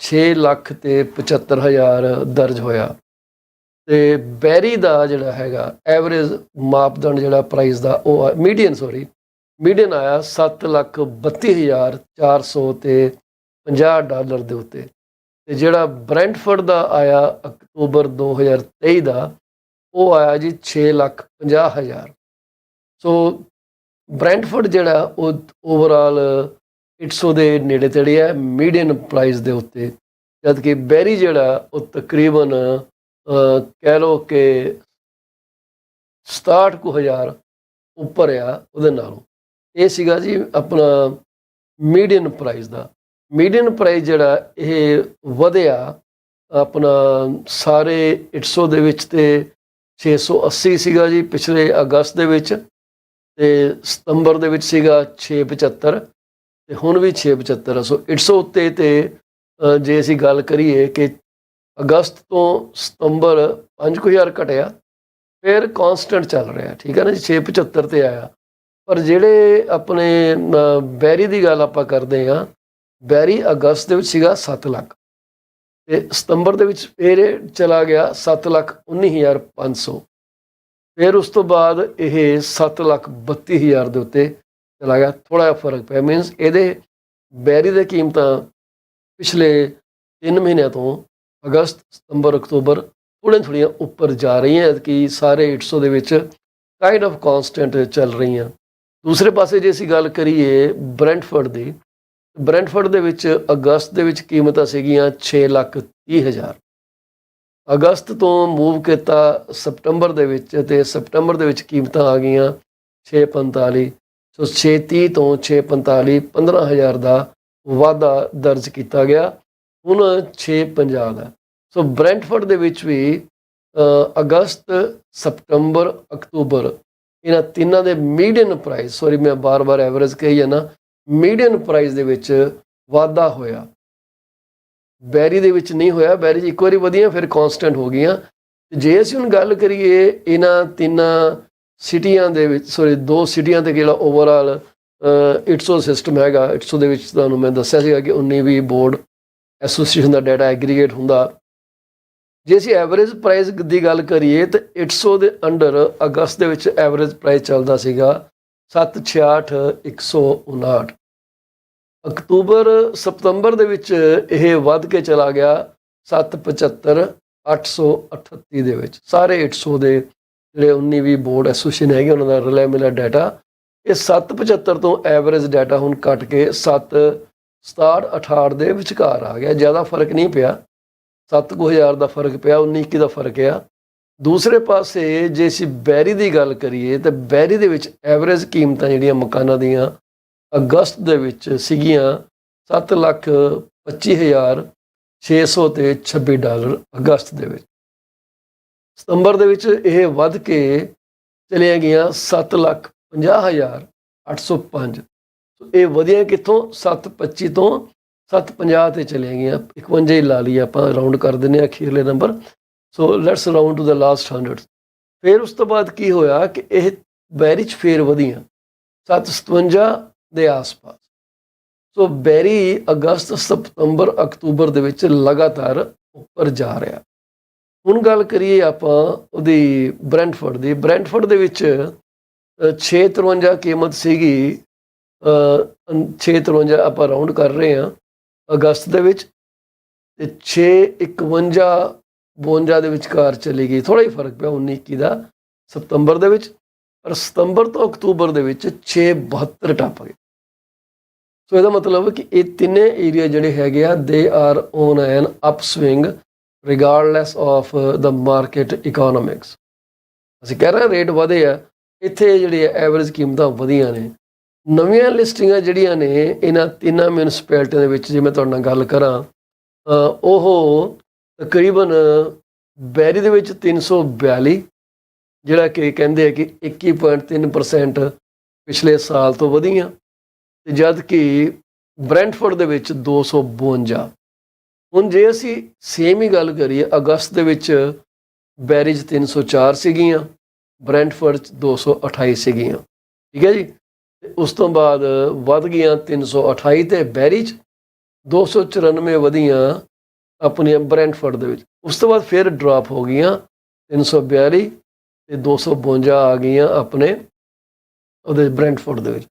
6,75,000 ਦਰਜ ਹੋਇਆ। ਤੇ ਬੈਰੀ ਦਾ ਜਿਹੜਾ ਹੈਗਾ ਐਵਰੇਜ ਮਾਪਦੰਡ ਜਿਹੜਾ ਪ੍ਰਾਈਸ ਦਾ, ਉਹ ਮੀਡੀਅਨ ਆਇਆ $7,32,450 ਦੇ ਉੱਤੇ। ਤੇ ਜਿਹੜਾ ਬ੍ਰੈਂਟਫੋਰਡ ਦਾ ਆਇਆ ਅਕਤੂਬਰ 2023 ਦਾ, ਉਹ ਆਇਆ ਜੀ 6,50,000। ਸੋ ਬ੍ਰੈਂਟਫੋਰਡ ਜਿਹੜਾ ਉਹ ਓਵਰਆਲ ਇਟਸੋ ਦੇ ਨੇੜੇ ਤੇੜੇ ਹੈ ਮੀਡੀਅਨ ਪ੍ਰਾਈਸ ਦੇ ਉੱਤੇ, ਜਦਕਿ ਬੈਰੀ ਜਿਹੜਾ ਉਹ ਤਕਰੀਬਨ ਕਹਿ ਲਓ ਕਿ 67,000 ਉੱਪਰ ਆ ਉਹਦੇ ਨਾਲੋਂ। ਇਹ ਸੀਗਾ ਜੀ ਆਪਣਾ ਮੀਡੀਅਨ ਪ੍ਰਾਈਸ ਦਾ। ਮੀਡੀਅਨ ਪ੍ਰਾਈਸ ਜਿਹੜਾ ਇਹ ਵਧਿਆ ਆਪਣਾ ਸਾਰੇ ਇਟਸੋ ਦੇ ਵਿੱਚ ਤੇ 680 ਸੀਗਾ ਜੀ ਪਿਛਲੇ ਅਗਸਤ ਦੇ ਵਿੱਚ, ਤੇ ਸਤੰਬਰ ਦੇ ਵਿੱਚ ਸੀਗਾ 675 ਤੇ ਹੁਣ ਵੀ 675। ਸੋ ਇਟਸੋ ਉੱਤੇ ਤੇ ਜੇ ਅਸੀਂ ਗੱਲ ਕਰੀਏ ਕਿ ਅਗਸਤ ਤੋਂ ਸਤੰਬਰ 5,000 ਘਟਿਆ, ਫਿਰ ਕਾਂਸਟੈਂਟ ਚੱਲ ਰਿਹਾ, ਠੀਕ ਹੈ ਨਾ ਜੀ, 675 ਤੇ ਆਇਆ। ਪਰ ਜਿਹੜੇ ਆਪਣੇ ਬੈਰੀ ਦੀ ਗੱਲ ਆਪਾਂ ਕਰਦੇ ਹਾਂ, ਬੈਰੀ ਅਗਸਤ ਦੇ ਵਿੱਚ ਸੀਗਾ 7 ਲੱਖ ਤੇ ਸਤੰਬਰ ਦੇ ਵਿੱਚ ਫਿਰ ਚਲਾ ਗਿਆ 7,19,500। ਫਿਰ ਉਸ ਤੋਂ ਬਾਅਦ ਇਹ 7,32,000 ਦੇ ਉੱਤੇ ਚਲਾ ਗਿਆ। ਥੋੜ੍ਹਾ ਜਿਹਾ ਫਰਕ ਪਿਆ, ਮੀਨਸ ਇਹਦੇ ਬੈਰੀ ਦੇ ਕੀਮਤਾਂ ਪਿਛਲੇ 3 ਮਹੀਨਿਆਂ ਤੋਂ ਅਗਸਤ, ਸਤੰਬਰ, ਅਕਤੂਬਰ ਥੋੜ੍ਹੀਆਂ ਉੱਪਰ ਜਾ ਰਹੀਆਂ ਕਿ ਸਾਰੇ ਇਟਸੋ ਦੇ ਵਿੱਚ ਕਾਈਂਡ ਆਫ ਕਾਂਸਟੈਂਟ ਚੱਲ ਰਹੀਆਂ। ਦੂਸਰੇ ਪਾਸੇ ਜੇ ਅਸੀਂ ਗੱਲ ਕਰੀਏ ਬ੍ਰੈਂਟਫੋਰਡ ਦੀ, ਬ੍ਰੈਂਟਫੋਰਡ ਦੇ ਵਿੱਚ ਅਗਸਤ ਦੇ ਵਿੱਚ ਕੀਮਤਾਂ ਸੀਗੀਆਂ 6,30,000। ਅਗਸਤ ਤੋਂ ਮੂਵ ਕੀਤਾ ਸਪਟੰਬਰ ਦੇ ਵਿੱਚ ਤੇ ਸਪਟੰਬਰ ਦੇ ਵਿੱਚ ਕੀਮਤਾਂ ਆ ਗਈਆਂ 6,45। ਸੋ 6,30 ਤੋਂ 6,45 15,000 ਦਾ ਵਾਧਾ ਦਰਜ ਕੀਤਾ ਗਿਆ, ਹੁਣ 6,50 ਦਾ। ਸੋ ਬ੍ਰੈਂਟਫੋਰਡ ਦੇ ਵਿੱਚ ਵੀ ਅਗਸਤ, ਸਪਟੰਬਰ, ਅਕਤੂਬਰ, ਇਹਨਾਂ ਤਿੰਨਾਂ ਦੇ ਮੀਡੀਅਨ ਪ੍ਰਾਈਸ, ਮੈਂ ਬਾਰ-ਬਾਰ ਐਵਰੇਜ ਕਹੀ ਹੈ ਨਾ, ਮੀਡੀਅਨ ਪ੍ਰਾਈਸ ਦੇ ਵਿੱਚ ਵਾਧਾ ਹੋਇਆ। ਬੈਰੀ ਦੇ ਵਿੱਚ ਨਹੀਂ ਹੋਇਆ, ਬੈਰੀ 'ਚ ਇੱਕ ਵਾਰੀ ਵਧੀਆਂ ਫਿਰ ਕਾਂਸਟੈਂਟ ਹੋ ਗਈਆਂ। ਜੇ ਅਸੀਂ ਹੁਣ ਗੱਲ ਕਰੀਏ ਇਹਨਾਂ ਤਿੰਨਾਂ ਸਿਟੀਆਂ ਦੇ ਵਿੱਚ, 2 ਸਿਟੀਆਂ ਤੇ ਜਿਹੜਾ ਓਵਰਆਲ ਇਟਸੋ ਸਿਸਟਮ ਹੈਗਾ, ਇਟਸੋ ਦੇ ਵਿੱਚ ਤੁਹਾਨੂੰ ਮੈਂ ਦੱਸਿਆ ਸੀਗਾ ਕਿ 19-20 ਬੋਰਡ ਐਸੋਸੀਏਸ਼ਨ ਦਾ ਡਾਟਾ ਐਗਰੀਗੇਟ ਹੁੰਦਾ। ਜੇ ਅਸੀਂ ਐਵਰੇਜ ਪ੍ਰਾਈਸ ਦੀ ਗੱਲ ਕਰੀਏ ਤਾਂ ਇਟਸੋ ਦੇ ਅੰਡਰ ਅਗਸਤ ਦੇ ਵਿੱਚ ਐਵਰੇਜ ਪ੍ਰਾਈਸ ਚੱਲਦਾ ਸੀਗਾ 7,66,159। ਸਤੰਬਰ ਦੇ ਵਿੱਚ ਇਹ ਵੱਧ ਕੇ ਚਲਾ ਗਿਆ 7,75,838 ਦੇ ਵਿੱਚ। ਸਾਰੇ ਇਟਸੋ ਦੇ ਜਿਹੜੇ 19-20 ਬੋਰਡ ਐਸੋਸੀਏਸ਼ਨ ਹੈਗੇ ਉਹਨਾਂ ਦਾ ਰਲਿਆ ਮਿਲਿਆ ਡਾਟਾ, ਇਹ 7,75 ਤੋਂ ਐਵਰੇਜ ਡਾਟਾ ਹੁਣ ਘਟ ਕੇ 7,67,68 ਦੇ ਵਿਚਕਾਰ ਆ ਗਿਆ। ਜ਼ਿਆਦਾ ਫਰਕ ਨਹੀਂ ਪਿਆ, 7,000 ਦਾ ਫਰਕ ਪਿਆ, 19-21 ਦਾ ਫਰਕ ਆ। ਦੂਸਰੇ ਪਾਸੇ ਜੇ ਅਸੀਂ ਬੈਰੀ ਦੀ ਗੱਲ ਕਰੀਏ ਤਾਂ ਬੈਰੀ ਦੇ ਵਿੱਚ ਐਵਰੇਜ ਕੀਮਤਾਂ ਜਿਹੜੀਆਂ ਮਕਾਨਾਂ ਦੀਆਂ ਅਗਸਤ ਦੇ ਵਿੱਚ ਸੀਗੀਆਂ 7,25,600 ਤੇ $26 ਅਗਸਤ ਦੇ ਵਿੱਚ। ਸਤੰਬਰ ਦੇ ਵਿੱਚ ਇਹ ਵੱਧ ਕੇ ਚਲੀਆਂ ਗਈਆਂ 7,50,805। ਇਹ ਵਧੀਆਂ ਕਿੱਥੋਂ 725 ਤੋਂ 750 ਤੇ ਚਲੀਆਂ ਗਈਆਂ। 51 ਹੀ ਲਾ ਲਈ ਆਪਾਂ, ਰਾਊਂਡ ਕਰ ਦਿੰਦੇ ਹਾਂ ਅਖੀਰਲੇ number. So let's round to the last 100। ਫਿਰ ਉਸ ਤੋਂ ਬਾਅਦ ਕੀ ਹੋਇਆ ਕਿ ਇਹ ਬੈਰੀ 'ਚ ਫੇਰ ਵਧੀਆਂ 757 ਦੇ ਆਸ-ਪਾਸ। ਸੋ ਬੈਰੀ ਅਗਸਤ, ਸਤੰਬਰ, ਅਕਤੂਬਰ ਦੇ ਵਿੱਚ ਲਗਾਤਾਰ ਉੱਪਰ ਜਾ ਰਿਹਾ। ਹੁਣ ਗੱਲ ਕਰੀਏ ਆਪਾਂ ਉਹਦੀ ਬ੍ਰੈਂਟਫੋਰਡ ਦੀ। ਬ੍ਰੈਂਟਫੋਰਡ ਦੇ ਵਿੱਚ 653 ਕੀਮਤ ਸੀਗੀ, 653 ਆਪਾਂ ਰਾਊਂਡ ਕਰ ਰਹੇ ਹਾਂ ਅਗਸਤ ਦੇ ਵਿੱਚ, ਤੇ 651-52 ਦੇ ਵਿਚਕਾਰ ਚਲੀ ਗਈ। ਥੋੜ੍ਹਾ ਹੀ ਫਰਕ ਪਿਆ 19-21 ਦਾ ਸਤੰਬਰ ਦੇ ਵਿੱਚ, ਪਰ ਸਤੰਬਰ ਤੋਂ ਅਕਤੂਬਰ ਦੇ ਵਿੱਚ 672 ਟੱਪ ਗਏ। ਸੋ ਇਹਦਾ ਮਤਲਬ ਕਿ ਇਹ ਤਿੰਨੇ ਏਰੀਆ ਜਿਹੜੇ ਹੈਗੇ ਆ they are on an upswing regardless of the market economics. ਅਸੀਂ ਕਹਿ ਰਹੇ ਰੇਟ ਵਧੇ ਆ, ਇੱਥੇ ਜਿਹੜੇ ਐਵਰੇਜ ਕੀਮਤਾਂ ਵਧੀਆਂ ਨੇ। ਨਵੀਆਂ ਲਿਸਟਿੰਗਾਂ ਜਿਹੜੀਆਂ ਨੇ ਇਹਨਾਂ ਤਿੰਨਾਂ ਮਿਊਨਿਸਪੈਲਿਟੀਆਂ ਦੇ ਵਿੱਚ, ਜੇ ਮੈਂ ਤੁਹਾਡੇ ਨਾਲ ਗੱਲ ਕਰਾਂ, ਉਹ ਤਕਰੀਬਨ ਬੈਰੀ ਦੇ ਵਿੱਚ 342, ਜਿਹੜਾ ਕਿ ਕਹਿੰਦੇ ਆ ਕਿ 21.3% ਪਿਛਲੇ ਸਾਲ ਤੋਂ ਵਧੀਆਂ, ਤੇ ਜਦ ਕਿ ਬ੍ਰੈਂਟਫੋਰਡ ਦੇ ਵਿੱਚ 252। ਹੁਣ ਜੇ ਅਸੀਂ ਸੇਮ ਹੀ ਗੱਲ ਕਰੀਏ, ਅਗਸਤ ਦੇ ਵਿੱਚ ਬੈਰੀ 'ਚ 304 ਸੀਗੀਆਂ, ਬ੍ਰੈਂਟਫੋਰਡ 'ਚ 228 ਸੀਗੀਆਂ, ਠੀਕ ਹੈ ਜੀ। ਤੇ ਉਸ ਤੋਂ ਬਾਅਦ ਵੱਧ ਗਈਆਂ 328 ਤੇ ਬੈਰੀ 'ਚ 294 ਵਧੀਆਂ ਆਪਣੀਆਂ ਬ੍ਰੈਂਟਫੋਰਡ ਦੇ ਵਿੱਚ। ਉਸ ਤੋਂ ਬਾਅਦ ਫਿਰ ਡਰਾਪ ਹੋ ਗਈਆਂ 342 ਤੇ 252 ਆ ਗਈਆਂ ਆਪਣੇ ਉਹਦੇ ਬ੍ਰੈਂਟਫੋਰਡ ਦੇ ਵਿੱਚ।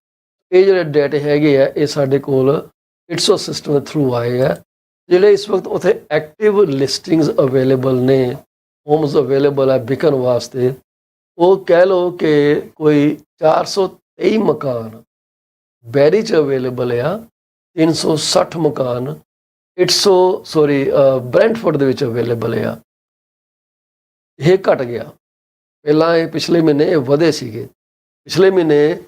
ਇਹ ਜਿਹੜੇ ਡੇਟੇ ਹੈਗੇ ਆ ਇਹ ਸਾਡੇ ਕੋਲ ਇਟਸੋ ਸਿਸਟਮ ਦੇ ਥਰੂ ਆਏ ਆ। ਜਿਹੜੇ ਇਸ ਵਕਤ ਉੱਥੇ ਐਕਟਿਵ ਲਿਸਟਿੰਗਸ ਅਵੇਲੇਬਲ ਨੇ, ਹੋਮਸ ਅਵੇਲੇਬਲ ਹੈ ਵਿਕਣ ਵਾਸਤੇ, ਉਹ ਕਹਿ ਲਓ ਕਿ ਕੋਈ 423 ਮਕਾਨ ਬੈਰੀ 'ਚ ਅਵੇਲੇਬਲ ਆ, 360 ਮਕਾਨ ਬ੍ਰੈਂਟਫੋਰਡ ਦੇ ਵਿੱਚ ਅਵੇਲੇਬਲ ਆ। ਇਹ ਘਟ ਗਿਆ। ਪਹਿਲਾਂ ਇਹ ਪਿਛਲੇ ਮਹੀਨੇ ਇਹ ਵਧੇ ਸੀਗੇ। ਪਿਛਲੇ ਮਹੀਨੇ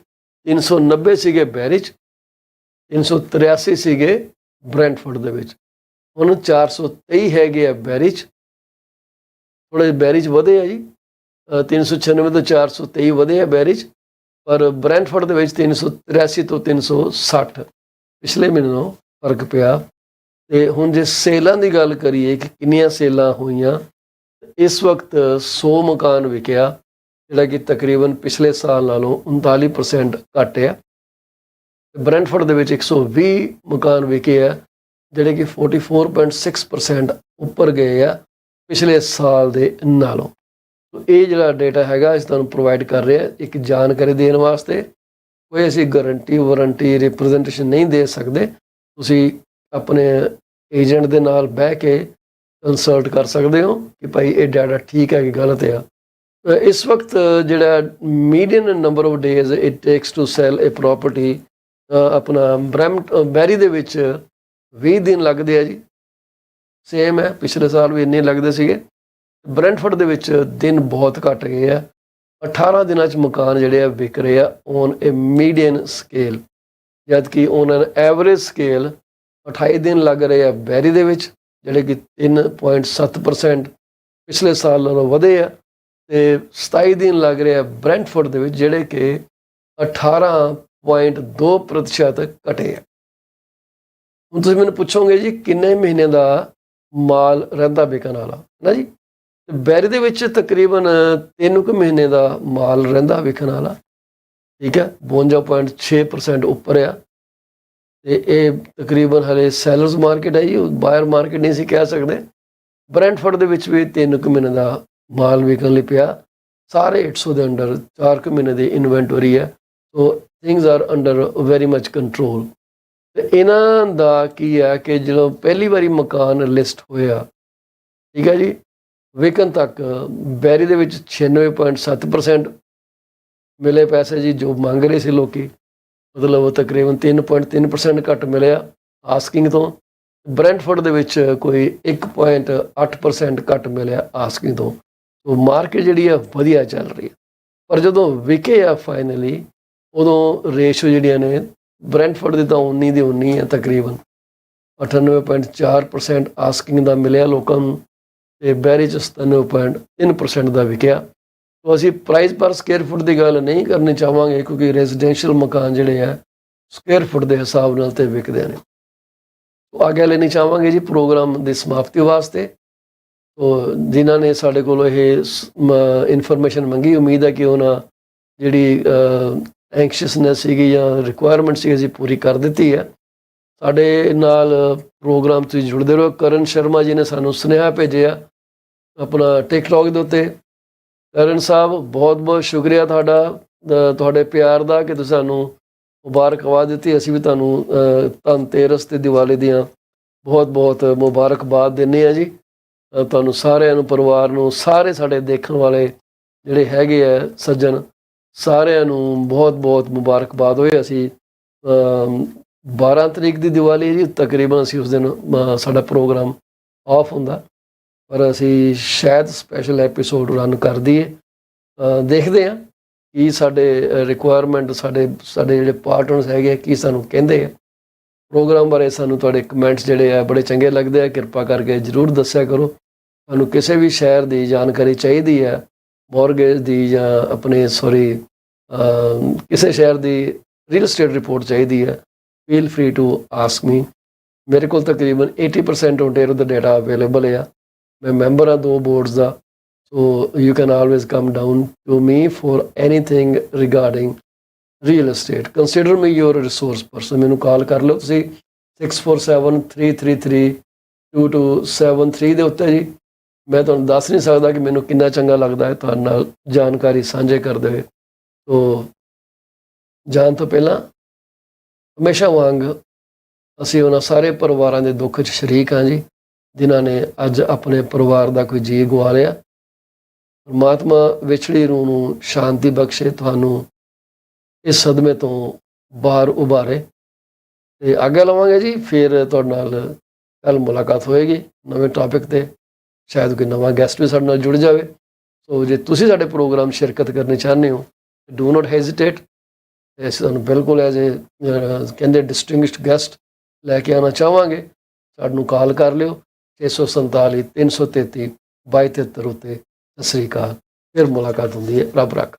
390 ਸੀਗੇ ਬੈਰੀ 'ਚ, 383 ਸੀਗੇ ਬ੍ਰੈਂਟਫੋਰਡ ਦੇ ਵਿੱਚ। ਹੁਣ 423 ਹੈਗੇ ਆ ਬੈਰੀ 'ਚ। ਥੋੜ੍ਹੇ ਜਿਹੇ ਬੈਰੀ 'ਚ ਵਧੇ ਆ ਜੀ, 396 ਤੋਂ 423 ਵਧੇ ਆ ਬੈਰੀ 'ਚ, ਪਰ ਬ੍ਰੈਂਟਫੋਰਡ ਦੇ ਵਿੱਚ 383 ਤੋਂ 360 ਪਿਛਲੇ ਮਹੀਨੇ ਨੂੰ ਫਰਕ ਪਿਆ। ਤੇ ਹੁਣ ਜੇ ਸੇਲਾਂ ਦੀ ਗੱਲ ਕਰੀਏ ਕਿ ਕਿੰਨੀਆਂ ਸੇਲਾਂ ਹੋਈਆਂ, ਇਸ ਵਕਤ 100 ਮਕਾਨ ਵਿਕਿਆ, ਜਿਹੜਾ ਕਿ ਤਕਰੀਬਨ ਪਿਛਲੇ ਸਾਲ ਨਾਲੋਂ 39% ਘੱਟ ਆ। ਬ੍ਰੈਂਟਫੋਰਡ ਦੇ ਵਿੱਚ 120 ਮਕਾਨ ਵਿਕੇ ਆ, ਜਿਹੜੇ ਕਿ 44.6% ਉੱਪਰ ਗਏ ਆ ਪਿਛਲੇ ਸਾਲ ਦੇ ਨਾਲੋਂ। ਇਹ ਜਿਹੜਾ ਡੇਟਾ ਹੈਗਾ ਇਸ ਤੁਹਾਨੂੰ ਪ੍ਰੋਵਾਈਡ ਕਰ ਰਿਹਾ ਇੱਕ ਜਾਣਕਾਰੀ ਦੇਣ ਵਾਸਤੇ। ਕੋਈ ਅਸੀਂ ਗਾਰੰਟੀ ਵਾਰੰਟੀ ਰਿਪਰੈਜ਼ੈਂਟੇਸ਼ਨ ਨਹੀਂ ਦੇ ਸਕਦੇ। ਤੁਸੀਂ ਆਪਣੇ ਏਜੰਟ ਦੇ ਨਾਲ ਬਹਿ ਕੇ ਕੰਸਲਟ ਕਰ ਸਕਦੇ ਹੋ ਕਿ ਭਾਈ ਇਹ ਡਾਟਾ ਠੀਕ ਹੈ ਕਿ ਗਲਤ ਆ। ਇਸ ਵਕਤ ਜਿਹੜਾ median number of days it takes to sell a property, ਆਪਣਾ ਬੈਰੀ ਦੇ ਵਿੱਚ 20 ਦਿਨ ਲੱਗਦੇ ਆ ਜੀ। ਸੇਮ ਹੈ, ਪਿਛਲੇ ਸਾਲ ਵੀ ਇੰਨੇ ਲੱਗਦੇ ਸੀਗੇ। ਬ੍ਰੈਂਟਫੋਰਡ ਦੇ ਵਿੱਚ ਦਿਨ ਬਹੁਤ ਘੱਟ ਗਏ ਆ। 18 ਦਿਨਾਂ 'ਚ ਮਕਾਨ ਜਿਹੜੇ ਆ ਵਿਕ ਰਹੇ ਆ ਔਨ ਏ ਮੀਡੀਅਨ ਸਕੇਲ, ਜਦ ਕਿ ਔਨ ਐਨ ਐਵਰੇਜ ਸਕੇਲ 28 ਦਿਨ ਲੱਗ ਰਹੇ ਆ ਬੈਰੀ ਦੇ ਵਿੱਚ, ਜਿਹੜੇ ਕਿ 3.7% ਪਿਛਲੇ ਸਾਲ ਨਾਲੋਂ ਵਧੇ ਆ, ਤੇ 27 ਦਿਨ ਲੱਗ ਰਹੇ ਆ ਬ੍ਰੈਂਟਫੋਰਡ ਦੇ ਵਿੱਚ, ਜਿਹੜੇ ਕਿ 18.2% ਘਟੇ ਆ। ਹੁਣ ਤੁਸੀਂ ਮੈਨੂੰ ਪੁੱਛੋਗੇ ਜੀ ਕਿੰਨੇ ਮਹੀਨੇ ਦਾ ਮਾਲ ਰਹਿੰਦਾ ਵਿਕਣ ਵਾਲਾ ਨਾ ਜੀ। ਬੈਰੀ ਦੇ ਵਿੱਚ ਤਕਰੀਬਨ 3 ਕੁ ਮਹੀਨੇ ਦਾ ਮਾਲ ਰਹਿੰਦਾ ਵਿਕਣ ਵਾਲਾ, ਠੀਕ ਹੈ, 52.6% ਉੱਪਰ ਆ। ਤੇ ਇਹ ਤਕਰੀਬਨ ਹਲੇ ਸੈਲਰਸ ਮਾਰਕੀਟ ਹੈ ਜੀ, ਬਾਇਰ ਮਾਰਕੀਟ ਨਹੀਂ ਸੀ ਕਹਿ ਸਕਦੇ। ਬ੍ਰੈਂਟਫੋਰਡ ਦੇ ਵਿੱਚ ਵੀ 3 ਕੁ ਮਹੀਨੇ ਦਾ ਮਾਲ ਵਿਕਣ ਲਈ ਪਿਆ। ਸਾਰੇ 800 ਦੇ ਅੰਡਰ 4 ਕੁ ਮਹੀਨੇ ਦੀ ਇਨਵੈਂਟਰੀ ਹੈ। So things are under very much control. ਤੇ ਇਹਨਾਂ ਦਾ ਕੀ ਹੈ ਕਿ ਜਦੋਂ ਪਹਿਲੀ ਵਾਰੀ ਮਕਾਨ ਲਿਸਟ ਹੋਇਆ, ਠੀਕ ਹੈ ਜੀ, ਵਿਕਣ ਤੱਕ ਬੈਰੀ ਦੇ ਵਿੱਚ 96.7% ਮਿਲੇ ਪੈਸੇ ਜੀ, ਜੋ ਮੰਗ ਰਹੇ ਸੀ ਲੋਕੀ, ਮਤਲਬ ਤਕਰੀਬਨ 3.3% ਘੱਟ ਮਿਲਿਆ ਆਸਕਿੰਗ ਤੋਂ। ਬ੍ਰੈਂਟਫੋਰਡ ਦੇ ਵਿੱਚ ਕੋਈ 1.8% ਘੱਟ ਮਿਲਿਆ ਆਸਕਿੰਗ ਤੋਂ। ਸੋ ਮਾਰਕੀਟ ਜਿਹੜੀ ਆ ਵਧੀਆ ਚੱਲ ਰਹੀ ਹੈ। ਪਰ ਜਦੋਂ ਵਿਕੇ ਆ ਫਾਈਨਲੀ, ਉਦੋਂ ਰੇਸ਼ੋ ਜਿਹੜੀਆਂ ਨੇ ਬ੍ਰੈਂਟਫੋਰਡ ਦੀ ਤਾਂ 19 ਦੀ 19 ਹੈ ਤਕਰੀਬਨ 98.4% ਆਸਕਿੰਗ ਦਾ ਮਿਲਿਆ ਲੋਕਾਂ ਨੂੰ ਤੇ ਬੈਰੀ 'ਚ 97.3% ਦਾ ਵਿਕਿਆ। ਤੋ ਅਸੀਂ ਪ੍ਰਾਈਸ ਪਰ ਸਕੁਅਰ ਫੁੱਟ ਦੀ ਗੱਲ ਨਹੀਂ ਕਰਨੀ ਚਾਹਾਂਗੇ ਕਿਉਂਕਿ ਰੈਜ਼ੀਡੈਂਸ਼ੀਅਲ ਮਕਾਨ ਜਿਹੜੇ ਆ ਸਕੁਅਰ ਫੁੱਟ ਦੇ ਹਿਸਾਬ ਨਾਲ ਤੇ ਵਿਕਦੇ ਨੇ। ਤੋ ਆਗਿਆ ਲੈਣੀ ਚਾਹਾਂਗੇ ਜੀ ਪ੍ਰੋਗਰਾਮ ਦੀ ਸਮਾਪਤੀ ਵਾਸਤੇ। ਤੋ ਜਿਨ੍ਹਾਂ ਨੇ ਸਾਡੇ ਕੋਲ ਇਹ ਇਨਫੋਰਮੇਸ਼ਨ ਮੰਗੀ, ਉਮੀਦ ਹੈ ਕਿ ਉਹਨਾਂ ਜਿਹੜੀ ਐਂਕਸ਼ੀਅਸਨੈਸ ਸੀਗੀ ਜਾਂ ਰਿਕੁਆਇਰਮੈਂਟ ਸੀ ਅਸੀਂ ਪੂਰੀ ਕਰ ਦਿੱਤੀ ਹੈ। ਸਾਡੇ ਨਾਲ ਪ੍ਰੋਗਰਾਮ ਤੁਸੀਂ ਜੁੜਦੇ ਰਹੋ। ਕਰਨ ਸ਼ਰਮਾ ਜੀ ਨੇ ਸਾਨੂੰ ਸੁਨੇਹਾ ਭੇਜਿਆ ਆਪਣਾ ਟਿਕਟੋਕ ਦੇ ਉੱਤੇ। ਕਰਨ ਸਾਹਿਬ ਬਹੁਤ ਬਹੁਤ ਸ਼ੁਕਰੀਆ ਤੁਹਾਡੇ ਪਿਆਰ ਦਾ ਕਿ ਤੁਸੀਂ ਸਾਨੂੰ ਮੁਬਾਰਕਬਾਦ ਦਿੱਤੀ। ਅਸੀਂ ਵੀ ਤੁਹਾਨੂੰ ਧਨਤੇਰਸ ਤੇ ਦੀਵਾਲੀ ਦੀਆਂ ਬਹੁਤ ਬਹੁਤ ਮੁਬਾਰਕਬਾਦ ਦਿੰਦੇ ਹਾਂ ਜੀ। ਤੁਹਾਨੂੰ ਸਾਰਿਆਂ ਨੂੰ, ਪਰਿਵਾਰ ਨੂੰ, ਸਾਰੇ ਸਾਡੇ ਦੇਖਣ ਵਾਲੇ ਜਿਹੜੇ ਹੈਗੇ ਆ ਸੱਜਣ, ਸਾਰਿਆਂ ਨੂੰ ਬਹੁਤ ਬਹੁਤ ਮੁਬਾਰਕਬਾਦ ਹੋਏ। ਅਸੀਂ 12 ਤਰੀਕ ਦੀ ਦੀਵਾਲੀ ਜੀ, ਤਕਰੀਬਨ ਅਸੀਂ ਉਸ ਦਿਨ ਸਾਡਾ ਪ੍ਰੋਗਰਾਮ ਆਫ ਹੁੰਦਾ, ਪਰ ਅਸੀਂ ਸ਼ਾਇਦ ਸਪੈਸ਼ਲ ਐਪੀਸੋਡ ਰਨ ਕਰ ਦਈਏ। ਦੇਖਦੇ ਹਾਂ ਕੀ ਸਾਡੇ ਰਿਕੁਆਇਰਮੈਂਟ, ਸਾਡੇ ਜਿਹੜੇ ਪਾਰਟਨਰਸ ਹੈਗੇ ਕੀ ਸਾਨੂੰ ਕਹਿੰਦੇ ਆ ਪ੍ਰੋਗਰਾਮ ਬਾਰੇ। ਸਾਨੂੰ ਤੁਹਾਡੇ ਕਮੈਂਟਸ ਜਿਹੜੇ ਆ ਬੜੇ ਚੰਗੇ ਲੱਗਦੇ ਆ, ਕਿਰਪਾ ਕਰਕੇ ਜ਼ਰੂਰ ਦੱਸਿਆ ਕਰੋ। ਤੁਹਾਨੂੰ ਕਿਸੇ ਵੀ ਸ਼ਹਿਰ ਦੀ ਜਾਣਕਾਰੀ ਚਾਹੀਦੀ ਹੈ, ਮੌਰਗੇਜ ਦੀ ਜਾਂ ਕਿਸੇ ਸ਼ਹਿਰ ਦੀ ਰੀਅਲ ਸਟੇਟ ਰਿਪੋਰਟ ਚਾਹੀਦੀ ਹੈ, feel free to ask me. ਮੇਰੇ ਕੋਲ ਤਕਰੀਬਨ 80% ਓਨਟੇਰੀਓ ਦਾ ਡੇਟਾ ਅਵੇਲੇਬਲ ਆ। ਮੈਂ ਮੈਂਬਰ ਹਾਂ 2 ਬੋਰਡਸ ਦਾ। So you can always come down to me for anything regarding real estate। Consider me your resource person. ਮੈਨੂੰ ਕਾਲ ਕਰ ਲਓ ਤੁਸੀਂ 6473332273 ਦੇ ਉੱਤੇ ਜੀ। ਮੈਂ ਤੁਹਾਨੂੰ ਦੱਸ ਨਹੀਂ ਸਕਦਾ ਕਿ ਮੈਨੂੰ ਕਿੰਨਾ ਚੰਗਾ ਲੱਗਦਾ ਹੈ ਤੁਹਾਡੇ ਨਾਲ ਜਾਣਕਾਰੀ ਸਾਂਝੇ ਕਰਦੇ ਹੋਏ। ਤੋ ਜਾਣ ਤੋਂ ਪਹਿਲਾਂ ਹਮੇਸ਼ਾ ਵਾਂਗ ਅਸੀਂ ਉਹਨਾਂ ਸਾਰੇ ਪਰਿਵਾਰਾਂ ਦੇ ਦੁੱਖ 'ਚ ਸ਼ਰੀਕ ਹਾਂ ਜੀ, ਜਿਨ੍ਹਾਂ ਨੇ ਅੱਜ ਆਪਣੇ ਪਰਿਵਾਰ ਦਾ ਕੋਈ ਜੀਅ ਗਵਾ ਲਿਆ। ਪਰਮਾਤਮਾ ਵਿਛੜੀ ਰੂਹ ਨੂੰ ਸ਼ਾਂਤੀ ਬਖਸ਼ੇ, ਤੁਹਾਨੂੰ ਇਸ ਸਦਮੇ ਤੋਂ ਬਾਹਰ ਉਭਾਰੇ। ਤੇ ਆਗਿਆ ਲਵਾਂਗੇ ਜੀ, ਫਿਰ ਤੁਹਾਡੇ ਨਾਲ ਕੱਲ੍ਹ ਮੁਲਾਕਾਤ ਹੋਏਗੀ ਨਵੇਂ ਟੌਪਿਕ 'ਤੇ। ਸ਼ਾਇਦ ਕੋਈ ਨਵਾਂ ਗੈਸਟ ਵੀ ਸਾਡੇ ਨਾਲ ਜੁੜ ਜਾਵੇ। ਸੋ ਜੇ ਤੁਸੀਂ ਸਾਡੇ ਪ੍ਰੋਗਰਾਮ ਸ਼ਿਰਕਤ ਕਰਨੀ ਚਾਹੁੰਦੇ ਹੋ, ਡੂ ਨਾਟ ਹੈਜ਼ੀਟੇਟ। ਅਸੀਂ ਤੁਹਾਨੂੰ ਬਿਲਕੁਲ ਐਜ਼ ਕਹਿੰਦੇ ਡਿਸਟਿੰਗਿਸ਼ਡ ਗੈਸਟ ਲੈ ਕੇ ਆਉਣਾ ਚਾਹਾਂਗੇ। ਸਾਨੂੰ ਕਾਲ ਕਰ ਲਿਓ 647 333 2273 ਉੱਤੇ। ਸਤਿ ਸ੍ਰੀ ਅਕਾਲ। ਫਿਰ ਮੁਲਾਕਾਤ ਹੁੰਦੀ ਹੈ। ਰੱਬ ਰੱਖ।